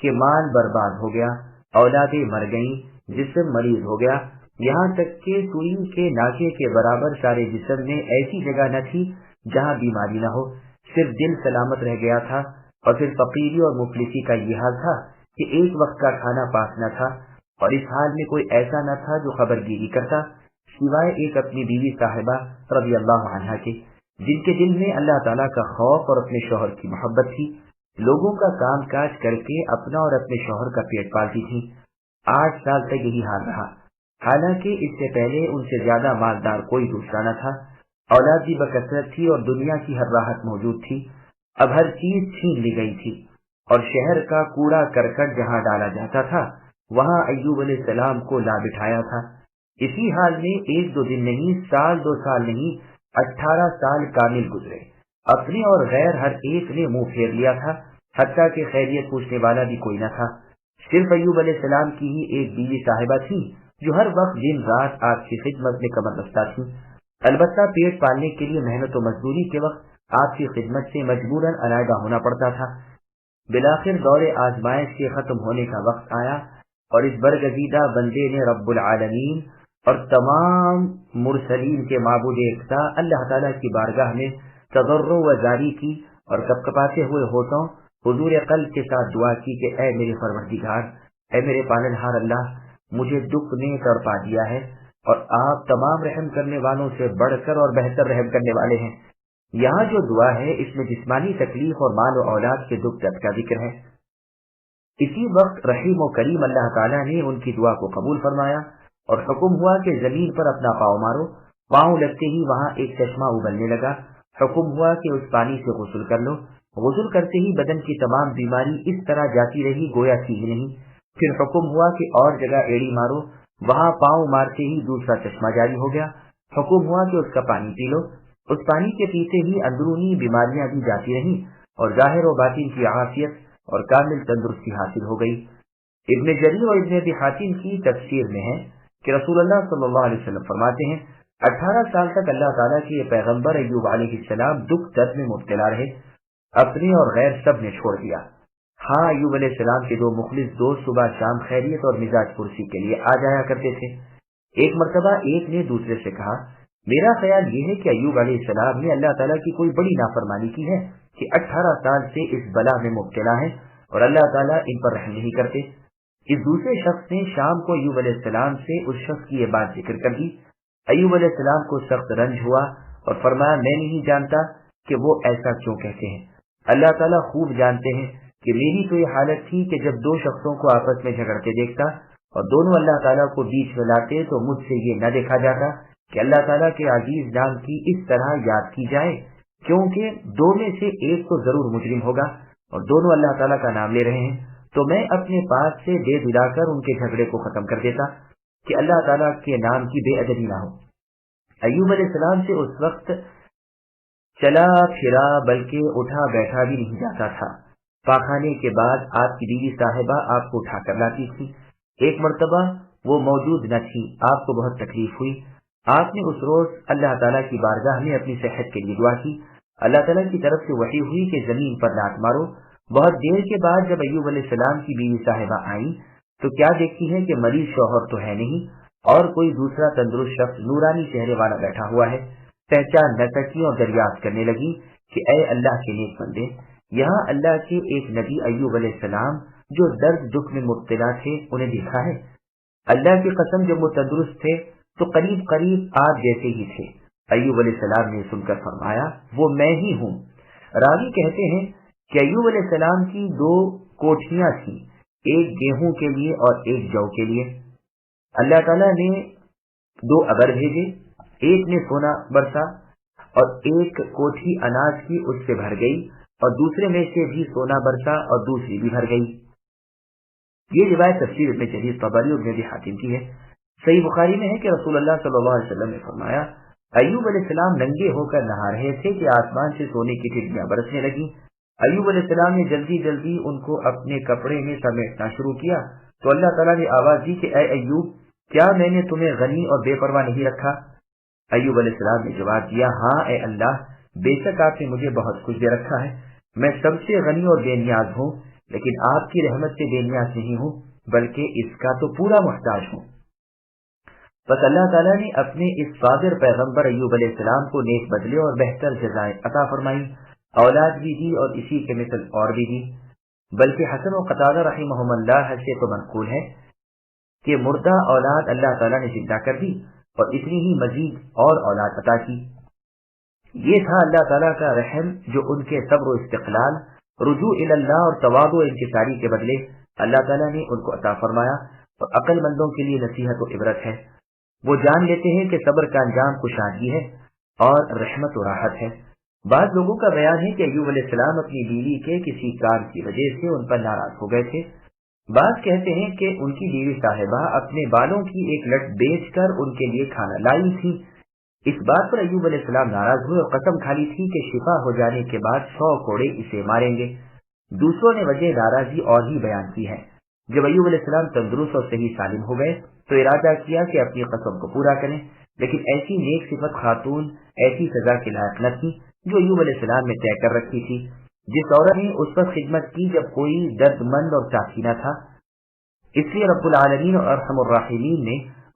S2: کہ مال برباد ہو گیا، اولادیں مر گئیں، جسم مریض ہو گیا، یہاں تک کہ سوئی کے ناکے کے برابر سارے جسم میں ایسی جگہ نہ تھی جہاں بیماری نہ ہو، صرف دل سلامت رہ گیا تھا، اور پھر فقیری اور مفلسی کا یہ حال تھا کہ ایک وقت کا کھانا پاس نہ تھا، اور اس حال میں کوئی ایسا نہ تھا جو خبر گیری کرتا سوائے ایک اپنی بیوی صاحبہ رضی اللہ عنہا کے، جن کے دل میں اللہ تعالیٰ کا خوف اور اپنے شوہر کی محبت تھی، لوگوں کا کام کاج کر کے اپنا اور اپنے شوہر کا پیٹ پالتی تھی۔ 8 سال تک یہی حال رہا، حالانکہ اس سے پہلے ان سے زیادہ مالدار کوئی دوسرا نہ تھا، اولاد بھی بکثرت تھی اور دنیا کی ہر راحت موجود تھی۔ اب ہر چیز چھین لی گئی تھی، اور شہر کا کوڑا کرکٹ جہاں ڈالا جاتا تھا وہاں ایوب علیہ السلام کو لا بٹھایا تھا۔ اسی حال میں 1-2 دن نہیں، سال 2 سال نہیں، 18 سال کامل گزرے، اپنے اور غیر ہر ایک نے منہ پھیر لیا تھا، حتیٰ کہ خیریت پوچھنے والا بھی کوئی نہ تھا۔ صرف ایوب علیہ السلام کی ہی ایک بیوی صاحبہ تھی جو ہر وقت دن رات آپ کی خدمت میں کمر بستہ تھی، البتہ پیٹ پالنے کے لیے محنت و مزدوری کے وقت آپ کی خدمت سے مجبوراً علیحدہ ہونا پڑتا تھا۔ بالآخر دور آزمائش کے ختم ہونے کا وقت آیا، اور اس برگزیدہ بندے نے رب العالمین اور تمام مرسلین کے معبود یکتا اللہ تعالیٰ کی بارگاہ میں تضرع و زاری کی اور کپکپاتے ہوئے ہونٹوں حضور قلب کے ساتھ دعا کی کہ اے میرے پروردگار، اے میرے پالنہار اللہ، مجھے دکھ نے تڑپا دیا ہے اور آپ تمام رحم کرنے والوں سے بڑھ کر اور بہتر رحم کرنے والے ہیں۔ یہاں جو دعا ہے اس میں جسمانی تکلیف اور مال و اولاد کے دکھ درد کا ذکر ہے۔ اسی وقت رحیم و کریم اللہ تعالیٰ نے ان کی دعا کو قبول فرمایا اور حکم ہوا کہ زمین پر اپنا پاؤں مارو۔ پاؤں لگتے ہی وہاں ایک چشمہ ابلنے لگا۔ حکم ہوا کہ اس پانی سے غسل کر لو۔ غسل کرتے ہی بدن کی تمام بیماری اس طرح جاتی رہی گویا تھی ہی نہیں۔ پھر حکم ہوا کہ اور جگہ ایڑی مارو۔ وہاں پاؤں مارتے ہی دوسرا چشمہ جاری ہو گیا۔ حکم ہوا کہ اس کا پانی پی لو۔ اس پانی کے پیتے ہی اندرونی بیماریاں بھی جاتی رہیں اور ظاہر و باطن کی عافیت اور کامل تندرستی حاصل ہو گئی۔ ابن جریر اور ابن ابی حاتم کی تفسیر میں ہے کہ رسول اللہ صلی اللہ علیہ وسلم فرماتے ہیں 18 سال تک اللہ تعالیٰ کے پیغمبر ایوب علیہ السلام دکھ درد میں مبتلا رہے، اپنے اور غیر سب نے چھوڑ دیا۔ ہاں، ایوب علیہ السلام کے 2 مخلص دوست صبح شام خیریت اور مزاج پرسی کے لیے آ جایا کرتے تھے۔ ایک مرتبہ ایک نے دوسرے سے کہا، میرا خیال یہ ہے کہ ایوب علیہ السلام نے اللہ تعالیٰ کی کوئی بڑی نافرمانی کی ہے کہ 18 سال سے اس بلا میں مبتلا ہے اور اللہ تعالیٰ ان پر رحم نہیں کرتے۔ اس دوسرے شخص نے شام کو ایوب علیہ السلام سے اس شخص کی یہ بات ذکر کر دی۔ ایوب علیہ السلام کو سخت رنج ہوا اور فرمایا، میں نہیں جانتا کہ وہ ایسا کیوں کہتے ہیں۔ اللہ تعالیٰ خوب جانتے ہیں کہ میری تو یہ حالت تھی کہ جب 2 شخصوں کو آپس میں جھگڑتے دیکھتا اور دونوں اللہ تعالیٰ کو بیچ میں لاتے تو مجھ سے یہ نہ دیکھا جاتا کہ اللہ تعالیٰ کے عزیز نام کی اس طرح یاد کی جائے، کیونکہ 2 میں سے ایک تو ضرور مجرم ہوگا اور دونوں اللہ تعالیٰ کا نام لے رہے ہیں، تو میں اپنے پاس سے دے دلا کر ان کے جھگڑے کو ختم کر دیتا کہ اللہ تعالیٰ کے نام کی بے ادبی نہ ہو۔ ایوب علیہ السلام سے اس وقت چلا پھرا بلکہ اٹھا بیٹھا بھی نہیں جاتا تھا۔ پاخانے کے بعد آپ کی بیوی صاحبہ آپ کو اٹھا کر لاتی تھی۔ ایک مرتبہ وہ موجود نہ تھی، آپ کو بہت تکلیف ہوئی۔ آپ نے اس روز اللہ تعالیٰ کی بارگاہ میں اپنی صحت کے لیے دعا کی۔ اللہ تعالیٰ کی طرف سے وحی ہوئی کہ زمین پر لات مارو۔ بہت دیر کے بعد جب ایوب علیہ السلام کی بیوی صاحبہ آئیں تو کیا دیکھتی ہیں کہ مریض شوہر تو ہے نہیں اور کوئی دوسرا تندرست شخص نورانی چہرے والا بیٹھا ہوا ہے۔ پہچان نہ سکی اور دریافت کرنے لگی کہ اے اللہ کے نیک بندے، یہاں اللہ کے ایک نبی ایوب علیہ السلام جو درد دکھ میں مبتلا تھے انہیں دیکھا ہے۔ اللہ کی قسم جب وہ تندرست تھے تو قریب قریب آپ جیسے ہی تھے۔ ایوب علیہ السلام نے سن کر فرمایا، وہ میں ہی ہوں۔ راوی کہتے ہیں کہ ایوب علیہ السلام کی 2 کوٹھیاں تھیں، ایک گیہوں کے لیے اور ایک جو کے لیے۔ اللہ تعالیٰ نے 2 ابر بھیجے، ایک نے سونا برسا اور ایک کوٹھی اناج کی اس سے بھر گئی اور دوسرے میں سے بھی سونا برسا اور دوسری بھی بھر گئی۔ یہ روایت تفسیر ابن جریر طبری اور ابن ابی حاتم کی ہے۔ صحیح بخاری میں ہے کہ رسول اللہ صلی اللہ علیہ وسلم نے فرمایا، ایوب علیہ السلام ننگے ہو کر نہا رہے تھے کہ آسمان سے سونے کی ٹھیکیاں برسنے لگی۔ ایوب علیہ السلام نے جلدی جلدی ان کو اپنے کپڑے میں سمیٹنا شروع کیا تو اللہ تعالیٰ نے آواز دی کہ اے ایوب، کیا میں نے تمہیں غنی اور بے پرواہ نہیں رکھا؟ ایوب علیہ السلام نے جواب دیا، ہاں اے اللہ، بے شک آپ نے مجھے بہت کچھ دے رکھا ہے، میں سب سے غنی اور بے نیاز ہوں، لیکن آپ کی رحمت سے بے نیاز نہیں ہوں بلکہ اس کا تو پورا محتاج ہوں۔ بس اللہ تعالیٰ نے اپنے اس صابر پیغمبر ایوب علیہ السلام کو نیک بدلے اور بہتر جزائیں عطا فرمائی، اولاد بھی دی اور اسی کے مثل اور بھی دی۔ بلکہ حسن و قتادہ رحمہم اللہ سے تو منقول ہے کہ مردہ اولاد اللہ تعالیٰ نے زندہ کر دی اور اتنی ہی مزید اور اولاد عطا کی۔ یہ تھا اللہ تعالیٰ کا رحم جو ان کے صبر و استقلال، رجوع الی اللہ اور تواضع و انکساری کے بدلے اللہ تعالیٰ نے ان کو عطا فرمایا، اور عقل مندوں کے لیے نصیحت و عبرت ہے۔ وہ جان لیتے ہیں کہ صبر کا انجام کشادگی ہے اور رحمت و راحت ہے۔ بعض لوگوں کا بیان ہے کہ ایوب علیہ السلام اپنی بیوی کے کسی کام کی وجہ سے ان پر ناراض ہو گئے تھے۔ بعض کہتے ہیں کہ ان کی بیوی صاحبہ اپنے بالوں کی ایک لٹ بیچ کر ان کے لیے کھانا لائی تھی۔ اس بات پر ایوب علیہ السلام ناراض ہوئے اور قسم کھا لی تھی کہ شفا ہو جانے کے بعد 100 کوڑے اسے ماریں گے۔ دوسروں نے وجہ ناراضی اور ہی بیان کی ہے۔ جب ایوب علیہ السلام تندرست اور صحیح سالم ہو گئے تو ارادہ کیا کہ اپنی قسم کو پورا کریں، لیکن ایسی نیک صفت خاتون ایسی سزا کے لائق نہ تھی جو ایوب علیہ السلام نے طے کر رکھی تھی۔ جس عورت نے اس پر خدمت کی جب کوئی درد مند اور ساتھی نہ تھا، اس لیے رب العالمین اور ارحم الراحمین نے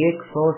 S2: 100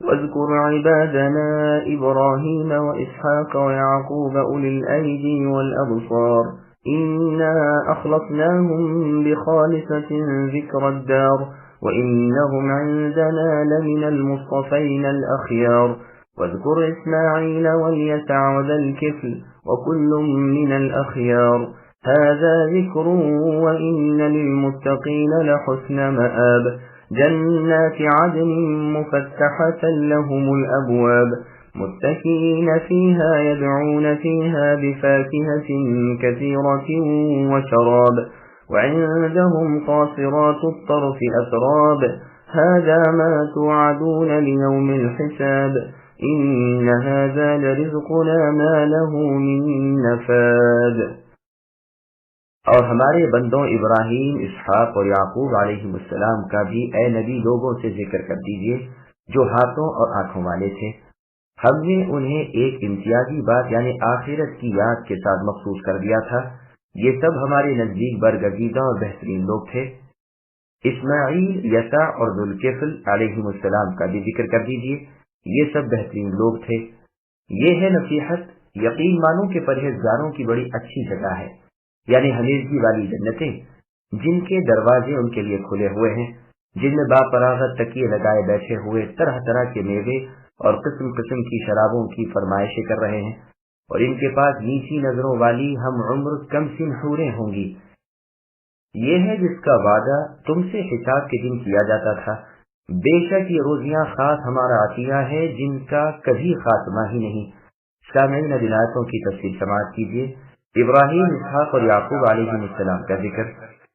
S1: واذكر عبادنا إبراهيم وإسحاق ويعقوب أولي الأيدي والأبصار إنا أخلصناهم بخالصة ذكر الدار وإنهم عندنا لمن المصطفين الأخيار واذكر إسماعيل واليسع وذا الكفل وكل من الأخيار هذا ذكر وإن للمتقين لحسن مآب جنات عدن مفتحة لهم الأبواب متكئين فيها يدعون فيها بفاكهة كثيرة وشراب وعندهم قاصرات الطرف أتراب هذا ما توعدون ليوم الحساب إن هذا لرزقنا ما له من نفاد۔
S2: اور ہمارے بندوں ابراہیم، اسحاق اور یعقوب علیہ السلام کا بھی اے نبی لوگوں سے ذکر کر دیجئے جو ہاتھوں اور آنکھوں والے تھے۔ ہم نے انہیں ایک امتیازی بات یعنی آخرت کی یاد کے ساتھ مخصوص کر دیا تھا۔ یہ سب ہمارے نزدیک برگزیدہ اور بہترین لوگ تھے۔ اسماعیل، یسع اور ذوالکفل علیہ السلام کا بھی ذکر کر دیجئے، یہ سب بہترین لوگ تھے۔ یہ ہے نصیحت، یقین مانو کہ پرہیزگاروں کی بڑی اچھی جگہ ہے، یعنی ہمیشگی والی جنتیں جن کے دروازے ان کے لیے کھلے ہوئے ہیں، جن میں باپراغت تکیے لگائے بیٹھے ہوئے طرح طرح کے میوے اور قسم قسم کی شرابوں کی فرمائشیں کر رہے ہیں، اور ان کے پاس نیچی نظروں والی ہم عمر کم سن حوریں ہوں گی۔ یہ ہے جس کا وعدہ تم سے حساب کے دن کیا جاتا تھا۔ بے شک یہ روزیاں خاص ہمارا عطیہ ہے جن کا کبھی خاتمہ ہی نہیں۔ سامعین اب آیتوں کی تفصیل سماعت کیجیے۔ ابراہیم، اسحاق اور یعقوب علیہ السلام کا ذکر۔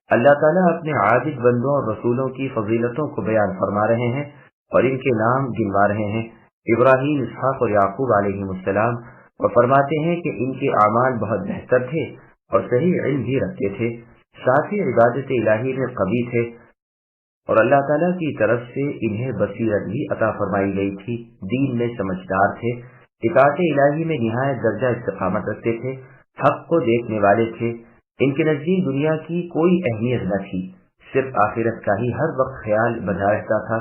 S2: اللہ تعالیٰ اپنے عابد بندوں اور رسولوں کی فضیلتوں کو بیان فرما رہے ہیں اور ان کے نام گنوا رہے ہیں، ابراہیم، اسحاق اور یعقوب علیہ السلام، اور فرماتے ہیں کہ ان کے اعمال بہت بہتر تھے اور صحیح علم بھی رکھتے تھے، ساتھ ہی عبادت الہی میں قوی تھے، اور اللہ تعالیٰ کی طرف سے انہیں بصیرت بھی عطا فرمائی گئی تھی، دین میں سمجھدار تھے، اطاعت الہی میں نہایت درجہ استقامت رکھتے تھے، حق کو دیکھنے والے تھے۔ ان کے نزدیک دنیا کی کوئی اہمیت نہ تھی، صرف آخرت کا ہی ہر وقت خیال بنا رہتا تھا،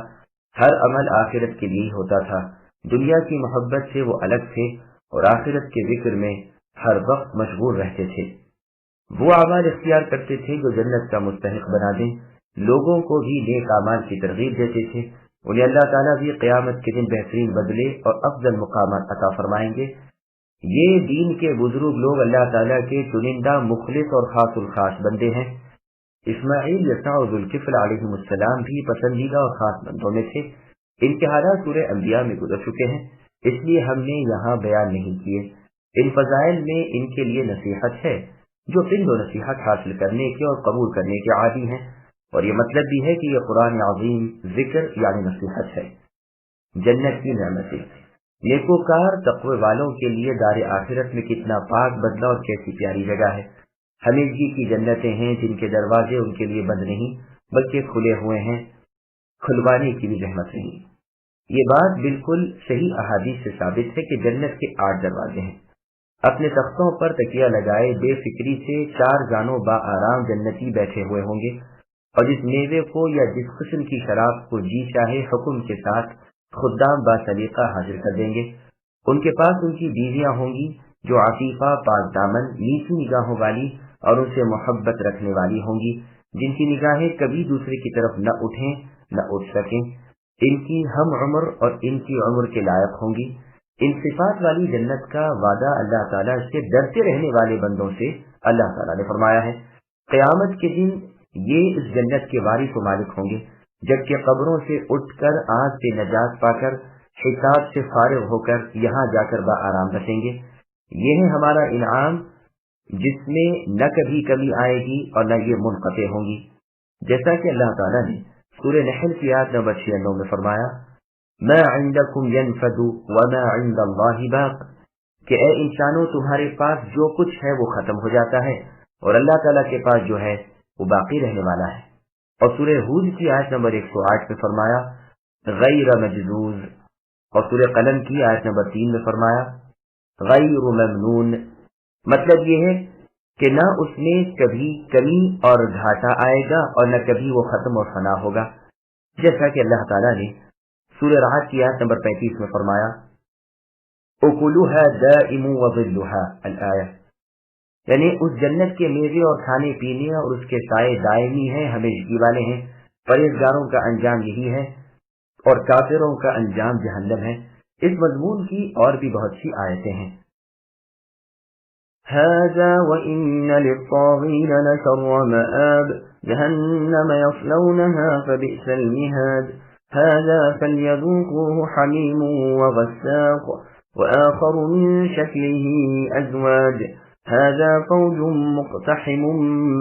S2: ہر عمل آخرت کے لیے ہوتا تھا۔ دنیا کی محبت سے وہ الگ تھے اور آخرت کے ذکر میں ہر وقت مشغول رہتے تھے۔ وہ اعمال اختیار کرتے تھے جو جنت کا مستحق بنا دیں، لوگوں کو بھی نیک اعمال کی ترغیب دیتے تھے، انہیں اللہ تعالیٰ بھی قیامت کے دن بہترین بدلے اور افضل مقامات عطا فرمائیں گے۔ یہ دین کے بزرگ لوگ اللہ تعالیٰ کے چنندہ مخلص اور خاص الخاص بندے ہیں۔ اسماعیل، یسع اور ذوالکفل علیہ السلام بھی پسندیدہ اور خاص بندوں میں تھے۔ ان کے حالات سورہ انبیاء میں گزر چکے ہیں، اس لیے ہم نے یہاں بیان نہیں کیے۔ ان فضائل میں ان کے لیے نصیحت ہے جو پند و نصیحت حاصل کرنے کے اور قبول کرنے کے عادی ہیں، اور یہ مطلب بھی ہے کہ یہ قرآن عظیم ذکر یعنی نصیحت ہے۔ جنت کی نعمتیں، نیکوکار تقوی والوں کے لیے دار آخرت میں کتنا پاک بدلہ اور کیسی پیاری جگہ ہے۔ ہمیشگی کی جنتیں ہیں جن کے دروازے ان کے لیے بند نہیں بلکہ کھلے ہوئے ہیں، کھلوانے کی بھی زحمت نہیں۔ یہ بات بالکل صحیح احادیث سے ثابت ہے کہ جنت کے 8 دروازے ہیں۔ اپنے تختوں پر تکیہ لگائے بے فکری سے 4 جانوں با آرام جنتی بیٹھے ہوئے ہوں گے، اور جس میوے کو یا جس قسم کی شراب کو جی چاہے حکم کے ساتھ خدام با سلیقہ حاضر کر دیں گے۔ ان کے پاس ان کی بیویاں ہوں گی جو عفیفہ پاک دامن نیچی نگاہوں والی اور ان سے محبت رکھنے والی ہوں گی، جن کی نگاہیں کبھی دوسرے کی طرف نہ اٹھیں نہ اٹھ سکیں، ان کی ہم عمر اور ان کی عمر کے لائق ہوں گی۔ ان صفات والی جنت کا وعدہ اللہ تعالیٰ سے ڈرتے رہنے والے بندوں سے اللہ تعالیٰ نے فرمایا ہے۔ قیامت کے دن یہ اس جنت کے وارث و مالک ہوں گے، جبکہ قبروں سے اٹھ کر آگ سے نجات پا کر حساب سے فارغ ہو کر یہاں جا کر بآرام بسیں گے۔ یہ ہے ہمارا انعام جس میں نہ کبھی کمی آئے گی اور نہ یہ منقطع ہوں گی، جیسا کہ اللہ تعالیٰ نے سورہ نحل کی آیت نمبر 96 میں فرمایا، ما عندکم ینفد وما عند اللہ باق، کہ اے انسانوں تمہارے پاس جو کچھ ہے وہ ختم ہو جاتا ہے اور اللہ تعالیٰ کے پاس جو ہے وہ باقی رہنے والا ہے۔ اور سورہ ہود کی آیت نمبر 108 میں فرمایا غیر مجذوذ، اور سورہ قلم کی آیت نمبر 3 میں فرمایا غیر ممنون، مطلب یہ ہے کہ نہ اس میں کبھی کمی اور گھاٹا آئے گا اور نہ کبھی وہ ختم اور فنا ہوگا، جیسا کہ اللہ تعالیٰ نے سورہ رعد کی آیت نمبر 35 میں فرمایا اکلها دائم وظلها الآیہ، یعنی اس جنت کے میوے اور کھانے پینے اور اس کے سائے دائمی ہیں، ہمیشگی والے ہیں۔ پرہیزگاروں کا انجام یہی ہے اور کافروں کا انجام جہنم ہے۔ اس مضمون کی اور بھی بہت سی آیتیں ہیں۔
S1: هذا وإن للطاغين لشر مآب جهنم يصلونها فبئس المهاد هذا فليذوقوه حميم وغساق وآخر من شكله أزواج هذا فوج مقتحم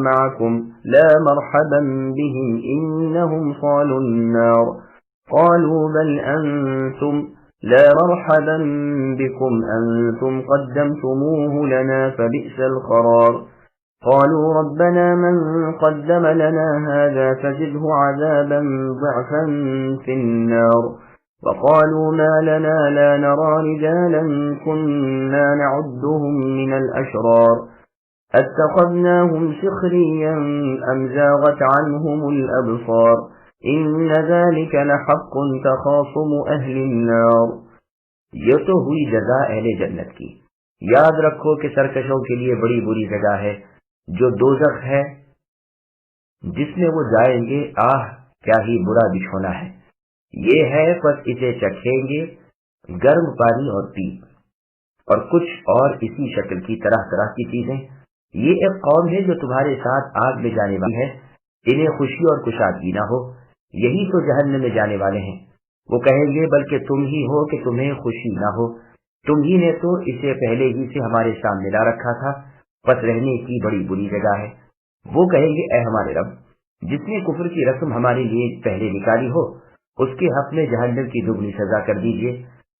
S1: معكم لا مرحبا بهم إنهم صالوا النار قالوا بل أنتم لا مرحبا بكم أنتم قدمتموه لنا فبئس القرار قالوا ربنا من قدم لنا هذا فزده عذابا ضعفا في النار وقالوا ما لنا لا نرى رجالا كنا نعدهم من الأشرار اتخذناهم سخريا أم زاغت عنهم الأبصار ان ذلك لحق تخاصم اہل النار۔
S2: یہ تو ہوئی جزا اہل جنت کی۔ یاد رکھو کہ سرکشوں کے لیے بڑی بری جگہ ہے جو دوزخ ہے، جس میں وہ جائیں گے، آہ کیا ہی برا بچھونا ہے۔ یہ ہے پس اسے چکھیں گے گرم پانی اور پیپ اور کچھ اور اسی شکل کی طرح طرح کی چیزیں۔ یہ ایک قوم ہے جو تمہارے ساتھ آگ میں جانے والی ہے، انہیں خوشی اور کشادگی نہ ہو، یہی تو جہنم میں جانے والے ہیں۔ وہ کہیں گے بلکہ تم ہی ہو کہ تمہیں خوشی نہ ہو، تم ہی نے تو اسے پہلے ہی سے ہمارے سامنے لا رکھا تھا، پس رہنے کی بڑی بری جگہ ہے۔ وہ کہیں گے اے ہمارے رب، جس نے کفر کی رسم ہمارے لیے پہلے نکالی ہو، اس کے حق میں جہنم کی دگنی سزا کر دیجیے۔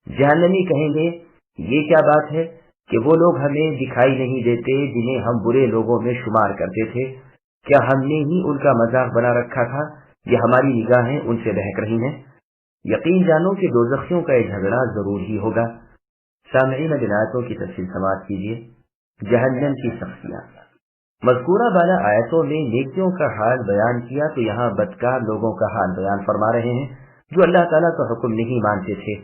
S2: جہنمی کہیں گے یہ کیا بات ہے کہ وہ لوگ ہمیں دکھائی نہیں دیتے جنہیں ہم برے لوگوں میں شمار کرتے تھے، کیا ہم نے ہی ان کا مذاق بنا رکھا تھا یا ہماری نگاہیں ان سے بہک رہی ہیں؟ یقین جانو کہ دوزخیوں کا یہ جھگڑا ضرور ہی ہوگا۔ سامعین آیتوں کی تفصیل سماعت کیجیے۔ جہنم کی شخصیات مذکورہ بالا آیتوں میں نیکیوں کا حال بیان کیا تو یہاں بدکار لوگوں کا حال بیان فرما رہے ہیں جو اللہ تعالیٰ کا حکم نہیں مانتے تھے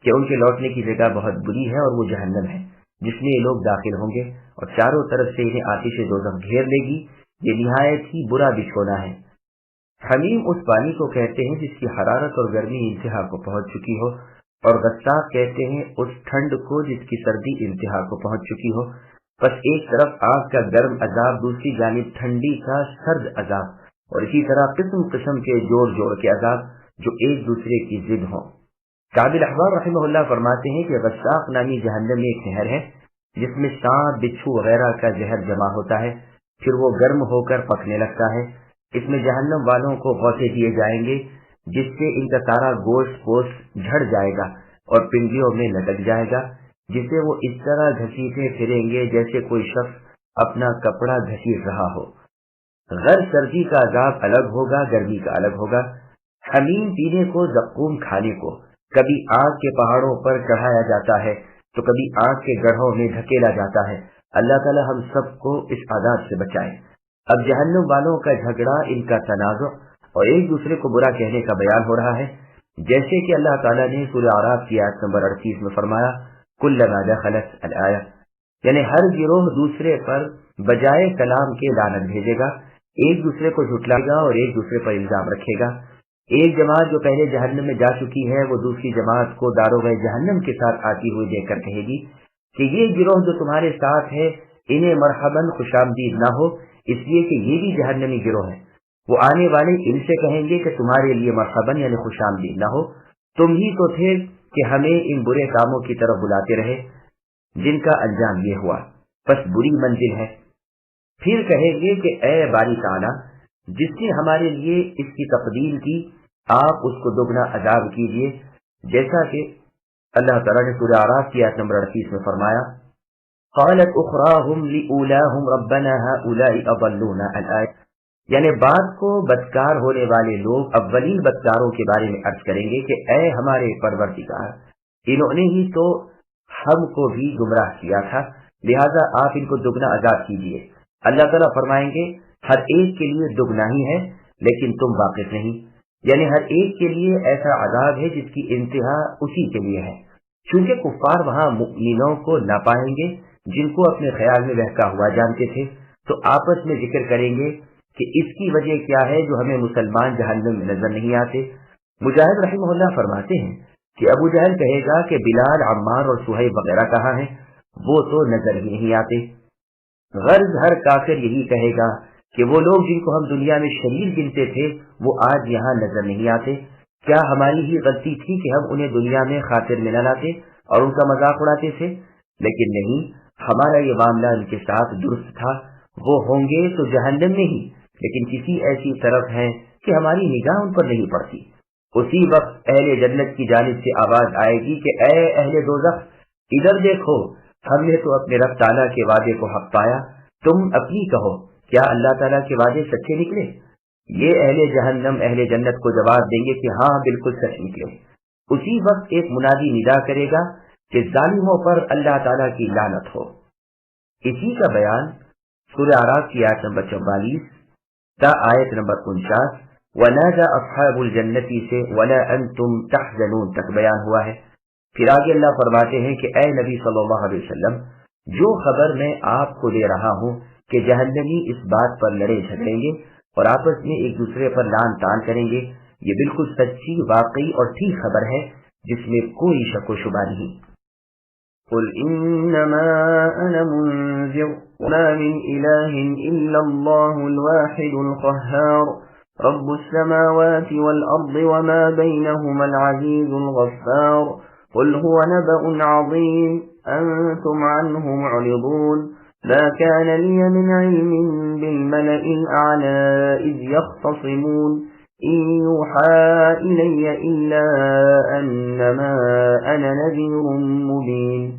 S2: کہ ان کے لوٹنے کی جگہ بہت بری ہے اور وہ جہنم ہے جس میں یہ لوگ داخل ہوں گے اور چاروں طرف سے انہیں آتش دوزخ گھیر لے گی۔ یہ نہایت ہی برا بچھونا ہے۔ حمیم اس پانی کو کہتے ہیں جس کی حرارت اور گرمی انتہا کو پہنچ چکی ہو، اور غساق کہتے ہیں اس ٹھنڈ کو جس کی سردی انتہا کو پہنچ چکی ہو۔ بس ایک طرف آگ کا گرم عذاب، دوسری جانب ٹھنڈی کا سرد عذاب، اور اسی طرح قسم قسم کے جوڑ جوڑ کے عذاب جو ایک دوسرے کی ضد ہوں۔ کعب الاحبار رحمہ اللہ فرماتے ہیں کہ غساق نامی جہنم میں ایک نہر ہے جس میں سانپ، بچھو وغیرہ کا زہر جمع ہوتا ہے، پھر وہ گرم ہو کر پکنے لگتا ہے۔ اس میں جہنم والوں کو غوطے دیے جائیں گے جس سے ان کا سارا گوشت پوست جھڑ جائے گا اور پنڈلیوں میں لٹک جائے گا، جسے وہ اس طرح گھسیٹے پھریں گے جیسے کوئی شخص اپنا کپڑا گھسیٹ رہا ہو۔ غیر سردی کا عذاب الگ ہوگا، گرمی کا الگ ہوگا۔ حمیم پینے کو، زقوم کھانے کو کبھی آگ کے پہاڑوں پر چڑھایا جاتا ہے تو کبھی آگ کے گڑھوں میں دھکیلا جاتا ہے۔ اللہ تعالی ہم سب کو اس عذاب سے بچائے۔ اب جہنم والوں کا جھگڑا، ان کا تنازع اور ایک دوسرے کو برا کہنے کا بیان ہو رہا ہے، جیسے کہ اللہ تعالیٰ نے سورہ اعراف کی آیت نمبر 38 میں فرمایا کلما دخلت الآیہ، یعنی ہر گروہ دوسرے پر بجائے کلام کے لعنت بھیجے گا، ایک دوسرے کو جھٹلائے گا اور ایک دوسرے پر الزام رکھے گا۔ ایک جماعت جو پہلے جہنم میں جا چکی ہے وہ دوسری جماعت کو داروغ جہنم کے ساتھ آتی ہوئی دیکھ کر کہے گی کہ یہ گروہ جو تمہارے ساتھ ہے انہیں مرحباً خوش آمدید نہ ہو، اس لیے کہ یہ بھی جہنمی گروہ ہے۔ وہ آنے والے ان سے کہیں گے کہ تمہارے لیے مرحباً یعنی خوش آمدید نہ ہو، تم ہی تو تھے کہ ہمیں ان برے کاموں کی طرف بلاتے رہے جن کا انجام یہ ہوا، بس بری منزل ہے۔ پھر کہیں گے کہ اے باری تعالیٰ، جس نے ہمارے لیے اس کی تقدیر کی، آپ اس کو دگنا عذاب کیجیے، جیسا کہ اللہ تعالیٰ نے سورہ اعراف کی آیت نمبر 38 میں فرمایا، قالت اخراهم لأولاهم ربنا هؤلاء اضلونا الآیت، یعنی بعد کو بدکار ہونے والے لوگ اولین بدکاروں کے بارے میں عرض کریں گے کہ اے ہمارے پروردگار، انہوں نے ہی تو ہم کو بھی گمراہ کیا تھا، لہذا آپ ان کو دگنا عذاب کیجیے۔ اللہ تعالیٰ فرمائیں گے ہر ایک کے لیے دگنا ہی ہے لیکن تم واقف نہیں، یعنی ہر ایک کے لیے ایسا عذاب ہے جس کی انتہا اسی کے لیے ہے۔ چونکہ کفار وہاں مؤمنوں کو نہ پائیں گے جن کو اپنے خیال میں بہکا ہوا جانتے تھے، تو آپس میں ذکر کریں گے کہ اس کی وجہ کیا ہے جو ہمیں مسلمان جہنم میں نظر نہیں آتے۔ مجاہد رحمہ اللہ فرماتے ہیں کہ ابو جہل کہے گا کہ بلال، عمار اور صہیب وغیرہ کہاں ہیں، وہ تو نظر ہی نہیں آتے۔ غرض ہر کافر یہی کہے گا کہ وہ لوگ جن کو ہم دنیا میں شریر گنتے تھے وہ آج یہاں نظر نہیں آتے۔ کیا ہماری ہی غلطی تھی کہ ہم انہیں دنیا میں خاطر میں نہ لاتے اور ان کا مذاق اڑاتے تھے؟ لیکن نہیں، ہمارا یہ معاملہ ان کے ساتھ درست تھا۔ وہ ہوں گے تو جہنم میں ہی، لیکن کسی ایسی طرف ہیں کہ ہماری نگاہ ان پر نہیں پڑتی۔ اسی وقت اہل جنت کی جانب سے آواز آئے گی کہ اے اہل دوزخ، ادھر دیکھو، ہم نے تو اپنے رب تعالیٰ کے وعدے کو حق پایا، تم اپنی کہو کیا اللہ تعالیٰ کے وعدے سچے نکلے؟ یہ اہل جہنم اہل جنت کو جواب دیں گے کہ ہاں بالکل سچ نکلے۔ اسی وقت ایک منادی ندا کرے گا کہ ظالموں پر اللہ تعالیٰ کی لعنت ہو۔ اسی کا بیان سورہ اعراف کی آیت نمبر 44 تا آیت نمبر 49 وَنَادَى أَصْحَابُ الْجَنَّةِ سے وَلَا أَنْتُمْ تَحْزَنُونَ تک بیان ہوا ہے۔ پھر آگے اللہ فرماتے ہیں کہ اے نبی صلی اللہ علیہ وسلم، جو خبر میں آپ کو دے رہا ہوں کہ جہنمی اس بات پر لڑے جھگڑیں گے اور آپس میں ایک دوسرے پر لعن طعن کریں گے، یہ بالکل سچی، واقعی اور ٹھیک خبر ہے جس میں کوئی شک و شبہ نہیں۔
S1: قل انما انا منذر وما من اله الا الله الواحد القهار رب السماوات والارض وما بينهما العزيز الغفار قل هو نبأ عظيم انتم عنه معرضون ما كان لي من علم بالملأ الأعلى إذ يختصمون إن يوحى إلي إلا أنما أنا نذير مبين۔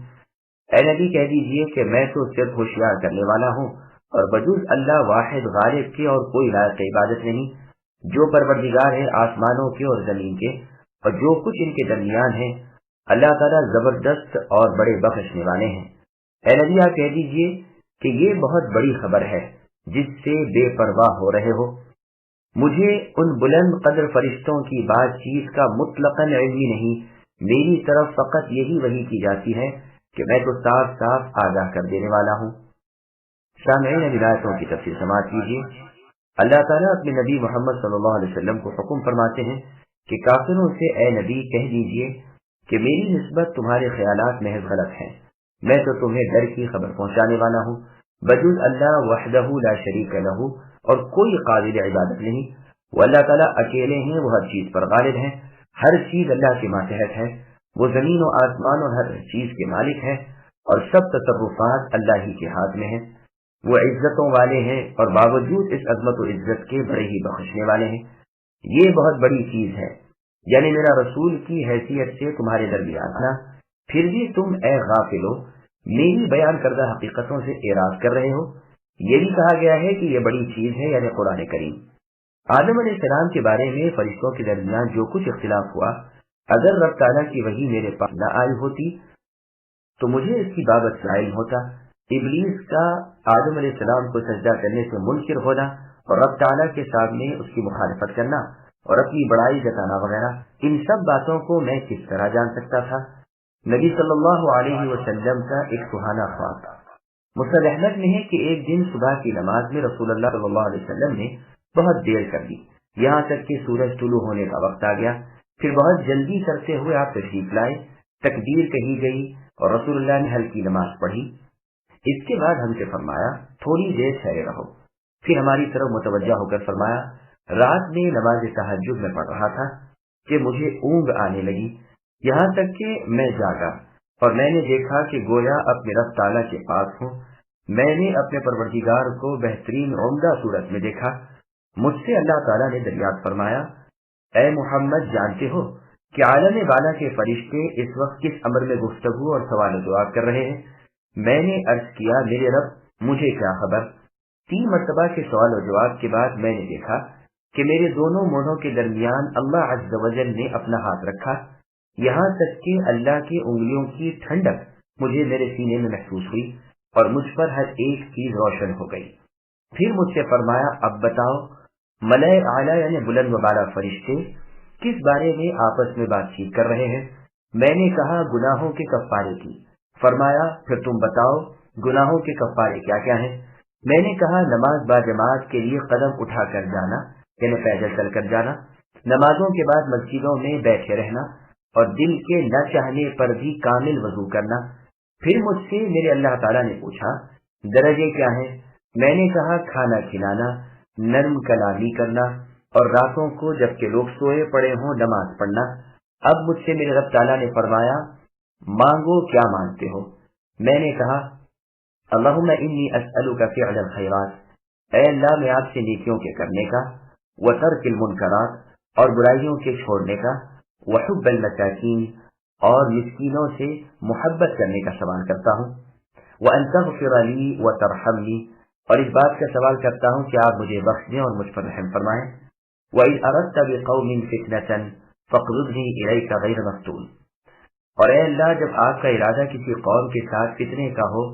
S2: اے نبی کہہ دیجئے کہ میں تو صرف ہوشیار کرنے والا ہوں، اور بجز اللہ واحد غالب کے اور کوئی لائق عبادت نہیں، جو پروردگار ہے آسمانوں کے اور زمین کے اور جو کچھ ان کے درمیان ہے۔ اللہ تعالیٰ زبردست اور بڑے بخشنے والے ہیں۔ اے نبی آپ کہہ دیجئے کہ یہ بہت بڑی خبر ہے جس سے بے پرواہ ہو رہے ہو۔ مجھے ان بلند قدر فرشتوں کی بات چیت کا مطلقاً علم ہی نہیں، میری طرف فقط یہی وحی کی جاتی ہے کہ میں تو صاف صاف آگاہ کر دینے والا ہوں۔ سامعین روایتوں کی تفصیل سماعت کیجیے۔ اللہ تعالیٰ اپنے نبی محمد صلی اللہ علیہ وسلم کو حکم فرماتے ہیں کہ کافروں سے اے نبی کہہ دیجیے کہ میری نسبت تمہارے خیالات محض غلط ہیں، میں تو تمہیں ڈر کی خبر پہنچانے والا ہوں۔ بجز اللہ وحدہ لا شریک لہ، اور کوئی قابل عبادت نہیں، وہ اللہ تعالیٰ اکیلے ہیں، وہ ہر چیز پر غالب ہیں، ہر چیز اللہ کے ماتحت ہے، وہ زمین و آسمان اور ہر چیز کے مالک ہے، اور سب تصرفات اللہ ہی کے ہاتھ میں ہیں۔ وہ عزتوں والے ہیں اور باوجود اس عظمت و عزت کے بڑے ہی بخشنے والے ہیں۔ یہ بہت بڑی چیز ہے، یعنی میرا رسول کی حیثیت سے تمہارے درمیان آنا، پھر بھی تم اے غافلو میری بیان کردہ حقیقتوں سے اعراض کر رہے ہو۔ یہ بھی کہا گیا ہے کہ یہ بڑی چیز ہے، یعنی قرآن کریم۔ آدم علیہ السلام کے بارے میں فرشتوں کے درمیان جو کچھ اختلاف ہوا، اگر رب تعالیٰ کی وحی میرے پاس نہ آئی ہوتی تو مجھے اس کی بابت سے علم ہوتا۔ ابلیس کا آدم علیہ السلام کو سجدہ کرنے سے منکر ہونا اور رب تعالیٰ کے سامنے اس کی مخالفت کرنا اور اپنی بڑائی جتانا وغیرہ، ان سب باتوں کو میں کس طرح جان سکتا تھا؟ نبی صلی اللہ علیہ وسلم کا ایک سہانا خواب مسند احمد میں ہے کہ ایک دن صبح کی نماز میں رسول اللہ صلی اللہ علیہ وسلم نے بہت دیر کر دی، یہاں تک کہ سورج طلوع ہونے کا وقت آ گیا۔ پھر بہت جلدی کرتے ہوئے آپ تشریف لائے، تکبیر کہی گئی اور رسول اللہ نے ہلکی نماز پڑھی۔ اس کے بعد ہم سے فرمایا تھوڑی دیر ٹھہرے رہو، پھر ہماری طرف متوجہ ہو کر فرمایا رات میں نماز تہجد میں پڑھ رہا تھا کہ مجھے اونگ آنے لگی، یہاں تک کہ میں جاگا اور میں نے دیکھا کہ گویا اپنے رب تعالیٰ کے پاس ہوں۔ میں نے اپنے پروردگار کو بہترین عمدہ صورت میں دیکھا۔ مجھ سے اللہ تعالیٰ نے دریافت فرمایا اے محمد جانتے ہو کہ عالم بالا کے فرشتے اس وقت کس امر میں گفتگو اور سوال و جواب کر رہے ہیں؟ میں نے عرض کیا میرے رب مجھے کیا خبر؟ 3 مرتبہ کے سوال و جواب کے بعد میں نے دیکھا کہ میرے دونوں مونوں کے درمیان اللہ عز و جل نے اپنا ہاتھ رکھا، یہاں تک کہ اللہ کی انگلیوں کی ٹھنڈک مجھے میرے سینے میں محسوس ہوئی اور مجھ پر ہر ایک چیز روشن ہو گئی۔ پھر مجھ سے فرمایا اب بتاؤ ملائے اعلیٰ یعنی بلند و بالا فرشتے کس بارے میں آپس میں بات چیت کر رہے ہیں؟ میں نے کہا گناہوں کے کفارے کی۔ فرمایا پھر تم بتاؤ گناہوں کے کفارے کیا کیا ہیں؟ میں نے کہا نماز با جماعت کے لیے قدم اٹھا کر جانا یعنی پیدل چل کر جانا، نمازوں کے بعد مسجدوں میں بیٹھے رہنا اور دل کے نہ چاہنے پر بھی کامل وضو کرنا۔ پھر مجھ سے میرے اللہ تعالیٰ نے پوچھا درجے کیا ہیں؟ میں نے کہا کھانا کھلانا، نرم کلامی کرنا اور راتوں کو جبکہ لوگ سوئے پڑے ہوں نماز پڑھنا۔ اب مجھ سے میرے رب تعالیٰ نے فرمایا مانگو کیا مانگتے ہو؟ میں نے کہا اللہم انی اسألک فعل الخیرات، اے اللہ میں آپ سے نیکیوں کے کرنے کا، وترک المنکرات اور برائیوں کے چھوڑنے کا، وحب المساکین اور مسکینوں سے محبت کرنے کا سوال کرتا ہوں، وان تغفر لی وترحمنی اور اس بات کا سوال کرتا ہوں کہ آپ مجھے بخش دیں اور مجھ پر رحم فرمائیں، وَإِذْ أَرَدْتَ بِقَوْمٍ فِتْنَةً فَاقْبِضْنِی إِلَیْکَ غَیْرَ مَفْتُونٍ، اور اے اللہ جب آپ کا ارادہ کسی قوم کے ساتھ فتنے کا ہو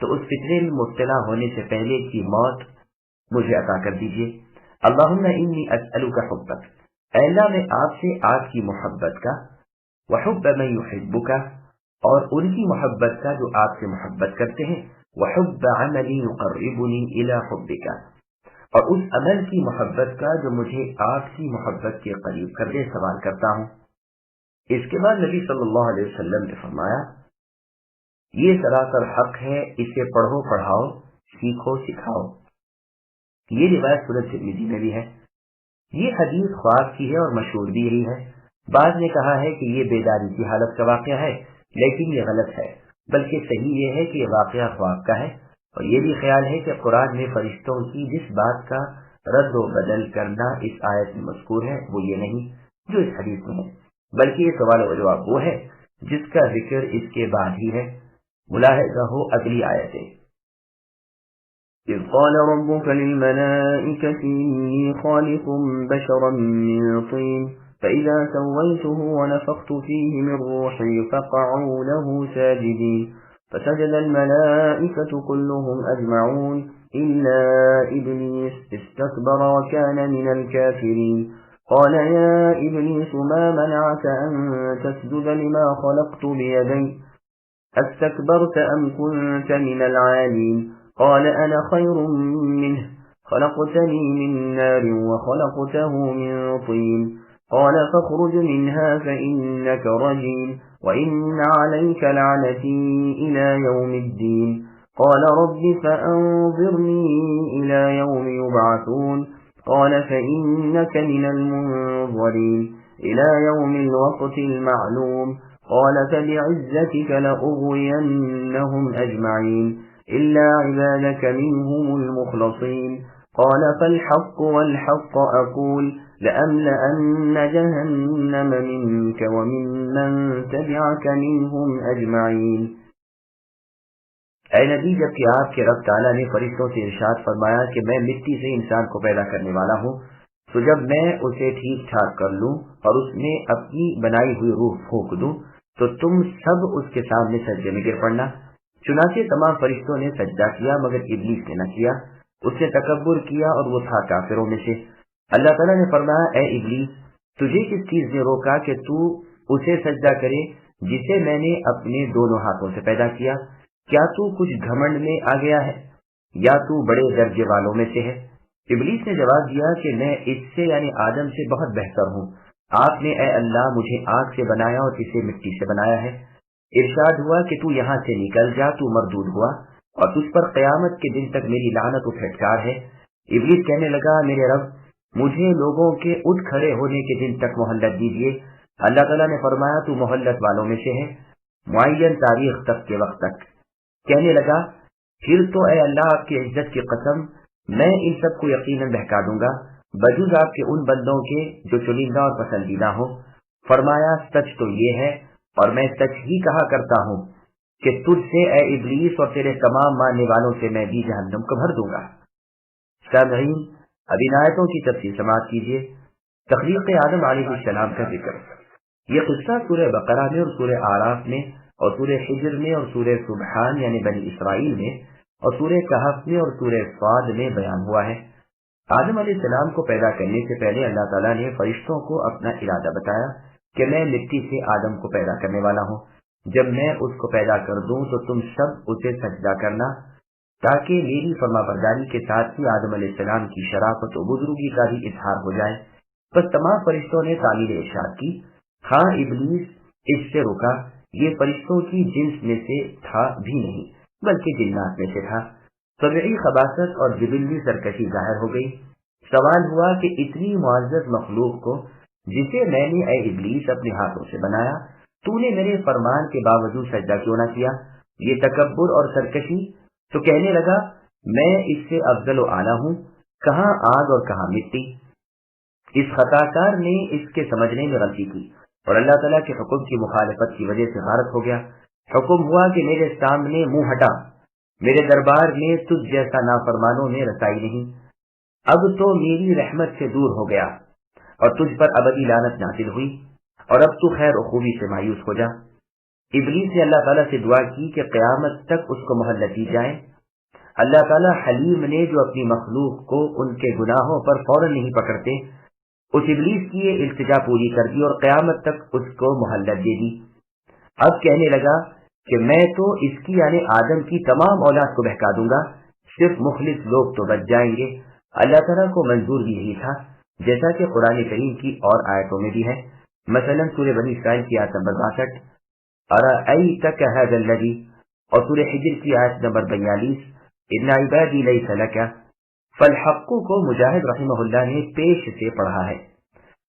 S2: تو اس فتنے میں مبتلا ہونے سے پہلے کی موت مجھے عطا کر دیجیے۔ اللہم انی اسألک حبک، اے اللہ میں آپ سے آپ کی محبت کا، وحب من یحبک اور ان کی محبت کا جو آپ سے محبت کرتے ہیں، وحب عمل یقربنی الی حبک اور اس عمل کی محبت کا جو مجھے آپ کی محبت کے قریب کر دے سوال کرتا ہوں۔ اس کے بعد نبی صلی اللہ علیہ وسلم نے فرمایا یہ سراسر حق ہے، اسے پڑھو پڑھاؤ سیکھو سکھاؤ۔ یہ روایت سنن ترمذی میں بھی ہے۔ یہ حدیث خواب کی ہے اور مشہور بھی یہی ہے۔ بعض نے کہا ہے کہ یہ بیداری کی حالت کا واقعہ ہے، لیکن یہ غلط ہے، بلکہ صحیح یہ ہے کہ یہ واقعہ خواب کا ہے، اور یہ بھی خیال ہے کہ قرآن میں فرشتوں کی جس بات کا رد و بدل کرنا اس آیت میں مذکور ہے وہ یہ نہیں جو اس حدیث میں ہے، بلکہ یہ سوال و جواب وہ ہے جس کا ذکر اس کے بعد ہی ہے۔ ملاحظہ ہو اگلی آیتیں۔
S1: إذ قال ربك للملائكة إني خالق بشرا من طين فإذا سويته ونفخت فيه من روحي فقعوا له ساجدين فسجد الملائكة كلهم أجمعون إلا إبليس استكبر وكان من الكافرين قال يا إبليس ما منعك أن تسجد لما خلقت بيدي استكبرت أم كنت من العالين قال أنا خير منه خلقتني من نار وخلقته من طين قال فاخرج منها فإنك رجيم وإن عليك لعنتي إلى يوم الدين قال رب فأنظرني إلى يوم يبعثون قال فإنك من المنظرين إلى يوم الوقت المعلوم قال فبعزتك لأغوينهم أجمعين إلا عبادك منهم المخلصين قال فالحق والحق أقول لأملأن جهنم منك وممن تبعك منهم أجمعين۔
S2: اے نبی جبکہ آپ کے رب تعالیٰ نے فرشتوں سے ارشاد فرمایا کہ میں مٹی سے انسان کو پیدا کرنے والا ہوں، تو جب میں اسے ٹھیک ٹھاک کر لوں اور اس میں اپنی بنائی ہوئی روح پھونک دوں تو تم سب اس کے سامنے سجدے میں گر پڑنا۔ چنانچہ تمام فرشتوں نے سجدہ کیا مگر ابلیس نے نہ کیا، اس نے تکبر کیا اور وہ تھا کافروں میں سے۔ اللہ تعالیٰ نے فرمایا اے ابلیس تجھے کس چیز نے روکا کہ تو اسے سجدہ کرے جسے میں نے اپنے دونوں ہاتھوں سے پیدا کیا؟ کیا تو کچھ گھمنڈ میں آ گیا ہے یا تو بڑے درجے والوں میں سے ہے؟ ابلیس نے جواب دیا کہ میں اس سے یعنی آدم سے بہت بہتر ہوں. آپ نے اے اللہ مجھے آگ سے بنایا اور اسے مٹی سے بنایا ہے. ارشاد ہوا کہ تو یہاں سے نکل جا، تو مردود ہوا اور تجھ پر قیامت کے دن تک میری لعنت و پھٹکار ہے. ابلیس کہنے لگا میرے رب مجھے لوگوں کے اٹھ کھڑے ہونے کے دن تک مہلت دیجیے. اللہ تعالیٰ نے فرمایا تو مہلت والوں میں سے ہے معین تاریخ تک کے وقت تک. کہنے لگا پھر تو اے اللہ آپ کی عزت کی قسم میں ان سب کو یقیناً بہکا دوں گا بجز آپ کے ان بندوں کے جو چنندہ اور پسندیدہ ہوں. فرمایا سچ تو یہ ہے اور میں سچ ہی کہا کرتا ہوں کہ تجھ سے اے ابلیس اور تیرے تمام ماننے والوں سے میں بھی جہنم کو بھر دوں گا. سامعین اب ان آیتوں کی تفصیل سماعت کیجیے. تخلیق آدم علیہ السلام کا ذکر. یہ قصہ سورہ بقرہ میں اور سورہ اعراف میں اور سورہ حجر میں اور سورہ سبحان یعنی بنی اسرائیل میں اور سورہ کہف میں اور سورہ صاد میں بیان ہوا ہے. آدم علیہ السلام کو پیدا کرنے سے پہلے اللہ تعالیٰ نے فرشتوں کو اپنا ارادہ بتایا کہ میں مٹی سے آدم کو پیدا کرنے والا ہوں. جب میں اس کو پیدا کر دوں تو تم سب اسے سجدہ کرنا تاکہ میری فرما برداری کے ساتھ ہی آدم علیہ السلام کی شرافت و بزرگی کا بھی اظہار ہو جائے. بس تمام فرشتوں نے تعمیل ارشاد کی. ہاں ابلیس اس سے رکا. یہ فرشتوں کی جنس میں سے تھا بھی نہیں بلکہ جنات میں سے تھا. طبعی خباثت اور جبلی سرکشی ظاہر ہو گئی. سوال ہوا کہ اتنی معزز مخلوق کو جسے میں نے اے ابلیس اپنے ہاتھوں سے بنایا تو نے میرے فرمان کے باوجود سجدہ کیوں نہ کیا؟ یہ تکبر اور سرکشی. تو کہنے لگا میں اس سے افضل و اعلیٰ ہوں، کہاں آگ اور کہاں مٹی. اس خطا کار نے اس کے سمجھنے میں غلطی کی اور اللہ تعالیٰ کے حکم کی مخالفت کی وجہ سے غارت ہو گیا. حکم ہوا کہ میرے سامنے منہ ہٹا، میرے دربار میں تجھ جیسا نافرمانوں میں رسائی نہیں. اب تو میری رحمت سے دور ہو گیا اور تجھ پر ابدی لعنت نازل ہوئی اور اب تو خیر و خوبی سے مایوس ہو جا. ابلیس نے اللہ تعالیٰ سے دعا کی کہ قیامت تک اس کو مہلت دی جائے. اللہ تعالیٰ حلیم نے جو اپنی مخلوق کو ان کے گناہوں پر فوراً نہیں پکڑتے، اس ابلیس کی یہ التجا پوری کر دی اور قیامت تک اس کو مہلت دے دی. اب کہنے لگا کہ میں تو اس کی یعنی آدم کی تمام اولاد کو بہکا دوں گا، صرف مخلص لوگ تو بچ جائیں گے. اللہ تعالیٰ کو منظور بھی یہی تھا جیسا کہ قرآن کریم کی اور آیتوں میں بھی ہے. مثلا سورہ بنی اسرائیل کی آیت نمبر 62 ارأیتک ھذا الذی اور سورہ حجر کی آیت نمبر 42 ان عبادی لیس لک. فالحق کو مجاہد رحمہ اللہ نے پیش سے پڑھا ہے.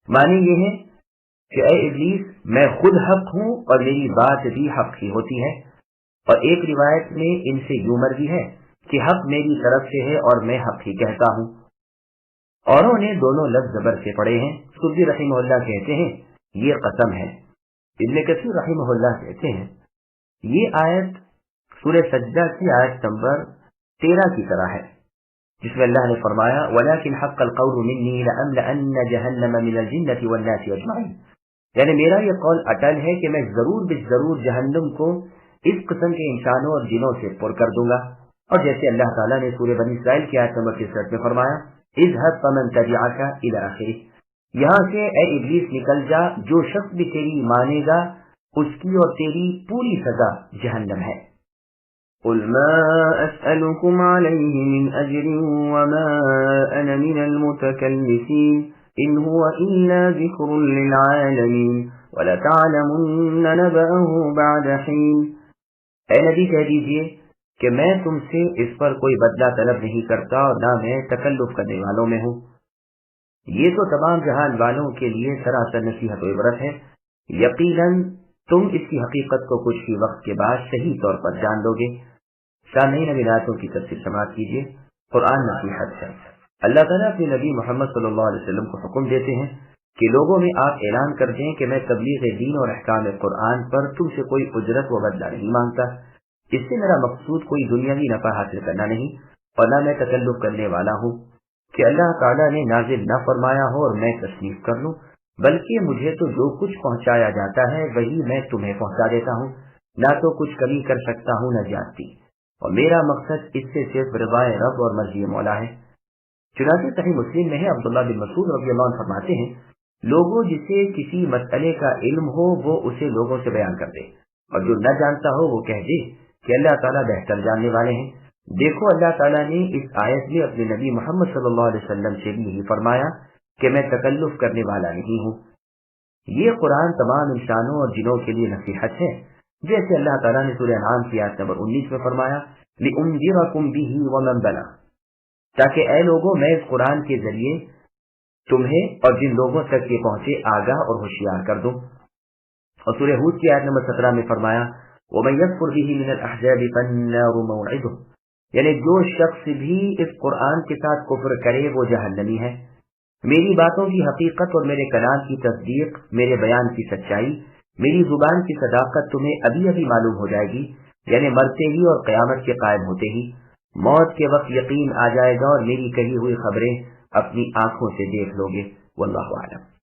S2: معنی یہ ہے کہ اے ابلیس میں خود حق ہوں اور میری بات بھی حق ہی ہوتی ہے. اور ایک روایت میں ان سے یوں مرضی ہے کہ حق میری طرف سے ہے اور میں حق ہی کہتا ہوں. اوروں نے دونوں لفظ زبر سے پڑھے ہیں. سدی رحمہ اللہ کہتے ہیں یہ قسم ہے. ابن کثیر رحمہ اللہ کہتے ہیں یہ آیت سورہ سجدہ کی آیت نمبر 13 کی طرح ہے جس میں اللہ نے فرمایا وَلَكِنْ حَقَّ الْقَوْلُ مِنِّي لَأَمْلَأَنَّ جَهَنَّمَ مِنَ الْجِنَّةِ وَالنَّاسِ أَجْمَعِينَ. یعنی میرا یہ قول اٹل ہے کہ میں ضرور بالضرور جہنم کو اس قسم کے انسانوں اور جنوں سے پر کر دوں گا. اور جیسے اللہ تعالیٰ نے سورہ بنی اسرائیل کی آیت نمبر 63 میں فرمایا اذهب فمن تبعك إلى آخره. یہاں سے اے ابلیس نکل جا، جو شخص بھی تیری مانے گا اس کی اور تیری پوری سزا جہنم ہے.
S1: قل ما أسألكم عليه من أجر وما أنا من المتكلفين إن هو إلا ذكر للعالمين ولتعلمن نبأه بعد حين.
S2: اے نبی کہہ دیجئے کہ میں تم سے اس پر کوئی بدلہ طلب نہیں کرتا اور نہ میں تکلف کرنے والوں میں ہوں. یہ تو تمام جہان والوں کے لیے سراسر نصیحت و عبرت ہے. یقیناً تم اس کی حقیقت کو کچھ ہی وقت کے بعد صحیح طور پر جان لو گے. سامعین اب آیتوں کی تفسیر سماعت کیجیے. قرآن نصیحت ہے. اللہ تعالیٰ اپنے نبی محمد صلی اللہ علیہ وسلم کو حکم دیتے ہیں کہ لوگوں میں آپ اعلان کر دیں کہ میں تبلیغ دین اور احکام قرآن پر تم سے کوئی اجرت و بدلہ نہیں مانگتا. اس سے میرا مقصود کوئی دنیاوی نفع حاصل کرنا نہیں اور نہ میں تکلف کرنے والا ہوں کہ اللہ تعالیٰ نے نازل نہ فرمایا ہو اور میں تصنیف کر لوں، بلکہ مجھے تو جو کچھ پہنچایا جاتا ہے وہی میں تمہیں پہنچا دیتا ہوں. نہ تو کچھ کمی کر سکتا ہوں نہ زیادتی، اور میرا مقصد اس سے صرف رضائے رب اور مرضی مولا ہے. چنانچہ صحیح مسلم میں ہے عبداللہ بن مسعود رضی اللہ عنہ فرماتے ہیں لوگوں جسے کسی مسئلے کا علم ہو وہ اسے لوگوں سے بیان کر دے اور جو نہ جانتا ہو وہ کہہ دے کہ اللہ تعالیٰ بہتر جاننے والے ہیں۔ دیکھو اللہ تعالیٰ نے اس آیت میں اپنے نبی محمد صلی اللہ علیہ وسلم سے بھی یہی فرمایا کہ میں تکلف کرنے والا نہیں ہوں۔ یہ قرآن تمام انسانوں اور جنوں کے لیے نصیحت ہے، جیسے اللہ تعالیٰ نے سورہ انعام کی آیت نمبر 19 میں فرمایا لِأُنذِرَكُم بِهِ وَمَن بَلَغَ، تاکہ اے لوگوں میں اس قرآن کے ذریعے تمہیں اور جن لوگوں تک یہ پہنچے آگاہ اور ہوشیار کر دوں۔ اور سورہ ہود کی آیت نمبر 17 میں فرمایا وَمَن يَكْفُرْ بِهِ مِنَ الْأَحْزَابِ فَالنَّارُ مَوْعِدُهُ، یعنی جو شخص بھی اس قرآن کے ساتھ کفر کرے وہ جہنمی ہے۔ میری باتوں کی حقیقت اور میرے کلام کی تصدیق، میرے بیان کی سچائی، میری زبان کی صداقت تمہیں ابھی ابھی معلوم ہو جائے گی، یعنی مرتے ہی اور قیامت کے قائم ہوتے ہی۔ موت کے وقت یقین آ جائے گا اور میری کہی ہوئی خبریں اپنی آنکھوں سے دیکھ لو گے۔ واللہ اعلم۔